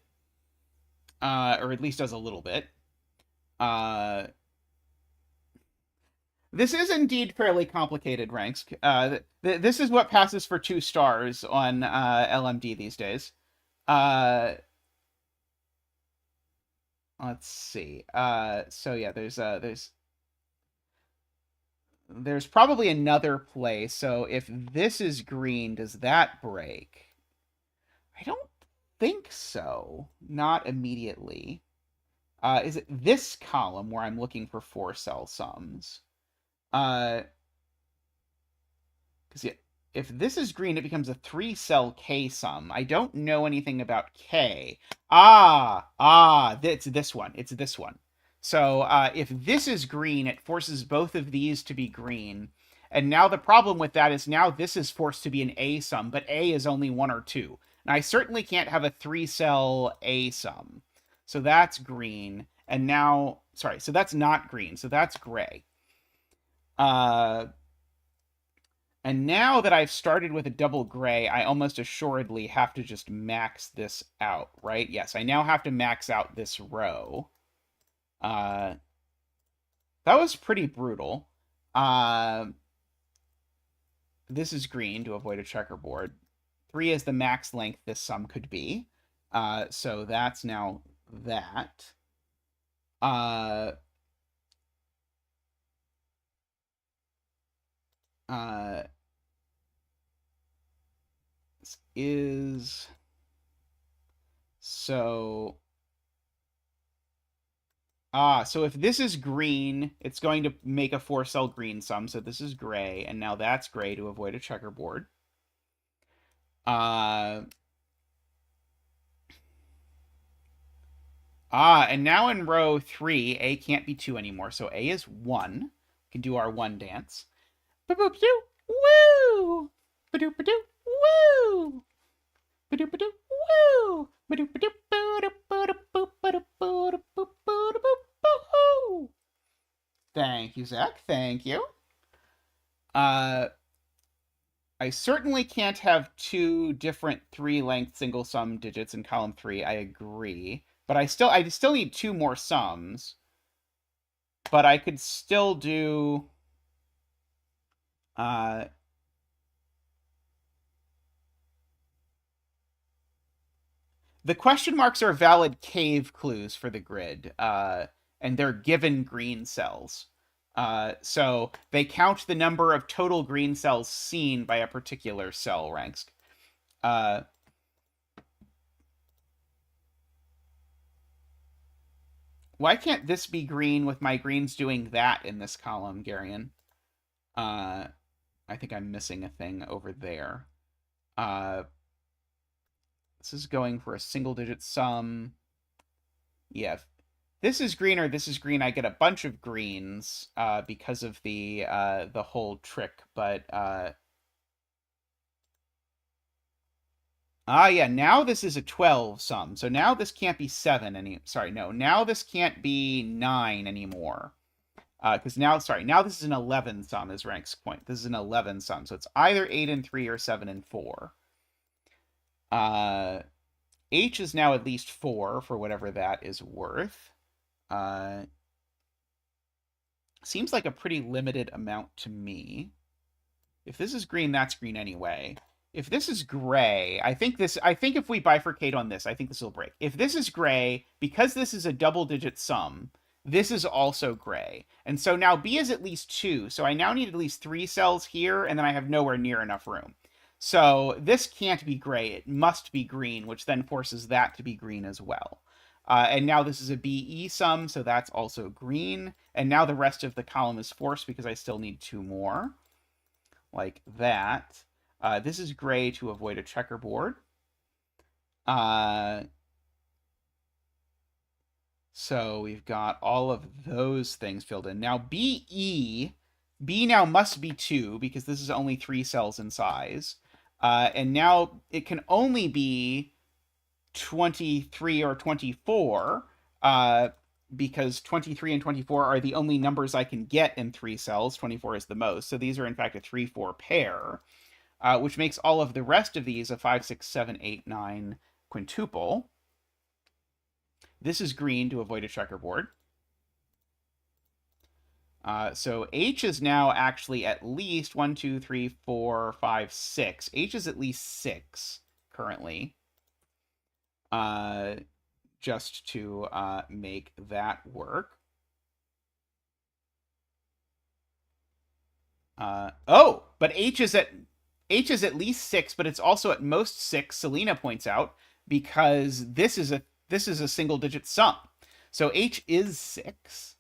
A: Or at least does a little bit. This is indeed fairly complicated, Ranks. This is what passes for 2 stars on LMD these days. Let's see. So yeah, there's probably another play. So if this is green, does that break? I don't think so. Not immediately. Is it this column where I'm looking for 4-cell sums? Because if this is green, it becomes a 3-cell K sum. I don't know anything about K. It's this one. It's this one. So if this is green, it forces both of these to be green. And now the problem with that is now this is forced to be an A sum, but A is only 1 or 2. And I certainly can't have a 3-cell A sum. So that's green. And now, sorry, so that's not green. So that's gray. And now that I've started with a double gray, I almost assuredly have to just max this out, right? Yes, I now have to max out this row. That was pretty brutal. This is green to avoid a checkerboard. 3 is the max length this sum could be. So that's now that. This is so so if this is green, it's going to make a 4-cell green sum. So this is gray, and now that's gray to avoid a checkerboard. And now in row 3, A can't be 2 anymore, so A is 1. We can do our 1 dance. Ba-boop-doo! Woo! Ba-doop-ba-doo! Woo! Ba-doop-ba-doo! Woo! Ba-doop-ba-doo! Thank you, Zach. Thank you. I certainly can't have 2 different 3-length single sum digits in column 3. I agree. But I still need 2 more sums. But I could still do the question marks are valid cave clues for the grid, and they're given green cells. So they count the number of total green cells seen by a particular cell ranks. Why can't this be green with my greens doing that in this column, Garion? I think I'm missing a thing over there. This is going for a single-digit sum. Yeah, if this is green or this is green, I get a bunch of greens because of the whole trick. But yeah, now this is a 12 sum. So now this can't be 7 any. Sorry, no. Now this can't be 9 anymore. Because now this is an 11 sum is Rank's point. This is an 11 sum. So it's either 8 and 3 or 7 and 4. H is now at least 4 for whatever that is worth. Seems like a pretty limited amount to me. If this is green, that's green anyway. If this is gray, I think if we bifurcate on this, I think this will break. If this is gray, because this is a double-digit sum, this is also gray. And so now B is at least 2, so I now need at least 3 cells here, and then I have nowhere near enough room. So this can't be gray. It must be green, which then forces that to be green as well. And now this is a BE sum, so that's also green. And now the rest of the column is forced because I still need 2 more. Like that. This is gray to avoid a checkerboard. So we've got all of those things filled in. Now BE, B now must be 2 because this is only 3 cells in size. And now it can only be 23 or 24 because 23 and 24 are the only numbers I can get in 3 cells. 24 is the most. So these are, in fact, a 3-4 pair, which makes all of the rest of these a 5, 6, 7, 8, 9 quintuple. This is green to avoid a checkerboard. So H is now actually at least 1, 2, 3, 4, 5, 6. H is at least 6 currently. Just to make that work. But H is at least 6, but it's also at most 6. Selena points out because this is a single digit sum. So H is 6.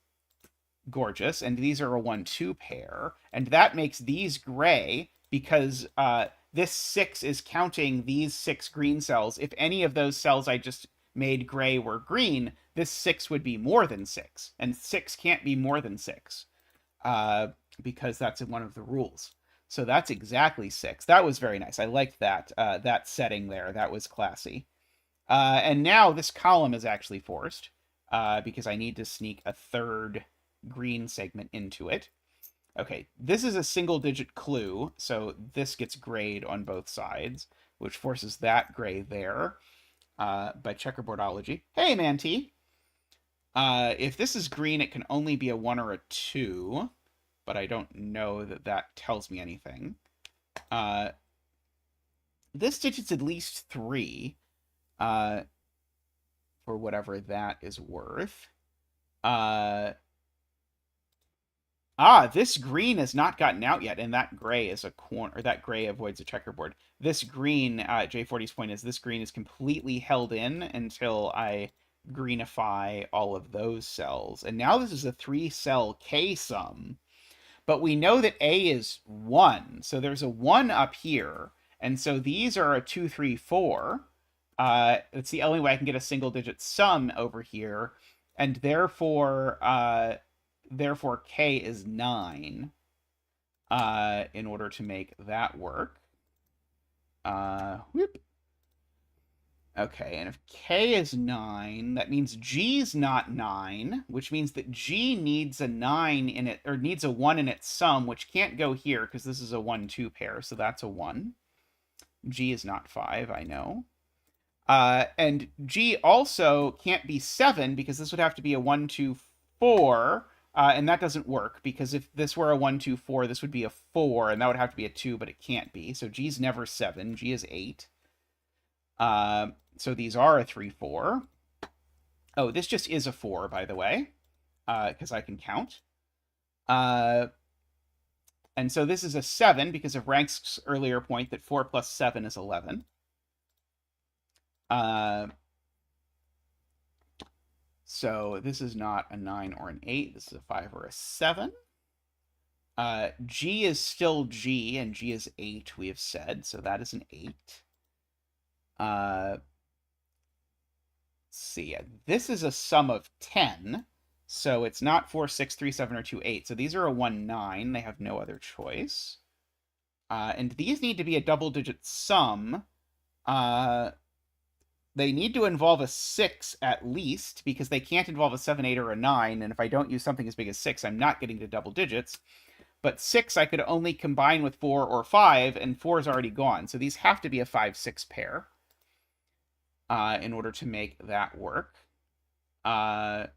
A: Gorgeous. And these are a 1-2 pair. And that makes these gray because this 6 is counting these 6 green cells. If any of those cells I just made gray were green, this 6 would be more than 6. And 6 can't be more than 6 because that's in one of the rules. So that's exactly 6. That was very nice. I liked that that setting there. That was classy. And now this column is actually forced because I need to sneak a third green segment into it. Okay, this is a single-digit clue, so this gets grayed on both sides, which forces that gray there by checkerboardology. Hey, Manti! If this is green, it can only be a 1 or a 2, but I don't know that that tells me anything. This digit's at least 3, for whatever that is worth. This green has not gotten out yet, and that gray is a corner, or that gray avoids a checkerboard. This green, J40's point is, this green is completely held in until I greenify all of those cells. And now this is a 3-cell K sum. But we know that A is 1, so there's a 1 up here. And so these are a 2, 3, 4. It's the only way I can get a single-digit sum over here. And therefore K is 9 in order to make that work. Whoop. Okay, and if K is 9, that means G's not 9, which means that G needs a 9 in it, or needs a 1 in its sum, which can't go here because this is a 1-2 pair, so that's a 1. G is not 5, I know. And G also can't be 7 because this would have to be a 1, 2, 4. And that doesn't work because if this were a 1, 2, 4, this would be a 4, and that would have to be a 2, but it can't be. So G's never 7. G is 8. So these are a 3, 4. Oh, this just is a 4, by the way, because I can count. And so this is a 7 because of Rank's earlier point that 4 plus 7 is 11. So this is not a 9 or an 8. This is a 5 or a 7. G is still G, and G is 8, we have said. So that is an 8. Let's see. This is a sum of 10. So it's not 4, 6, 3, 7, or 2, 8. So these are a 1, 9. They have no other choice. And these need to be a double-digit sum. They need to involve a 6 at least, because they can't involve a 7, 8, or a 9, and if I don't use something as big as 6, I'm not getting to double digits. But 6 I could only combine with 4 or 5, and 4 is already gone. So these have to be a 5, 6 pair in order to make that work. Column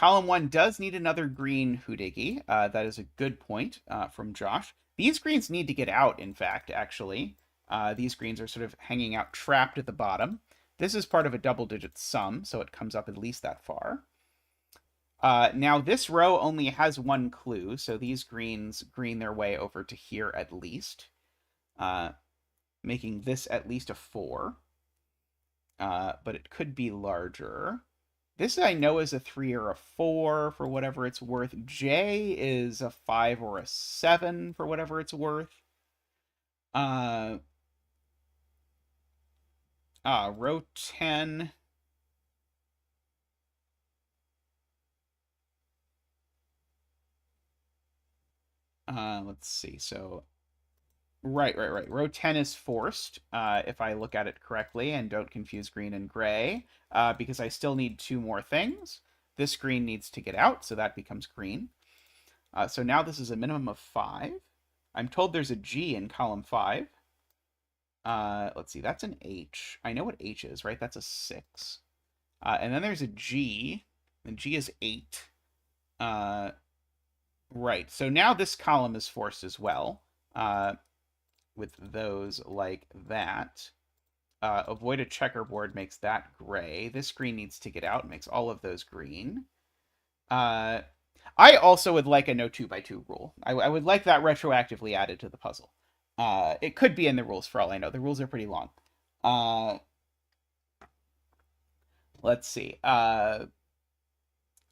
A: 1 does need another green Houdigi. That is a good point from Josh. These greens need to get out, in fact, actually. These greens are sort of hanging out trapped at the bottom. This is part of a double-digit sum, so it comes up at least that far. Now, this row only has 1 clue, so these greens green their way over to here at least, making this at least a 4. But it could be larger. This I know is a 3 or a 4 for whatever it's worth. J is a 5 or a 7 for whatever it's worth. Row 10. Let's see. So, right. Row 10 is forced, if I look at it correctly and don't confuse green and gray, because I still need 2 more things. This green needs to get out, so that becomes green. So now this is a minimum of 5. I'm told there's a G in column 5. Let's see, that's an H. I know what H is, right? That's a 6. And then there's a G, and G is 8. Right, so now this column is forced as well, with those like that. Avoid a checkerboard makes that gray. This green needs to get out, makes all of those green. I also would like a no 2x2 rule. I would like that retroactively added to the puzzle. It could be in the rules for all I know. The rules are pretty long. Let's see.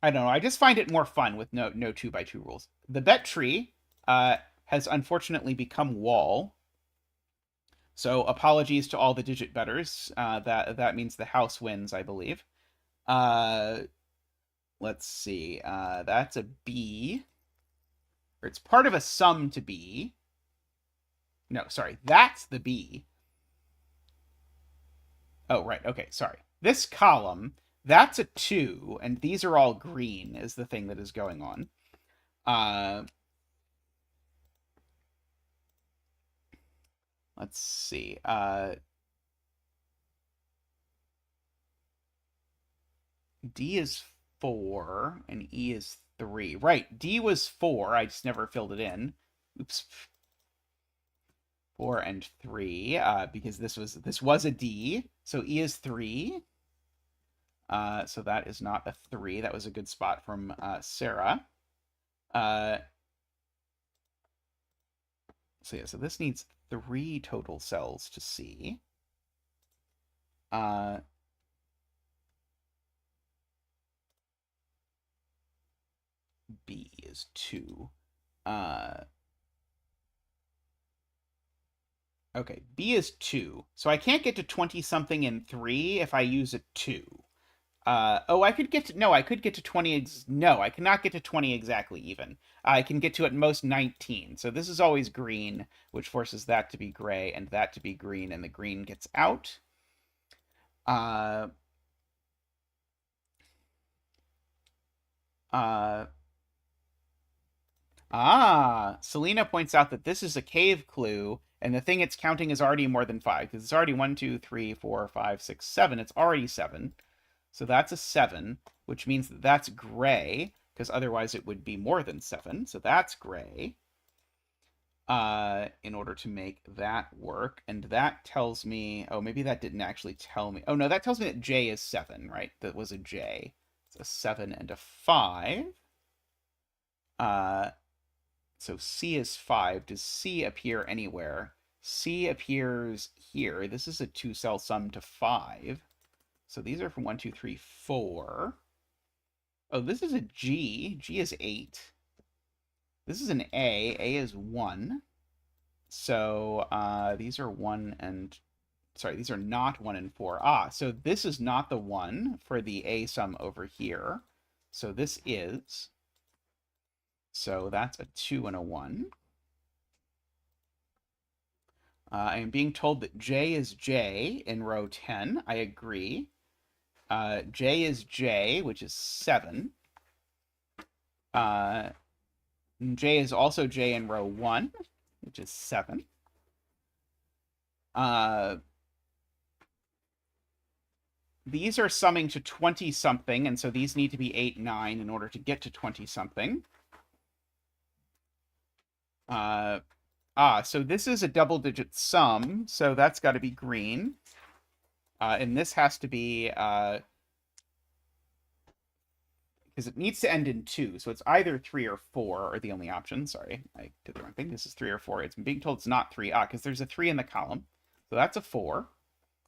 A: I don't know. I just find it more fun with no 2x2 rules. The bet tree has unfortunately become wall. So apologies to all the digit betters. That means the house wins, I believe. Uh, let's see. That's a B. Or it's part of a sum to B. No, sorry. That's the B. Oh, right. Okay, sorry. This column, that's a 2, and these are all green is the thing that is going on. Let's see. D is 4, and E is 3. Right, D was 4. I just never filled it in. Oops. 4 and 3, because this was a D. So E is 3. So that is not a 3. That was a good spot from Sarah. So yeah, so this needs 3 total cells to C. B is 2. Okay, B is 2. So I can't get to 20-something in 3 if I use a 2. Oh, I could get to... No, I could get to 20... No, I cannot get to 20 exactly even. I can get to at most 19. So this is always green, which forces that to be gray and that to be green, and the green gets out. Selena points out that this is a cave clue, and the thing it's counting is already more than 5, because it's already 1, 2, 3, 4, 5, 6, 7. It's already 7. So that's a 7, which means that that's gray, because otherwise it would be more than 7. So that's gray. In order to make that work. And that tells me... Oh, maybe that didn't actually tell me... Oh, no, that tells me that J is 7, right? That was a J. It's a 7 and a 5. So C is 5. Does C appear anywhere? C appears here. This is a 2-cell sum to 5. So these are from 1, 2, 3, 4. Oh, this is a G. G is 8. This is an A. A is 1. So these are 1 and... Sorry, these are not 1 and 4. So this is not the 1 for the A sum over here. So this is... So that's a 2 and a 1. I am being told that J is J in row 10. I agree. J is J, which is 7. J is also J in row 1, which is 7. These are summing to 20-something, and so these need to be 8, 9 in order to get to 20-something. So this is a double-digit sum, so that's got to be green. And this has to be... because it needs to end in 2, so it's either 3 or 4 are the only options. Sorry, I did the wrong thing. This is 3 or 4. It's being told it's not 3. Because there's a 3 in the column. So that's a 4,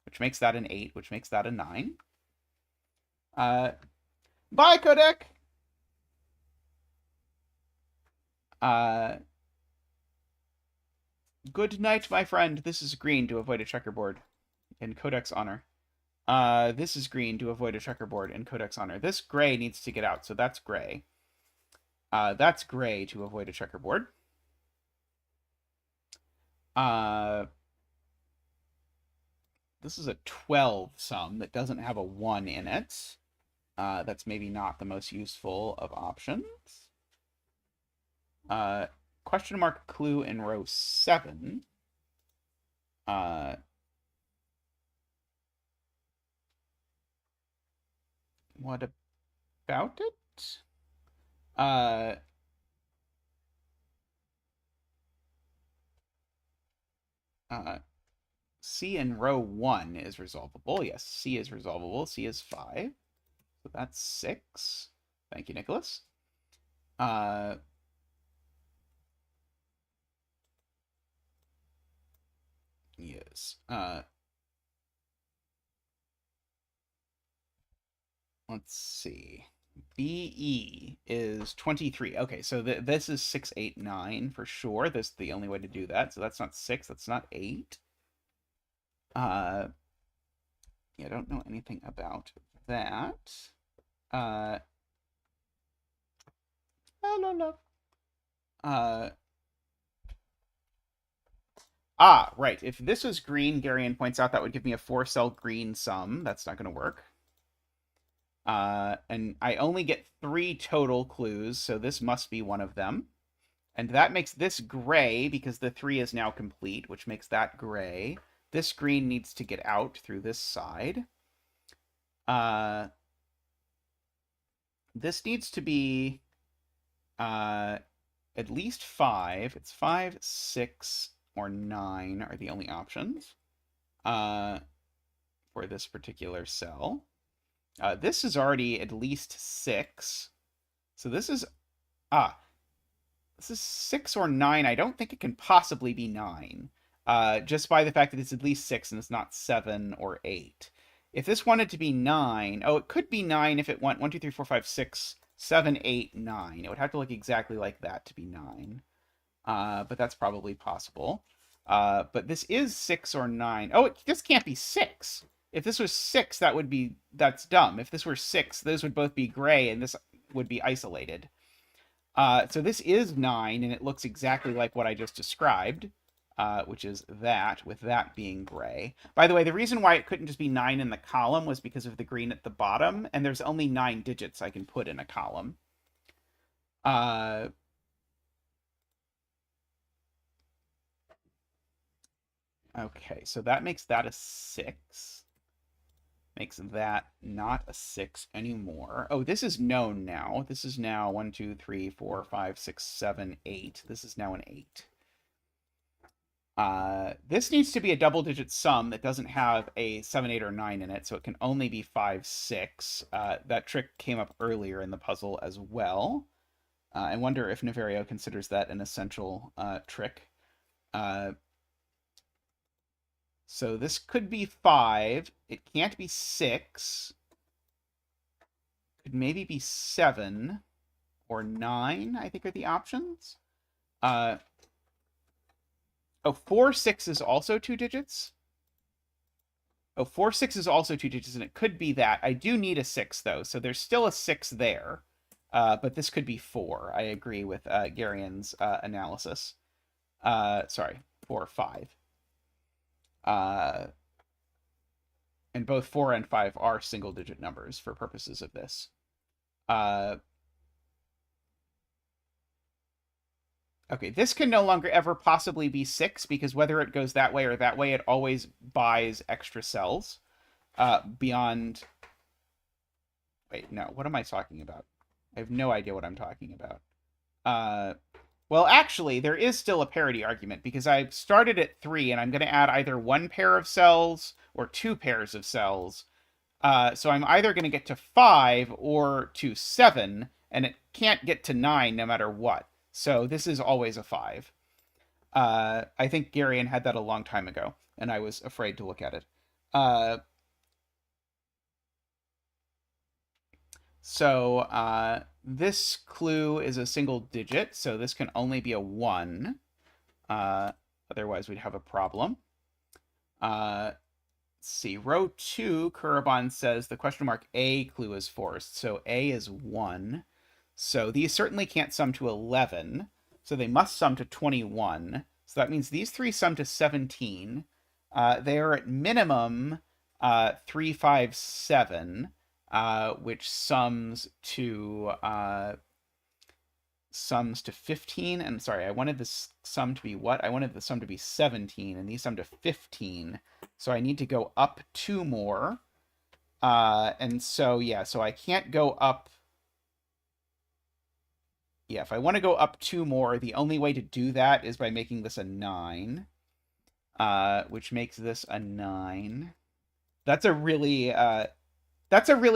A: which makes that an 8, which makes that a 9. Bye, Codec! Good night, my friend. This is green to avoid a checkerboard. In Codec's honor. This is green to avoid a checkerboard in Codec's honor. This gray needs to get out, so that's gray. That's gray to avoid a checkerboard. This is a 12 sum that doesn't have a 1 in it. That's maybe not the most useful of options. Question mark clue in row 7. What about it? C in row 1 is resolvable. Yes, C is resolvable. C is 5. So that's 6. Thank you, Nicholas. Yes. Let's see. BE is 23. Okay, so this is 6, 8, 9 for sure. This is the only way to do that. So that's not 6, that's not 8. Yeah, I don't know anything about that. La, la, la. Right. If this was green, Garion points out that would give me a 4-cell green sum. That's not going to work. And I only get 3 total clues, so this must be one of them. And that makes this gray, because the 3 is now complete, which makes that gray. This green needs to get out through this side. This needs to be at least 5. It's 5, 6, or 9 are the only options for this particular cell. This is already at least 6. So this is 6 or 9. I don't think it can possibly be 9. Just by the fact that it's at least 6 and it's not 7 or 8. If this wanted to be 9, it could be 9 if it went 1, 2, 3, 4, 5, 6, 7, 8, 9. It would have to look exactly like that to be 9. But that's probably possible. But this is 6 or 9. Oh, this can't be 6. If this was 6, that's dumb. If this were 6, those would both be gray, and this would be isolated. So this is 9, and it looks exactly like what I just described, which is that, with that being gray. By the way, the reason why it couldn't just be 9 in the column was because of the green at the bottom, and there's only 9 digits I can put in a column. Okay, so that makes that a 6. Makes that not a 6 anymore. Oh, this is known now. This is now 1, 2, 3, 4, 5, 6, 7, 8. This is now an 8. This needs to be a double-digit sum that doesn't have a 7, 8, or 9 in it, so it can only be 5, 6. That trick came up earlier in the puzzle as well. I wonder if Niverio considers that an essential trick. So this could be 5. It can't be 6. Could maybe be 7 or 9, I think are the options. 4, 6 is also 2 digits. 4, 6 is also 2 digits, and it could be that. I do need a 6, though, so there's still a 6 there. But this could be 4. I agree with Garion's analysis. Sorry, 4 or 5. And both 4 and 5 are single-digit numbers for purposes of this. Okay, this can no longer ever possibly be 6, because whether it goes that way or that way, it always buys extra cells beyond... Wait, no, what am I talking about? I have no idea what I'm talking about. Well, actually, there is still a parity argument, because I started at 3, and I'm going to add either 1 pair of cells or 2 pairs of cells. So I'm either going to get to 5 or to 7, and it can't get to 9 no matter what. So this is always a 5. I think Garion had that a long time ago, and I was afraid to look at it. So this clue is a single digit, so this can only be a 1. Otherwise, we'd have a problem. Let's see. Row 2, Kurabon says the question mark A clue is forced. So A is 1. So these certainly can't sum to 11. So they must sum to 21. So that means these 3 sum to 17. They are at minimum 3, 5, 7. Which sums to 15. And sorry, I wanted this sum to be what? I wanted the sum to be 17, and these sum to 15. So I need to go up 2 more. And so, yeah, so I can't go up. Yeah, if I want to go up 2 more, the only way to do that is by making this a 9. Which makes this a 9. That's a really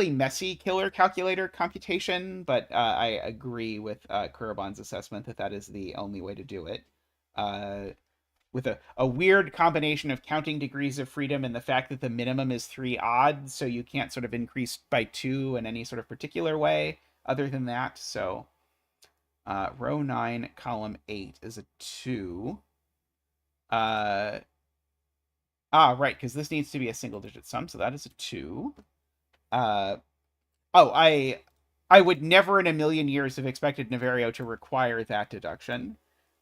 A: messy killer calculator computation, but I agree with Kurabon's assessment that is the only way to do it. With a weird combination of counting degrees of freedom and the fact that the minimum is 3 odd, so you can't sort of increase by 2 in any sort of particular way. other than that. So row 9, column 8 is a 2. Uh, right, because this needs to be a single-digit sum, so that is a 2. Uh, oh, I would never in a million years have expected Niverio to require that deduction.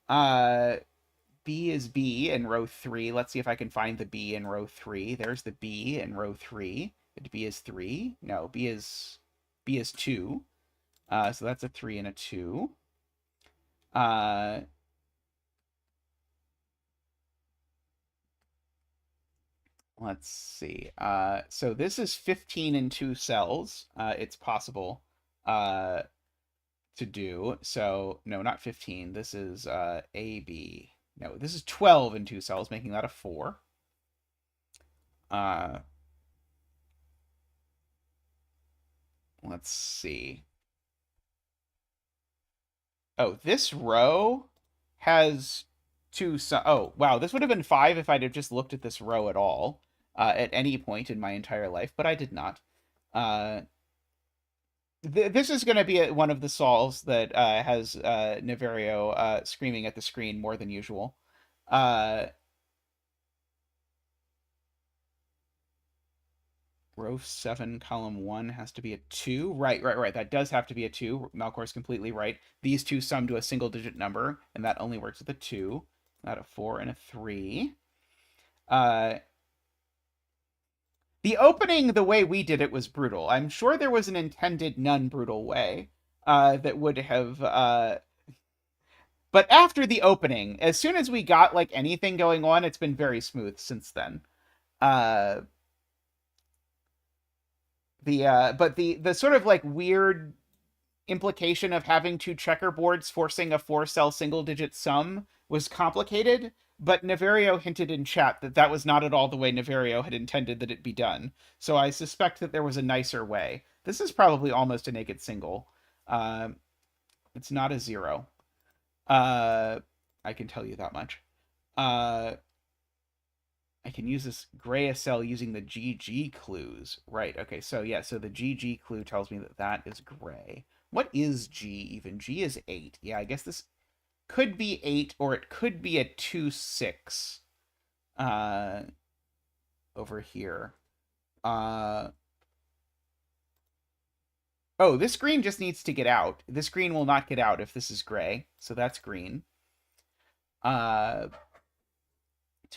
A: Uh, B is B in row 3. Let's see if I can find the B in row 3. There's the B in row 3. B is 3. No, B is 2. So that's a 3 and a 2. Uh, let's see. So this is 15 in 2 cells. It's possible to do. So no, not 15. This is A, B. No, this is 12 in 2 cells, making that a 4. Uh, let's see. Oh, this row has two. Oh, wow. This would have been 5 if I'd have just looked at this row at all at any point in my entire life, but I did not. Uh, this is going to be one of the solves that has Niverio screaming at the screen more than usual. Row 7, column 1 has to be a 2. Right. That does have to be a 2. Malcor's completely right. These two sum to a single-digit number, and that only works with a 2. Not a 4 and a 3. The opening, the way we did it, was brutal. I'm sure there was an intended non-brutal way that would have... But after the opening, as soon as we got like anything going on, it's been very smooth since then. Uh, but the sort of like weird implication of having two checkerboards forcing a 4-cell single-digit sum was complicated, but Niverio hinted in chat that that was not at all the way Niverio had intended that it be done. So I suspect that there was a nicer way. This is probably almost a naked single. It's not a 0. I can tell you that much. I can use this gray cell using the GG clues. Right, okay, so yeah, so the GG clue tells me that that is gray. What is G even? G is 8. Yeah, I guess this could be 8, or it could be a 2, 6. Over here. Oh, this green just needs to get out. This green will not get out if this is gray, so that's green. To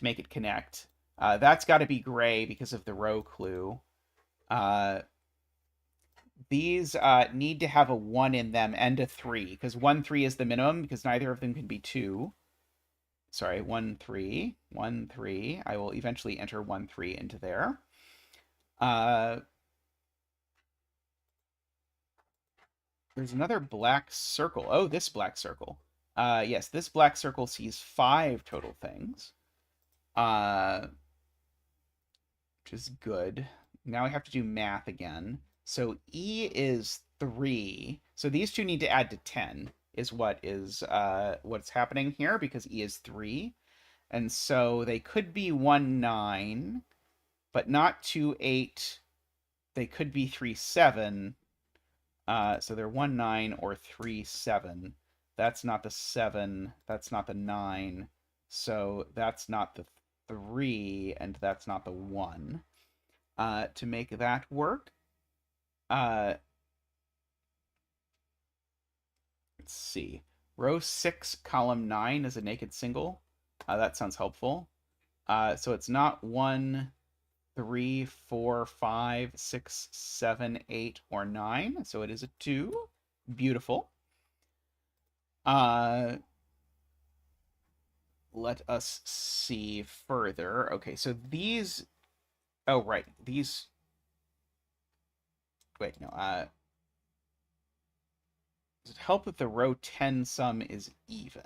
A: make it connect. That's got to be gray because of the row clue. These need to have a 1 in them and a 3, because 1, 3 is the minimum, because neither of them can be 2. Sorry, 1, 3. 1, 3. I will eventually enter 1, 3 into there. There's another black circle. Oh, this black circle. Yes, this black circle sees 5 total things. Which is good. Now I have to do math again. So E is 3. So these two need to add to 10 is what's happening here, because E is 3. And so they could be 1, 9, but not 2, 8. They could be 3, 7. So they're 1, 9 or 3, 7. That's not the 7. That's not the 9. So that's not the 3, and that's not the 1. To make that work, let's see. Row 6, column 9 is a naked single. That sounds helpful. So it's not 1, 3, 4, 5, 6, 7, 8, or 9. So it is a 2. Beautiful. Let us see further. Okay, so these... Oh, right. These... Wait, no. Does it help if the row 10 sum is even?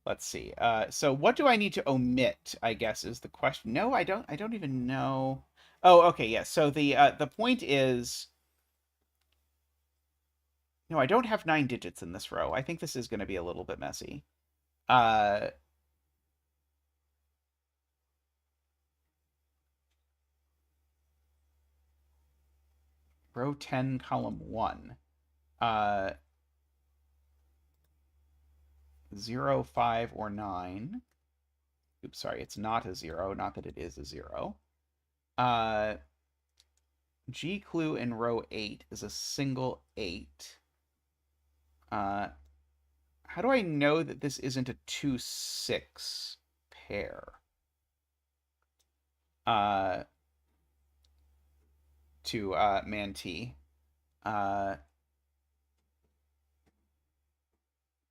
A: Let's see. So what do I need to omit, I guess, is the question. No, I don't even know. Oh, okay, yes. So the point is... No, I don't have 9 digits in this row. I think this is going to be a little bit messy. Row 10, column 1. uh, 0, 5, or 9. Oops, sorry, it's not a 0, not that it is a 0. G clue in row 8 is a single 8. How do I know that this isn't a 2-6 pair? To Manti.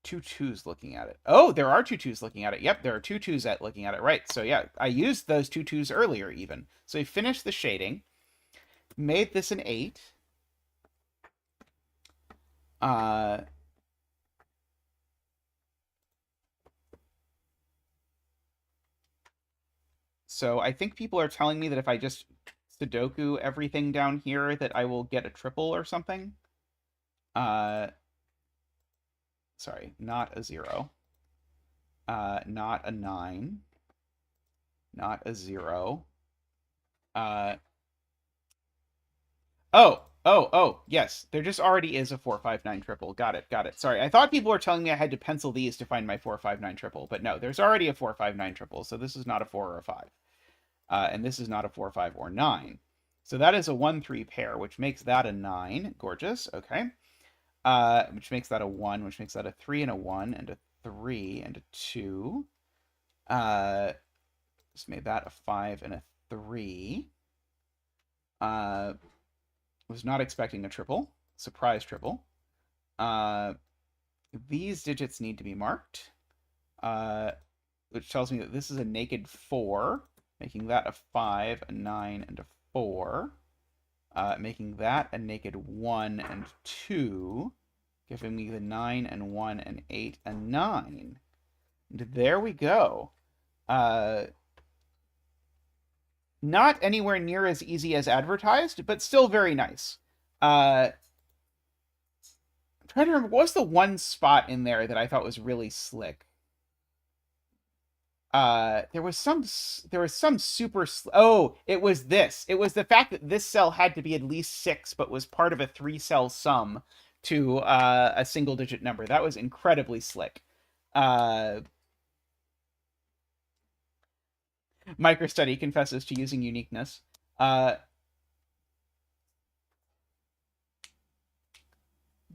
A: Two twos looking at it. Oh, there are two twos looking at it. Yep, there are two twos looking at it. Right. So yeah, I used those two twos earlier even. So we finished the shading, made this an 8. So I think people are telling me that if I just sudoku everything down here that I will get a triple or something. Sorry, not a 0. Not a 9. Not a 0. Oh, yes. There just already is a 459 triple. Got it. Sorry, I thought people were telling me I had to pencil these to find my 459 triple, but no, there's already a 459 triple, so this is not a 4 or a 5. And this is not a 4, 5, or 9. So that is a 1-3 pair, which makes that a 9. Gorgeous, okay. Which makes that a 1, which makes that a 3 and a 1, and a 3 and a 2. Just made that a 5 and a 3. Was not expecting a triple. Surprise triple. These digits need to be marked, which tells me that this is a naked 4, making that a 5, a 9, and a 4, making that a naked 1 and 2, giving me the 9 and 1 and 8 and 9. And there we go. Not anywhere near as easy as advertised, but still very nice. I'm trying to remember, what was the one spot in there that I thought was really slick? There was some super... Oh, it was this. It was the fact that this cell had to be at least 6, but was part of a 3-cell sum to a single-digit number. That was incredibly slick. Microstudy confesses to using uniqueness.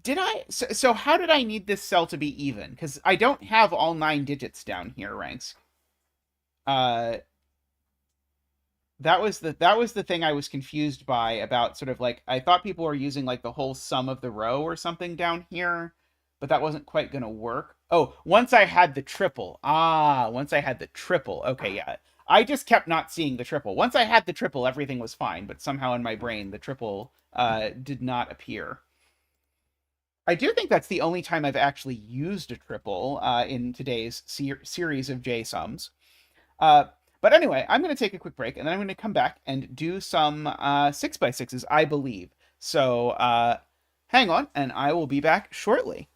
A: Did I... So how did I need this cell to be even? Because I don't have all 9 digits down here, Ranks. That was the thing I was confused by about sort of like, I thought people were using like the whole sum of the row or something down here, but that wasn't quite going to work. Oh, once I had the triple. Once I had the triple. Okay, yeah. I just kept not seeing the triple. Once I had the triple, everything was fine, but somehow in my brain, the triple did not appear. I do think that's the only time I've actually used a triple in today's series of JSUMs. But anyway, I'm going to take a quick break, and then I'm going to come back and do some 6x6s, I believe. So hang on, and I will be back shortly.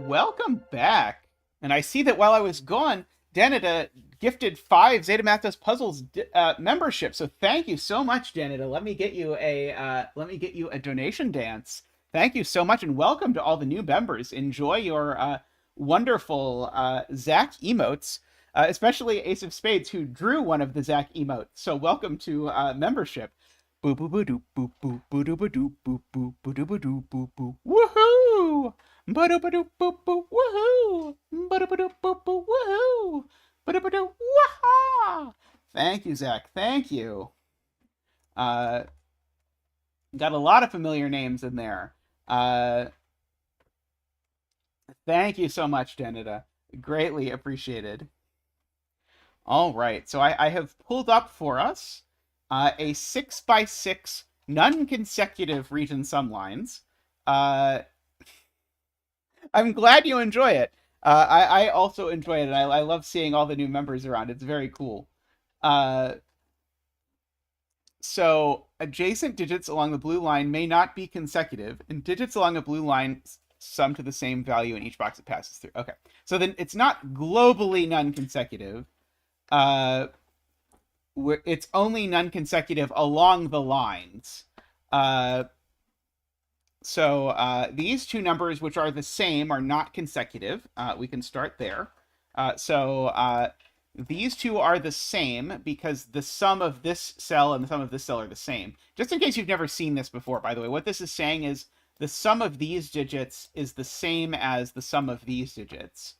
A: Welcome back. And I see that while I was gone, Danita gifted 5 zetamath Does Puzzles membership. So thank you so much, Danita. Let me get you a donation dance. Thank you so much, and welcome to all the new members. Enjoy your wonderful Zach emotes, especially Ace of Spades, who drew one of the Zach emotes. So welcome to membership. Boo boo boo doo boo boo boo doo boo doo boo boo boo doo boo doo boo boo. Woohoo! Ba-do-ba-doo boop boop woohoo! Ba-do-ba-doo boop boop woohoo! Ba-do-ba-doo waha! Thank you, Zach. Thank you. Uh, got a lot of familiar names in there. Thank you so much, Danita. Greatly appreciated. All right, so I have pulled up for us a 6x6 non-consecutive region sum lines. I'm glad you enjoy it. I also enjoy it, and I love seeing all the new members around. It's very cool. Uh, so adjacent digits along the blue line may not be consecutive, and digits along a blue line sum to the same value in each box it passes through. Okay, so then it's not globally non-consecutive. It's only non-consecutive along the lines. So these two numbers, which are the same, are not consecutive. We can start there. So these two are the same because the sum of this cell and the sum of this cell are the same. Just in case you've never seen this before, by the way, what this is saying is the sum of these digits is the same as the sum of these digits.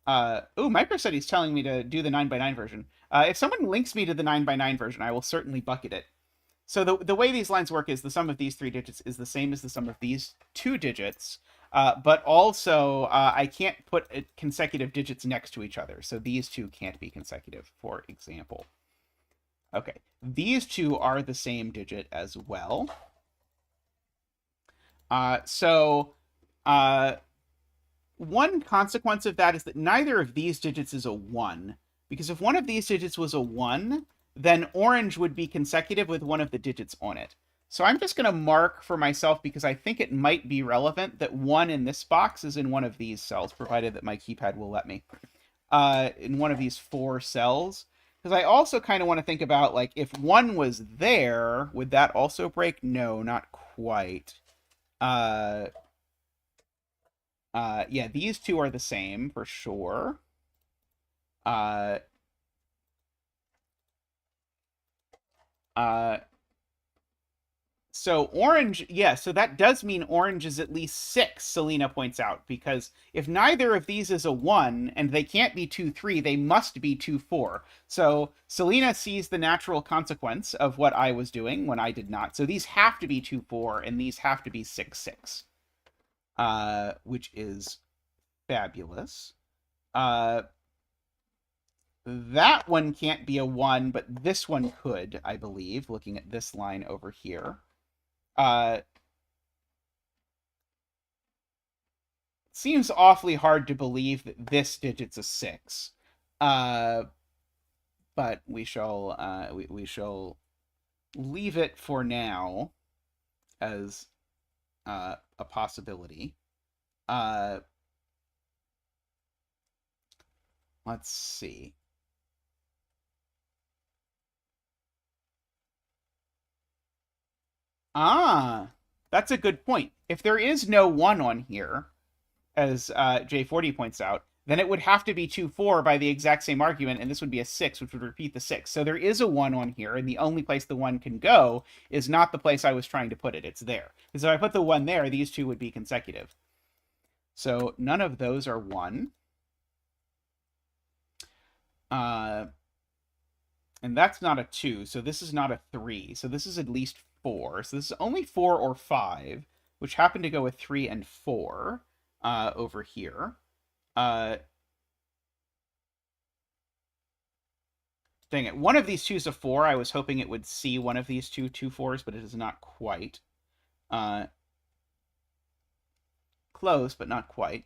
A: MicroStudy's telling me to do the 9x9 version. If someone links me to the 9x9 version, I will certainly bucket it. So the way these lines work is the sum of these 3 digits is the same as the sum of these 2 digits, but also I can't put consecutive digits next to each other. So these two can't be consecutive, for example. Okay, these two are the same digit as well. One consequence of that is that neither of these digits is a 1, because if one of these digits was a 1, then orange would be consecutive with one of the digits on it. So I'm just going to mark for myself, because I think it might be relevant, that 1 in this box is in one of these cells, provided that my keypad will let me, in one of these 4 cells. Because I also kind of want to think about, like, if 1 was there, would that also break? No, not quite. Yeah, these two are the same for sure. So orange, yeah, so that does mean orange is at least 6, Selena points out, because if neither of these is a 1, and they can't be 2, 3, they must be 2, 4. So Selena sees the natural consequence of what I was doing when I did not. So these have to be 2, 4, and these have to be 6, 6, which is fabulous. That one can't be a 1, but this one could, I believe, looking at this line over here. Seems awfully hard to believe that this digit's a 6. But we shall we shall leave it for now as a possibility. Let's see. That's a good point. If there is no 1 on here, as J40 points out, then it would have to be 2, 4 by the exact same argument, and this would be a 6, which would repeat the 6. So there is a 1 on here, and the only place the 1 can go is not the place I was trying to put it. It's there. Because if I put the 1 there, these two would be consecutive. So none of those are 1. And that's not a 2, so this is not a 3. So this is at least 4. So this is only 4 or 5, which happen to go with 3 and 4 over here. Dang it. One of these 2's a 4. I was hoping it would see one of these 2 4s, but it is not quite. Close, but not quite.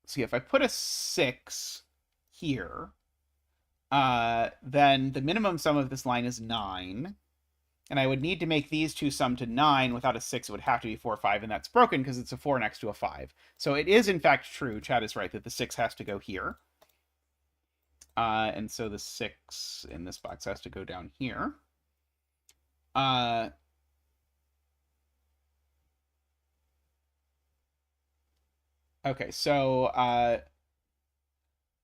A: See, if I put a 6 here, then the minimum sum of this line is 9. And I would need to make these two sum to 9. Without a 6, it would have to be 4, 5, and that's broken because it's a 4 next to a 5. So it is, in fact, true. Chad is right that the 6 has to go here. And so the 6 in this box has to go down here. Okay, so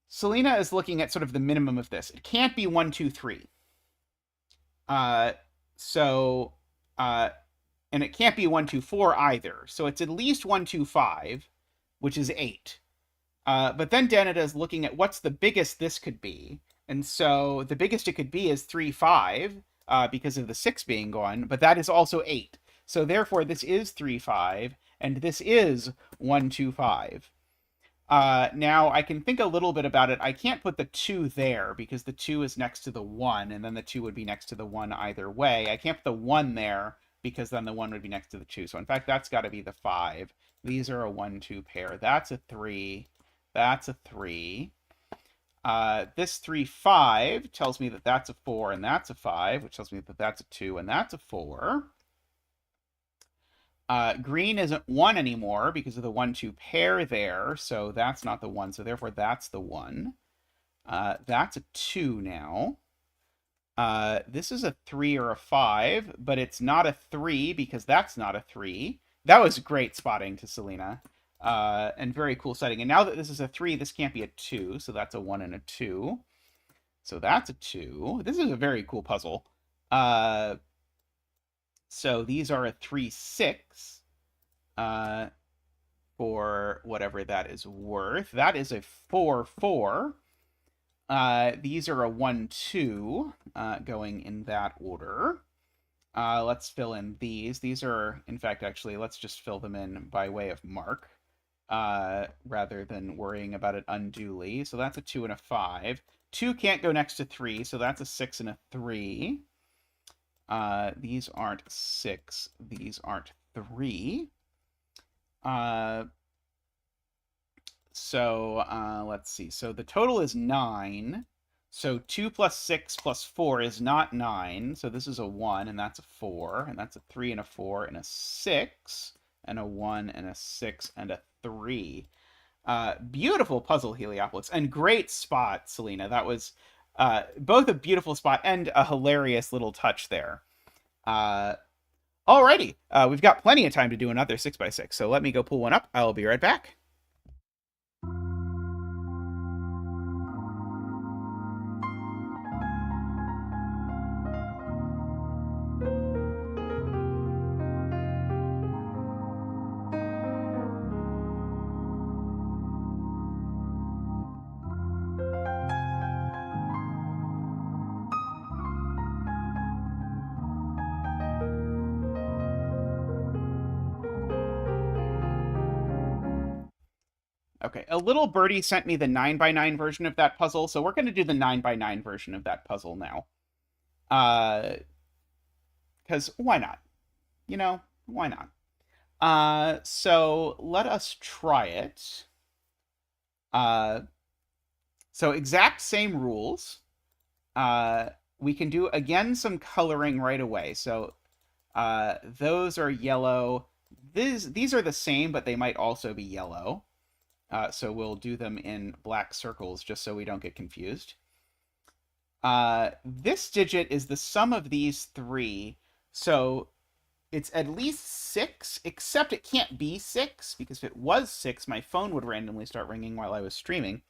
A: Selena is looking at sort of the minimum of this. It can't be 1, 2, 3. And it can't be 1, 2, 4 either. So it's at least 1, 2, 5, which is 8. But then Danita is looking at what's the biggest this could be. And so the biggest it could be is 3, 5, because of the 6 being gone, but that is also 8. So therefore, this is 3, 5, and this is 1, 2, 5. Now, I can think a little bit about it. I can't put the 2 there because the 2 is next to the 1, and then the 2 would be next to the 1 either way. I can't put the 1 there because then the 1 would be next to the 2. So, in fact, that's got to be the 5. These are a 1, 2 pair. That's a 3. That's a 3. This 3, 5 tells me that that's a 4 and that's a 5, which tells me that that's a 2 and that's a 4. Green isn't 1 anymore because of the 1, 2 pair there, so that's not the 1, so therefore that's the 1. That's a 2 now. This is a 3 or a 5, but it's not a 3 because that's not a 3. That was great spotting to Selena, and very cool setting. And now that this is a 3, this can't be a 2, so that's a 1 and a 2. So that's a 2. This is a very cool puzzle. So these are a 3, 6 for whatever that is worth. That is a 4, 4. These are a 1, 2 going in that order. Let's fill in these. These are, in fact, actually, let's just fill them in by way of mark rather than worrying about it unduly. So that's a 2 and a 5. 2 can't go next to 3, so that's a 6 and a 3. These aren't 6. These aren't 3. Let's see. So the total is 9. So 2 plus 6 plus 4 is not 9. So this is a 1, and that's a 4. And that's a 3 and a 4 and a 6. And a 1 and a 6 and a 3. Beautiful puzzle, Heliopolix. And great spot, Selena. That was both a beautiful spot and a hilarious little touch there. Alrighty. We've got plenty of time to do another 6x6. So let me go pull one up. I'll be right back. Okay, a little birdie sent me the 9x9 version of that puzzle, so we're going to do the 9x9 version of that puzzle now. Because why not? You know, why not? So let us try it. So exact same rules. We can do, again, some coloring right away. So those are yellow. These are the same, but they might also be yellow. So we'll do them in black circles just so we don't get confused. This digit is the sum of these three. So it's at least 6, except it can't be 6, because if it was 6, my phone would randomly start ringing while I was streaming.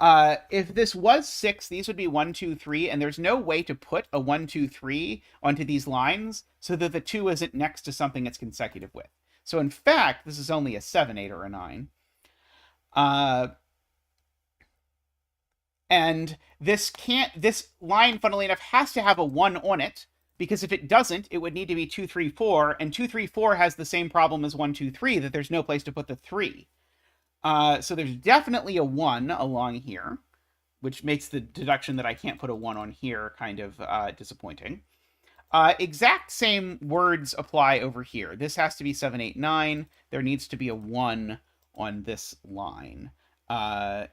A: If this was 6, these would be 1, 2, 3, and there's no way to put a 1, 2, 3 onto these lines so that the 2 isn't next to something it's consecutive with. So in fact, this is only a 7, 8, or a 9. And this line, funnily enough, has to have a 1 on it, because if it doesn't, it would need to be 2, 3, 4, and 2, 3, 4 has the same problem as 1, 2, 3, that there's no place to put the 3. So there's definitely a 1 along here, which makes the deduction that I can't put a 1 on here kind of disappointing. Exact same words apply over here. This has to be 7, 8, 9. There needs to be a 1 on this line. And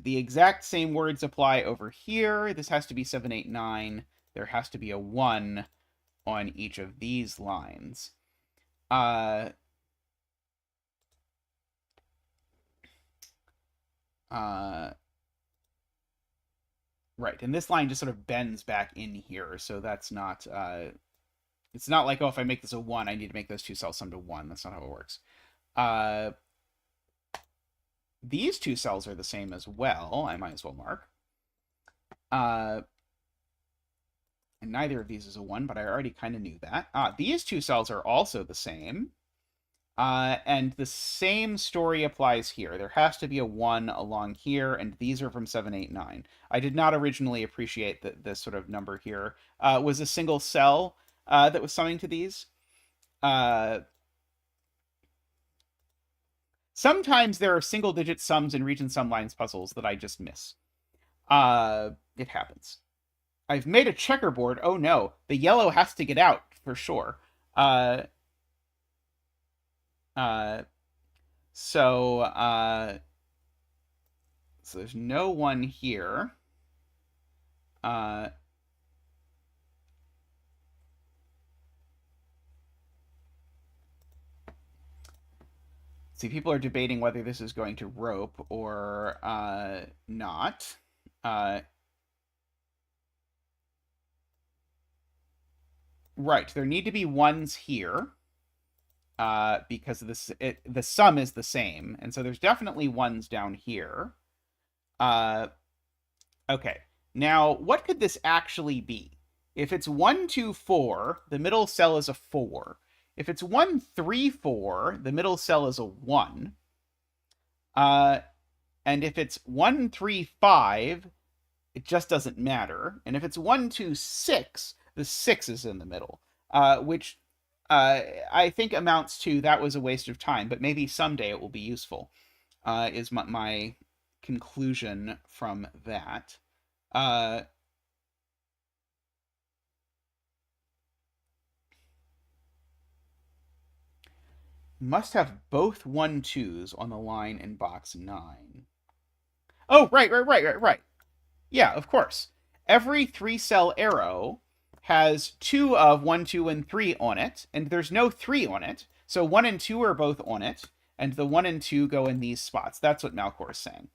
A: the exact same words apply over here. This has to be 7, 8, 9. There has to be a 1 on each of these lines. Right, and this line just sort of bends back in here, so that's not... it's not like, oh, if I make this a 1, I need to make those two cells sum to 1. That's not how it works. These two cells are the same as well. I might as well mark. And neither of these is a 1, but I already kind of knew that. These two cells are also the same. And the same story applies here. There has to be a 1 along here, and these are from 7, 8, 9. I did not originally appreciate that this sort of number here was a single cell that was summing to these. Sometimes there are single-digit sums in region sum lines puzzles that I just miss. It happens. I've made a checkerboard. Oh no, the yellow has to get out for sure. So there's no 1 here. See, people are debating whether this is going to rope or not. Right, there need to be 1s here. Because the sum is the same, and so there's definitely 1s down here. Okay, now what could this actually be? If it's 1, 2, 4, the middle cell is a 4. If it's 1, 3, 4, the middle cell is a 1. And if it's 1, 3, 5, it just doesn't matter. And if it's 1, 2, 6, the 6 is in the middle, which I think amounts to that was a waste of time, but maybe someday it will be useful, is my conclusion from that. Must have both 1, 2s on the line in box 9. Oh, right. Yeah, of course. Every 3-cell arrow has 2 of 1, 2, and 3 on it, and there's no 3 on it. So 1 and 2 are both on it, and the 1 and 2 go in these spots. That's what Malcor is saying.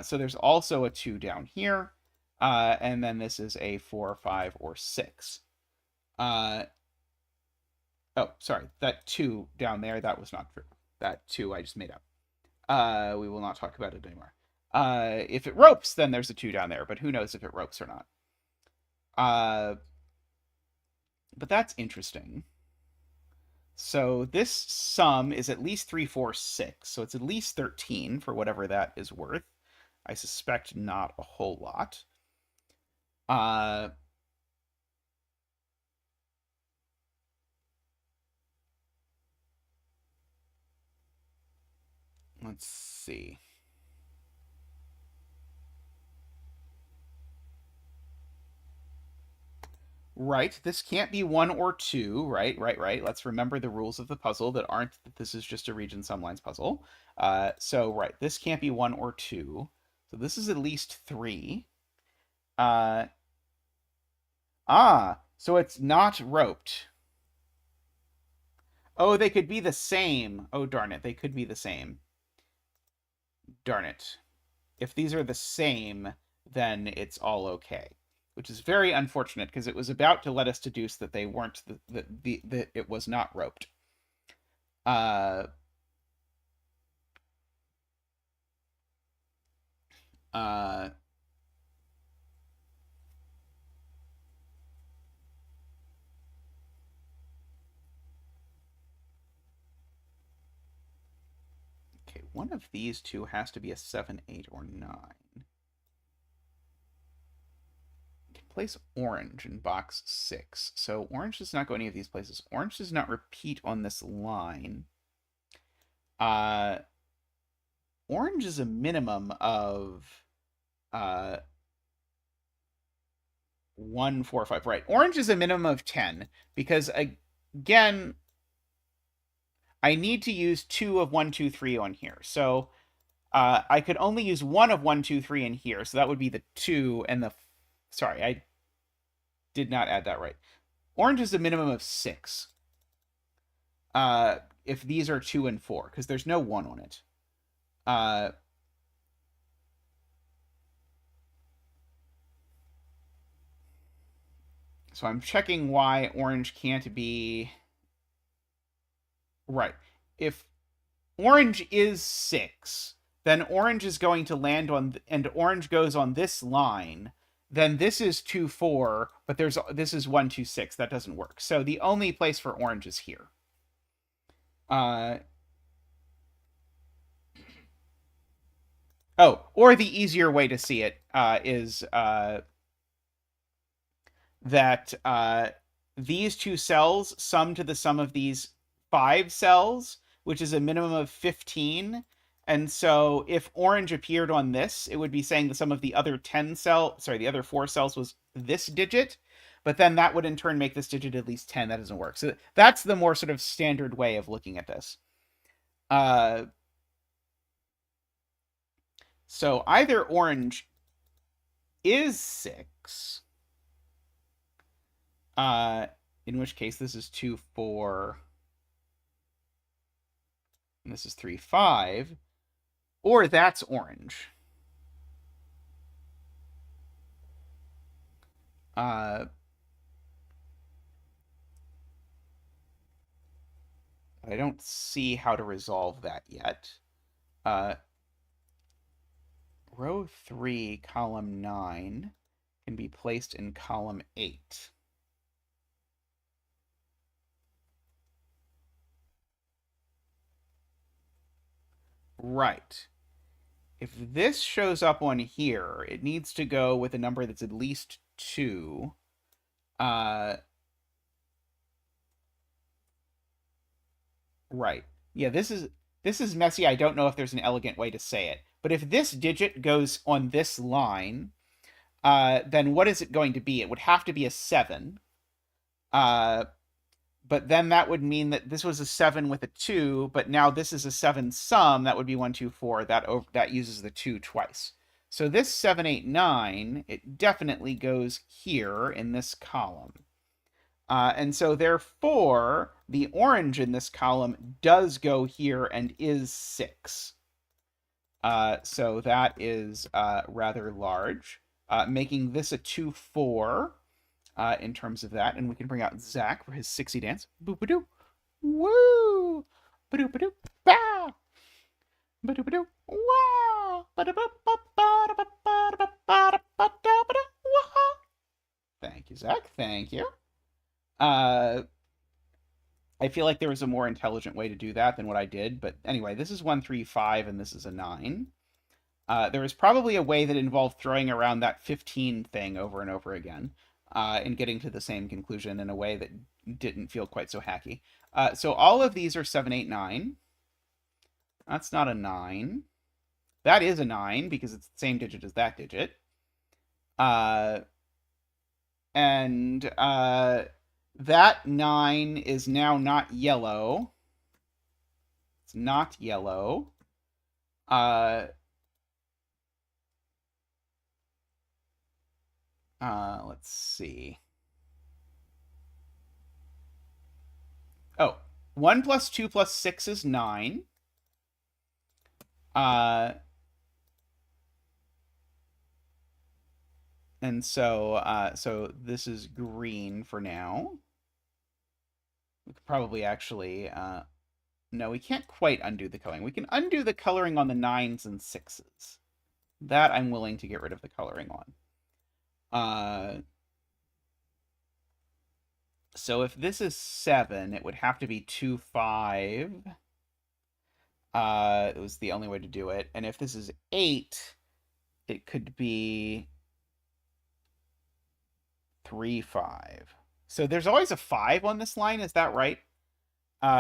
A: So there's also a 2 down here, and then this is a 4, 5, or 6. Oh, sorry, that 2 down there, that was not true. That 2 I just made up. We will not talk about it anymore. If it ropes, then there's a 2 down there, but who knows if it ropes or not. But that's interesting. So this sum is at least 3, 4, 6. So it's at least 13 for whatever that is worth. I suspect not a whole lot. Let's see. Right, this can't be 1 or 2, right, right. Let's remember the rules of the puzzle that aren't that this is just a region sumlines puzzle. So, right, this can't be 1 or 2. So this is at least 3. Uh, so it's not roped. Oh, they could be the same. Oh, darn it, they could be the same. Darn it. If these are the same, then it's all okay. Which is very unfortunate because it was about to let us deduce that they weren't that it was not roped. Uh, uh, okay, one of these two has to be a 7, 8, or 9. Place orange in box 6. So orange does not go any of these places. Orange does not repeat on this line. Uh, orange is a minimum of 1, 4, 5. Right. Orange is a minimum of 10 because, again, I need to use 2 of 1, 2, 3 on here. So I could only use 1 of 1, 2, 3 in here. So that would be the 2 and the... Sorry, I did not add that right. Orange is a minimum of 6. If these are 2 and 4, because there's no 1 on it. So I'm checking why orange can't be... Right. If orange is 6, then orange is going to land on... And orange goes on this line. Then this is 2, 4, but this is 1, 2, 6. That doesn't work. So the only place for orange is here. Or the easier way to see it is that these two cells sum to the sum of these 5 cells, which is a minimum of 15. And so if orange appeared on this, it would be saying the sum of the other the other 4 cells was this digit. But then that would in turn make this digit at least 10. That doesn't work. So that's the more sort of standard way of looking at this. So either orange is 6, in which case this is 2, 4, and this is 3, 5, or that's orange. I don't see how to resolve that yet. Row 3, column 9 can be placed in column 8. Right. If this shows up on here, it needs to go with a number that's at least 2. Right. Yeah, this is messy. I don't know if there's an elegant way to say it. But if this digit goes on this line, then what is it going to be? It would have to be a 7. But then that would mean that this was a 7 with a 2, but now this is a 7 sum. That would be 1, 2, 4. That uses the 2 twice. So this 7, 8, 9, it definitely goes here in this column. And so therefore, the orange in this column does go here and is 6. So that is rather large, making this a 2, 4 in terms of that. And we can bring out Zach for his 60 dance. Boop-a-doo. Woo! Ba-doo-ba-doo. Bah! Ba-doo-ba-doo. Wow! Thank you, Zach. Thank you. I feel like there was a more intelligent way to do that than what I did. But anyway, this is 1, 3, 5, and this is a 9. There was probably a way that involved throwing around that 15 thing over and over again and getting to the same conclusion in a way that didn't feel quite so hacky. So all of these are 7, 8, 9. That's not a 9. That is a 9 because it's the same digit as that digit. Uh, and that 9 is now not yellow. It's not yellow. Let's see. Oh, 1 plus 2 plus 6 is 9. And so this is green for now. We could probably actually, no, we can't quite undo the coloring. We can undo the coloring on the 9s and 6s. That I'm willing to get rid of the coloring on. So if this is 7, it would have to be 2, 5. It was the only way to do it. And if this is 8, it could be 3, 5. So there's always a 5 on this line, is that right?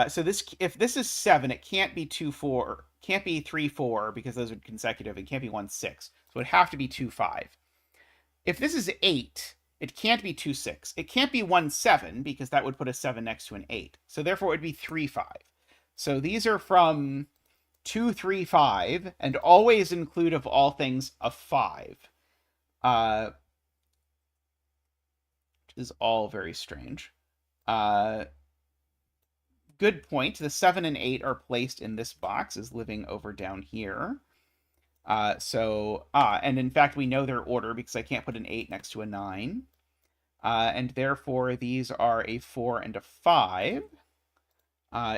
A: So this, if this is 7, it can't be 2, 4. Can't be 3, 4 because those are consecutive. It can't be 1, 6. So it would have to be 2, 5. If this is 8, it can't be 2, 6. It can't be 1, 7 because that would put a 7 next to an 8. So therefore it would be 3, 5. So these are from 2, 3, 5, and always include, of all things, a 5. Which is all very strange. Good point. The 7 and 8 are placed in this box as living over down here. And in fact, we know their order because I can't put an 8 next to a 9. And therefore, these are a 4 and a 5,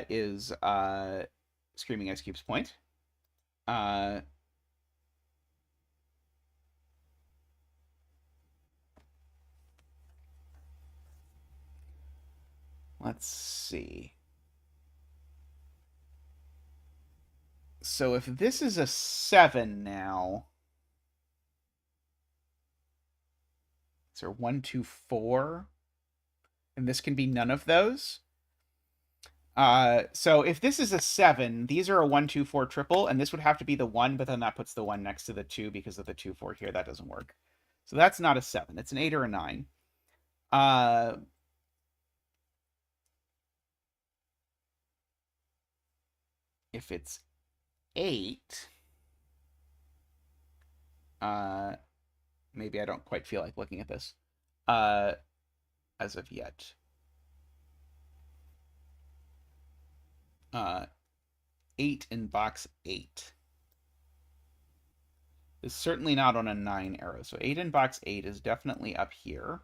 A: is Screaming Ice Cube's point. Let's see. So if this is a 7 now, is there 1, 2, 4? And this can be none of those. So if this is a 7, these are a 1, 2, 4 triple, and this would have to be the 1, but then that puts the 1 next to the 2 because of the 2, 4 here. That doesn't work. So that's not a 7. It's an 8 or a 9. If it's 8, maybe I don't quite feel like looking at this as of yet. 8 in box 8 is certainly not on a 9 arrow. So 8 in box 8 is definitely up here,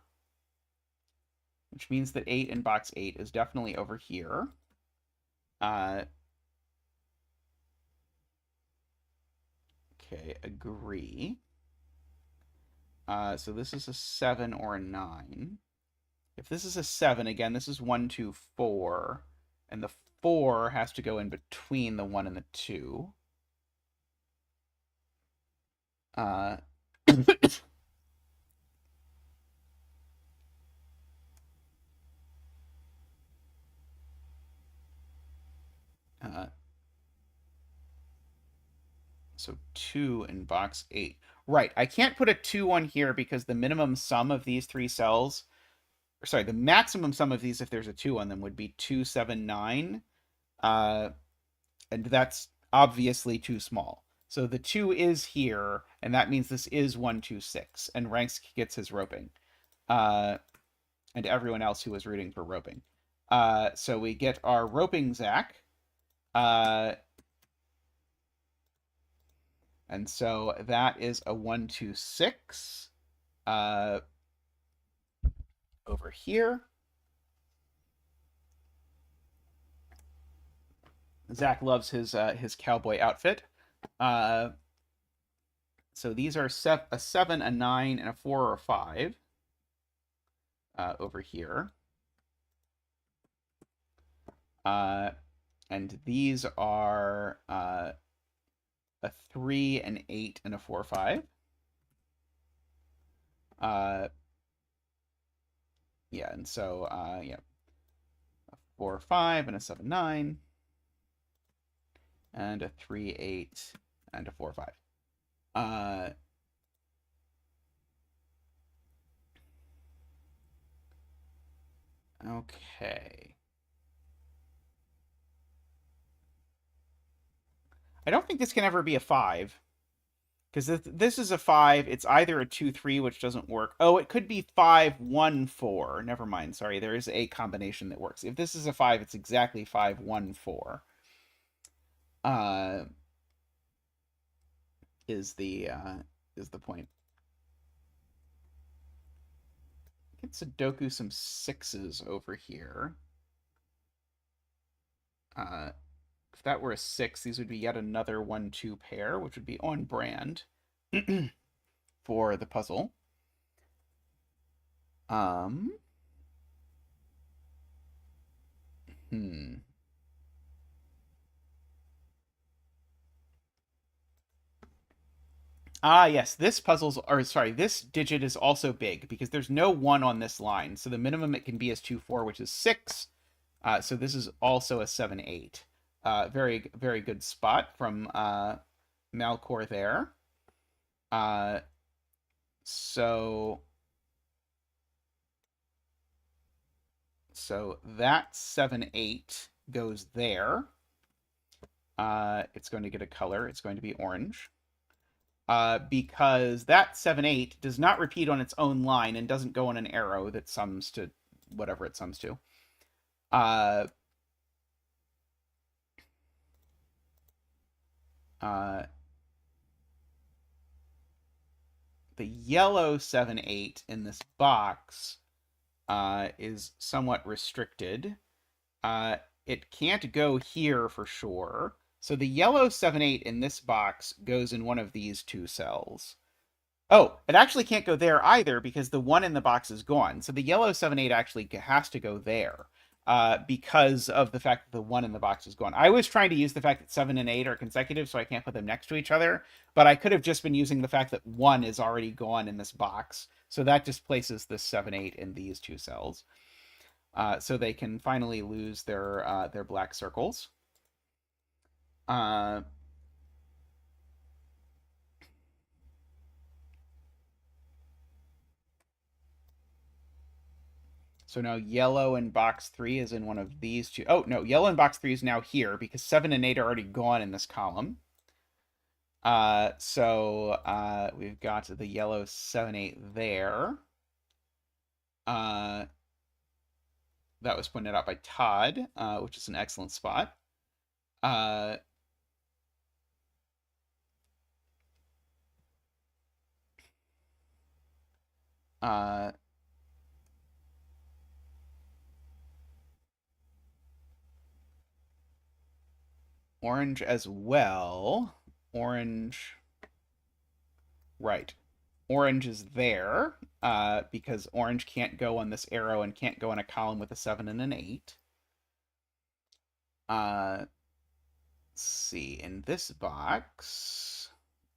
A: which means that 8 in box 8 is definitely over here. Okay, agree. So this is a 7 or a 9. If this is a 7, again, this is 1, 2, 4. And the 4 has to go in between the 1 and the 2. So 2 in box 8. Right, I can't put a 2 on here because the minimum sum of these 3 cells, sorry, the maximum sum of these, if there's a 2 on them, would be 2, 7, 9. And that's obviously too small. So the 2 is here, and that means this is 1, 2, 6. And Ranks gets his roping. And everyone else who was rooting for roping. So we get our roping Zach. And so that is a 1, 2, 6 over here. Zach loves his cowboy outfit. So these are a 7, a 9, and a 4 or a 5 over here. And these are a 3, an 8, and a 4, 5. Yeah, and so, yeah. A 4, 5, and a 7, 9. and a 3, 8, and a 4, 5. Okay. I don't think this can ever be a 5. Because this is a 5. It's either a 2, 3, which doesn't work. Oh, it could be 5, 1, 4. Never mind. Sorry, there is a combination that works. If this is a 5, it's exactly 5, 1, 4. Is the point. Get Sudoku some 6s over here. If that were a 6, these would be yet another 1, 2 pair, which would be on brand for the puzzle. Yes, this this digit is also big because there's no 1 on this line. So the minimum it can be is 2, 4, which is 6. So this is also a 7, 8. Very, very good spot from Malcor there. So that 7, 8 goes there. It's going to get a color. It's going to be orange. Because that 7, 8 does not repeat on its own line and doesn't go on an arrow that sums to whatever it sums to. The yellow 7, 8 in this box is somewhat restricted. It can't go here for sure. So the yellow 7, 8 in this box goes in one of these 2 cells. Oh, it actually can't go there either because the 1 in the box is gone. So the yellow 7, 8 actually has to go there because of the fact that the 1 in the box is gone. I was trying to use the fact that 7 and 8 are consecutive, so I can't put them next to each other. But I could have just been using the fact that 1 is already gone in this box. So that just places this 7, 8 in these 2 cells. So they can finally lose their black circles. So now yellow in box 3 is in one of these 2. Oh, no, yellow in box 3 is now here because 7 and 8 are already gone in this column. So we've got the yellow 7, 8 there. That was pointed out by Todd, which is an excellent spot. Orange as well. Orange. Right. Orange is there because orange can't go on this arrow and can't go in a column with a 7 and an 8. Let's see. In this box,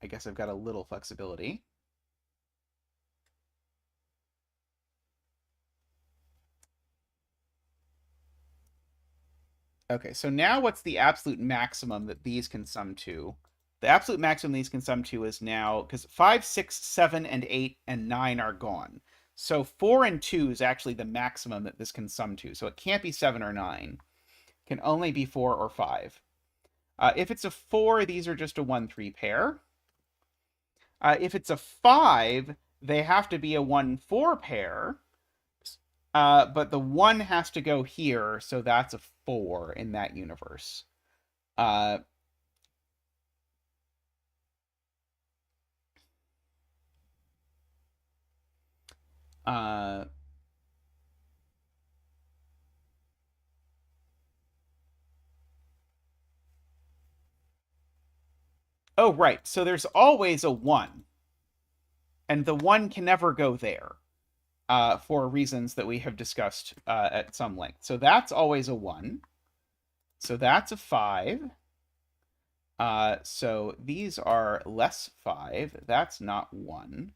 A: I guess I've got a little flexibility. Okay, so now what's the absolute maximum that these can sum to? The absolute maximum these can sum to is now, because 5, 6, 7, and 8, and 9 are gone. So 4 and 2 is actually the maximum that this can sum to. So it can't be 7 or 9. It can only be 4 or 5. If it's a 4, these are just a 1, 3 pair. If it's a 5, they have to be a 1, 4 pair. But the 1 has to go here, so that's a 4 in that universe. Oh, right. So there's always a 1. And the 1 can never go there for reasons that we have discussed at some length. So that's always a 1. So that's a 5. So these are less 5. That's not 1.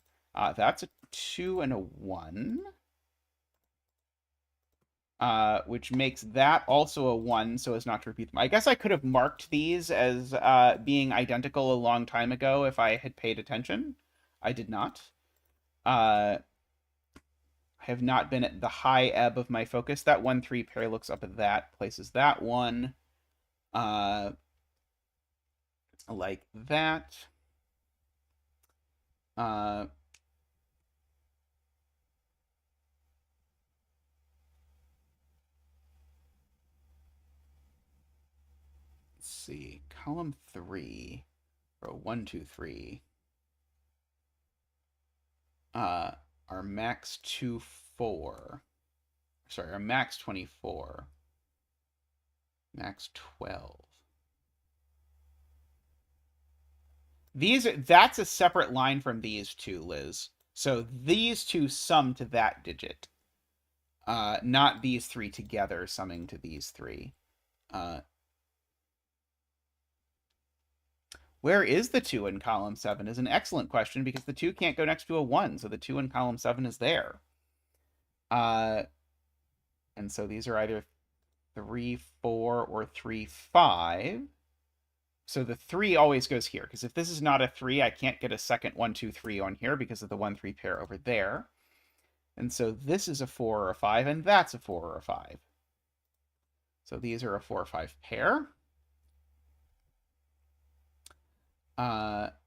A: That's a 2 and a 1. which makes that also a 1 so as not to repeat them. I guess I could have marked these as being identical a long time ago if I had paid attention. I did not. I have not been at the high ebb of my focus. That 1-3 pair looks up at that, places that one like that. Let's see, column 3, row 1, 2, 3. Our max 2, 4. Sorry, our max 24. Max 12. That's a separate line from these two, Liz. So these two sum to that digit. Not these three together summing to these three. Where is the 2 in column 7 is an excellent question because the 2 can't go next to a 1, so the 2 in column 7 is there. And so these are either 3, 4, or 3, 5. So the 3 always goes here, because if this is not a 3, I can't get a second 1, 2, 3 on here because of the 1, 3 pair over there. And so this is a 4 or a 5, and that's a 4 or a 5. So these are a 4 or 5 pair.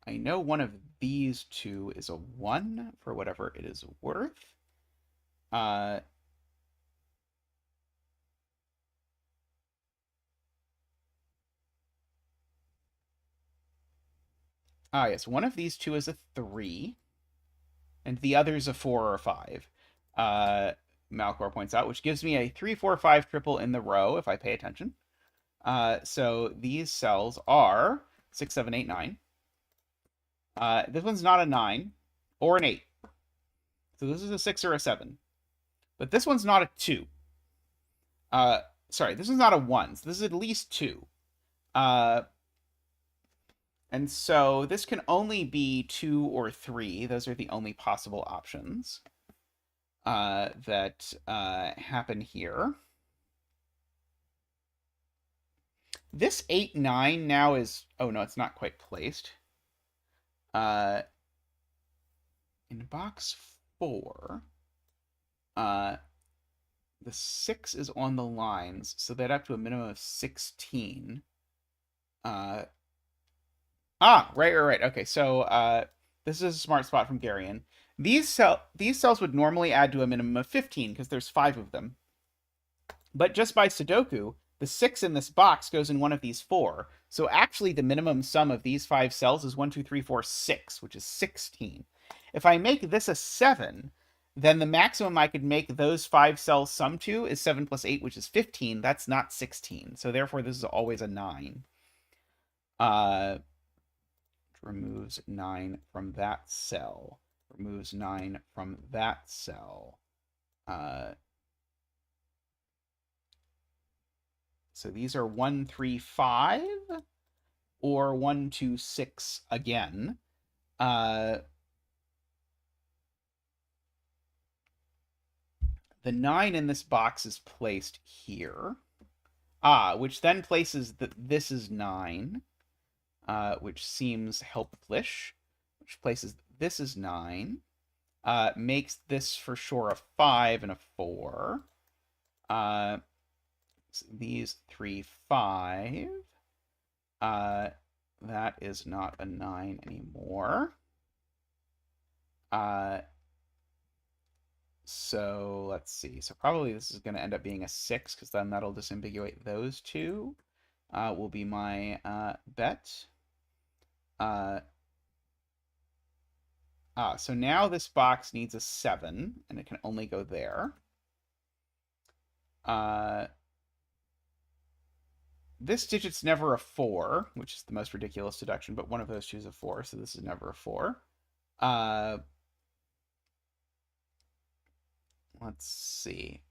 A: I know one of these two is a 1 for whatever it is worth. Yes, one of these two is a 3, and the other's a 4 or a 5. Malcor points out, which gives me a 3, 4, 5 triple in the row if I pay attention. So these cells are 6, 7, 8, 9. This one's not a 9 or an 8. So this is a 6 or a 7. But this one's not a 2. Sorry, this one's not a 1. So this is at least 2. And so this can only be 2 or 3. Those are the only possible options that happen here. This 8, 9 now is... Oh, no, it's not quite placed. In box 4, the 6 is on the lines, so they'd up to a minimum of 16. Right. Okay, so this is a smart spot from Garion. These cells would normally add to a minimum of 15, because there's 5 of them. But just by sudoku, the 6 in this box goes in one of these 4. So actually the minimum sum of these 5 cells is 1, 2, 3, 4, 6, which is 16. If I make this a 7, then the maximum I could make those 5 cells sum to is 7 plus 8, which is 15. That's not 16. So therefore this is always a 9. Removes 9 from that cell. Removes 9 from that cell. So these are 1, 3, 5, or 1, 2, 6 again. The 9 in this box is placed here. Which then places that this is 9, which seems helplish. Which places this is 9. Makes this for sure a 5 and a 4. These 3, 5. That is not a 9 anymore. So let's see. So probably this is going to end up being a 6, because then that'll disambiguate those two. Will be my bet. So now this box needs a 7, and it can only go there. This digit's never a 4, which is the most ridiculous deduction, but one of those two is a 4, so this is never a 4. Let's see.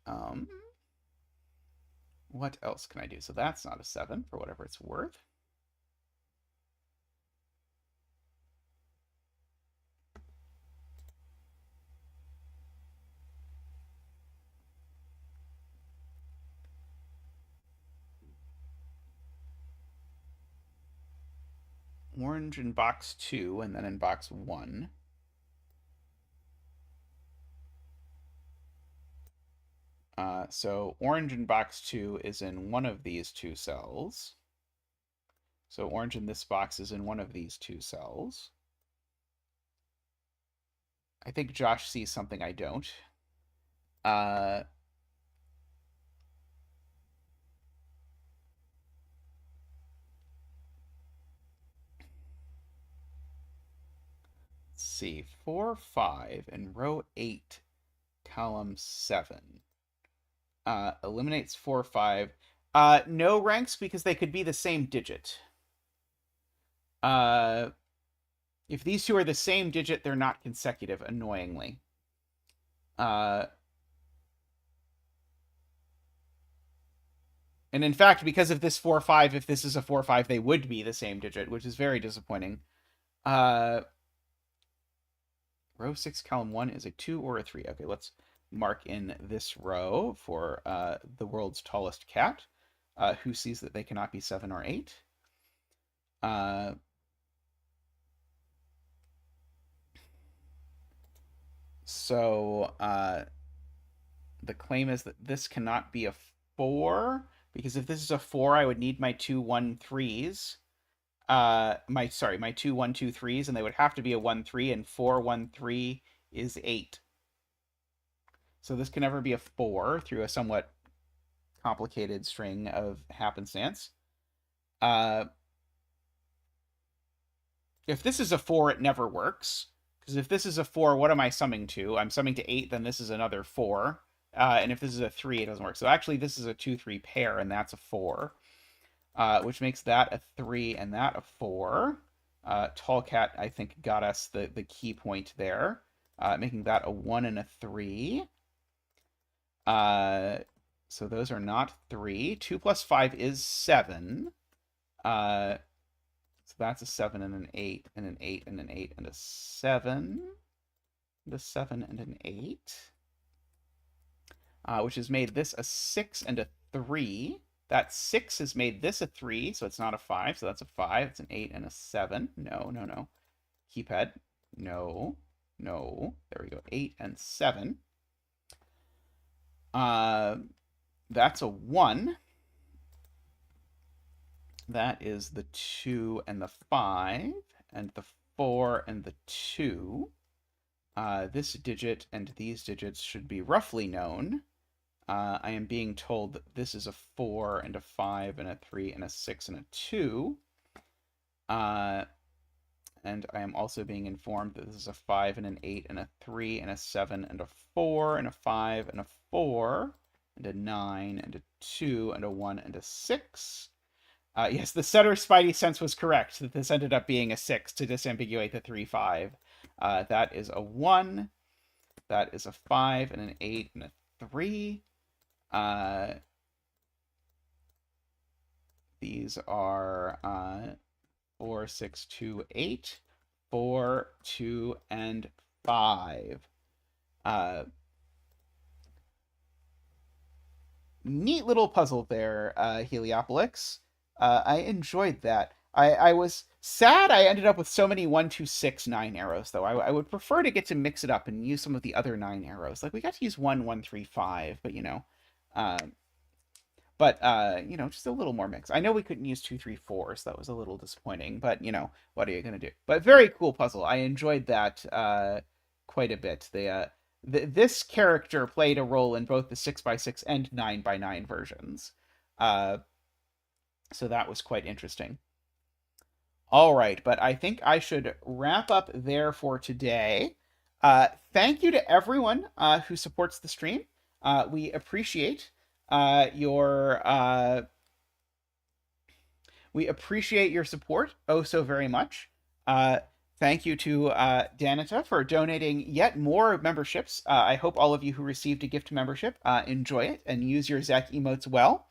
A: What else can I do? So that's not a 7, for whatever it's worth. orange in box 2 and then in box 1. So orange in box 2 is in one of these two cells. So orange in this box is in one of these two cells. I think Josh sees something I don't. Let's see. 4, 5, and row 8, column 7. Eliminates 4, 5. No ranks because they could be the same digit. If these two are the same digit, they're not consecutive, annoyingly. And in fact, because of this 4, 5, if this is a 4, 5, they would be the same digit, which is very disappointing. Row 6, column 1 is a 2 or a 3. Okay, let's mark in this row for the world's tallest cat, who sees that they cannot be 7 or 8. So the claim is that this cannot be a 4, because if this is a 4, I would need my 2 1 3s. My 2 1 2 3s, and they would have to be a 1 3, and 4 1 3 is 8. So this can never be a 4 through a somewhat complicated string of happenstance. If this is a 4, it never works. Because if this is a 4, what am I summing to? I'm summing to 8, then this is another 4. And if this is a 3, it doesn't work. So actually, this is a 2 3 pair, and that's a 4. Which makes that a 3 and that a 4. Tall Cat, I think, got us the key point there, making that a 1 and a 3. So those are not 3. 2 plus 5 is 7. So that's a 7 and an 8 and an 8 and an 8 and a 7. And a 7 and an 8. Which has made this a 6 and a 3. That 6 has made this a 3, so it's not a 5, so that's a 5. It's an 8 and a 7. No, no, no. Keypad. No, no. There we go. 8 and 7. That's a 1. That is the 2 and the 5, and the 4 and the 2. This digit and these digits should be roughly known. I am being told that this is a 4 and a 5 and a 3 and a 6 and a 2. And I am also being informed that this is a 5 and an 8 and a 3 and a 7 and a 4 and a 5 and a 4 and a 9 and a 2 and a 1 and a 6. Yes, the setter Spidey sense was correct, that this ended up being a 6 to disambiguate the 3, 5. That is a 1. That is a 5 and an 8 and a 3. These are 4, 6, 2, 8, 4, 2, and 5. Neat little puzzle there, Heliopolix. I enjoyed that. I was sad I ended up with so many 1, 2, 6, 9 arrows, though. I would prefer to get to mix it up and use some of the other 9 arrows. Like, we got to use 1, 1, 3, 5, but, just a little more mix. I know we couldn't use 2, 3, 4, so that was a little disappointing, but, what are you going to do? But very cool puzzle. I enjoyed that quite a bit. This character played a role in both the 6x6 and 9x9 versions. So that was quite interesting. All right, but I think I should wrap up there for today. Thank you to everyone who supports the stream. We appreciate your support oh so very much. Thank you to Danita for donating yet more memberships. I hope all of you who received a gift membership enjoy it and use your Zach emotes well.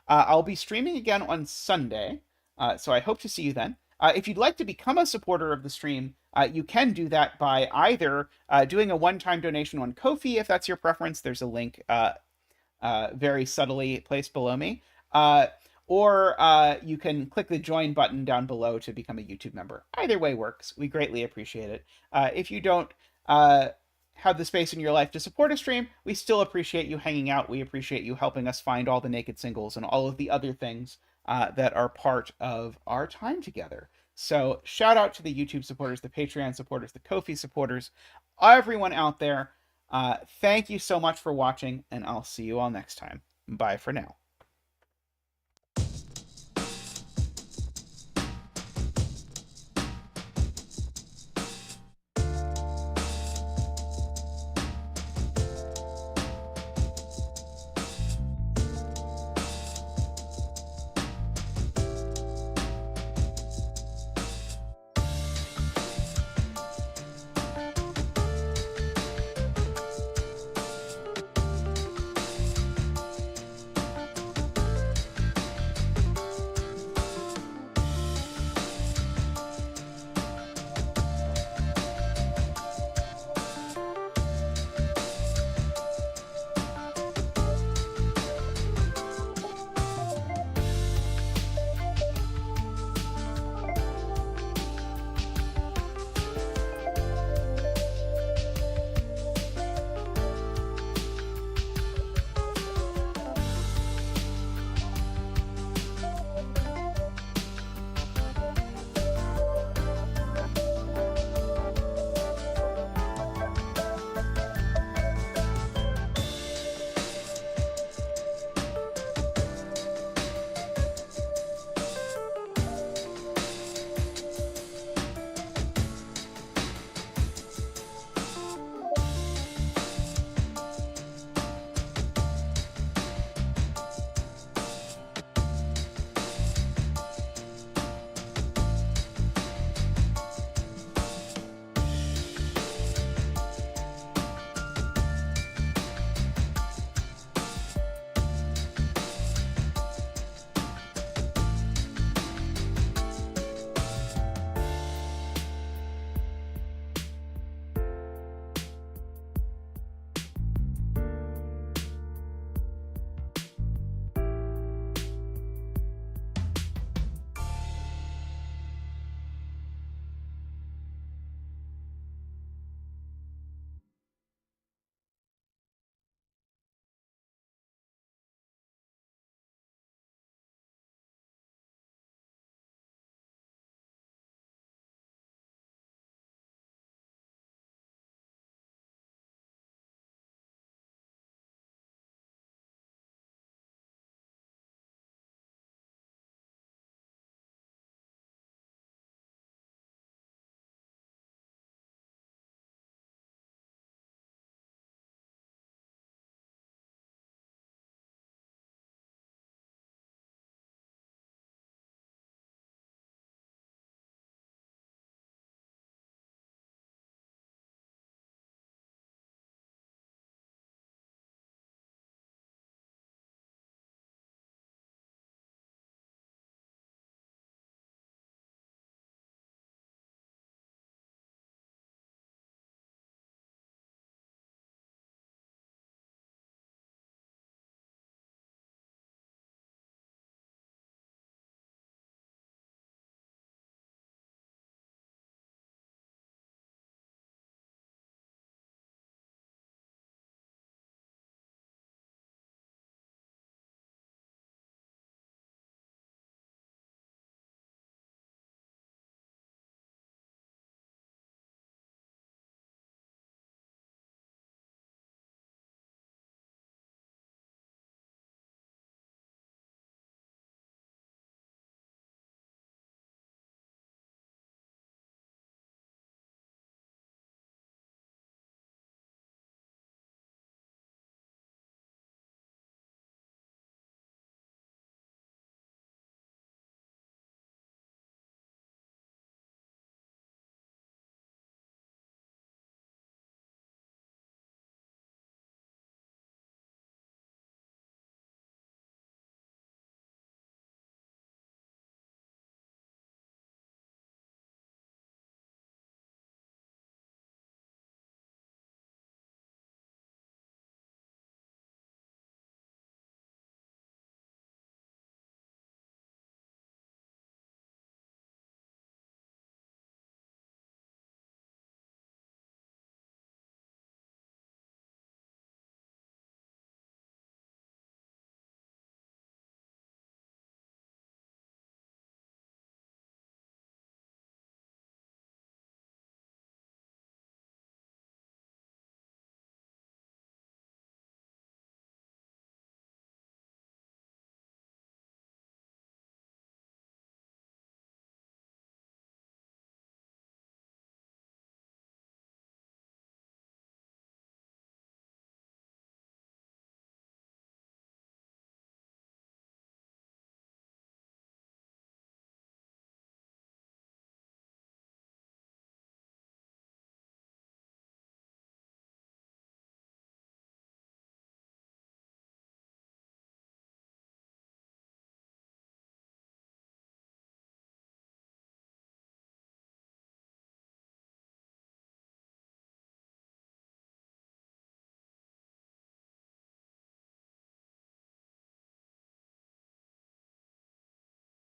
A: I'll be streaming again on Sunday, so I hope to see you then. If you'd like to become a supporter of the stream, you can do that by either doing a one-time donation on Ko-fi, if that's your preference. There's a link very subtly placed below me. or you can click the join button down below to become a YouTube member. Either way works. We greatly appreciate it. If you don't have the space in your life to support a stream, we still appreciate you hanging out. We appreciate you helping us find all the naked singles and all of the other things that are part of our time together. So shout out to the YouTube supporters, the Patreon supporters, the Ko-fi supporters, everyone out there. Thank you so much for watching, and I'll see you all next time. Bye for now.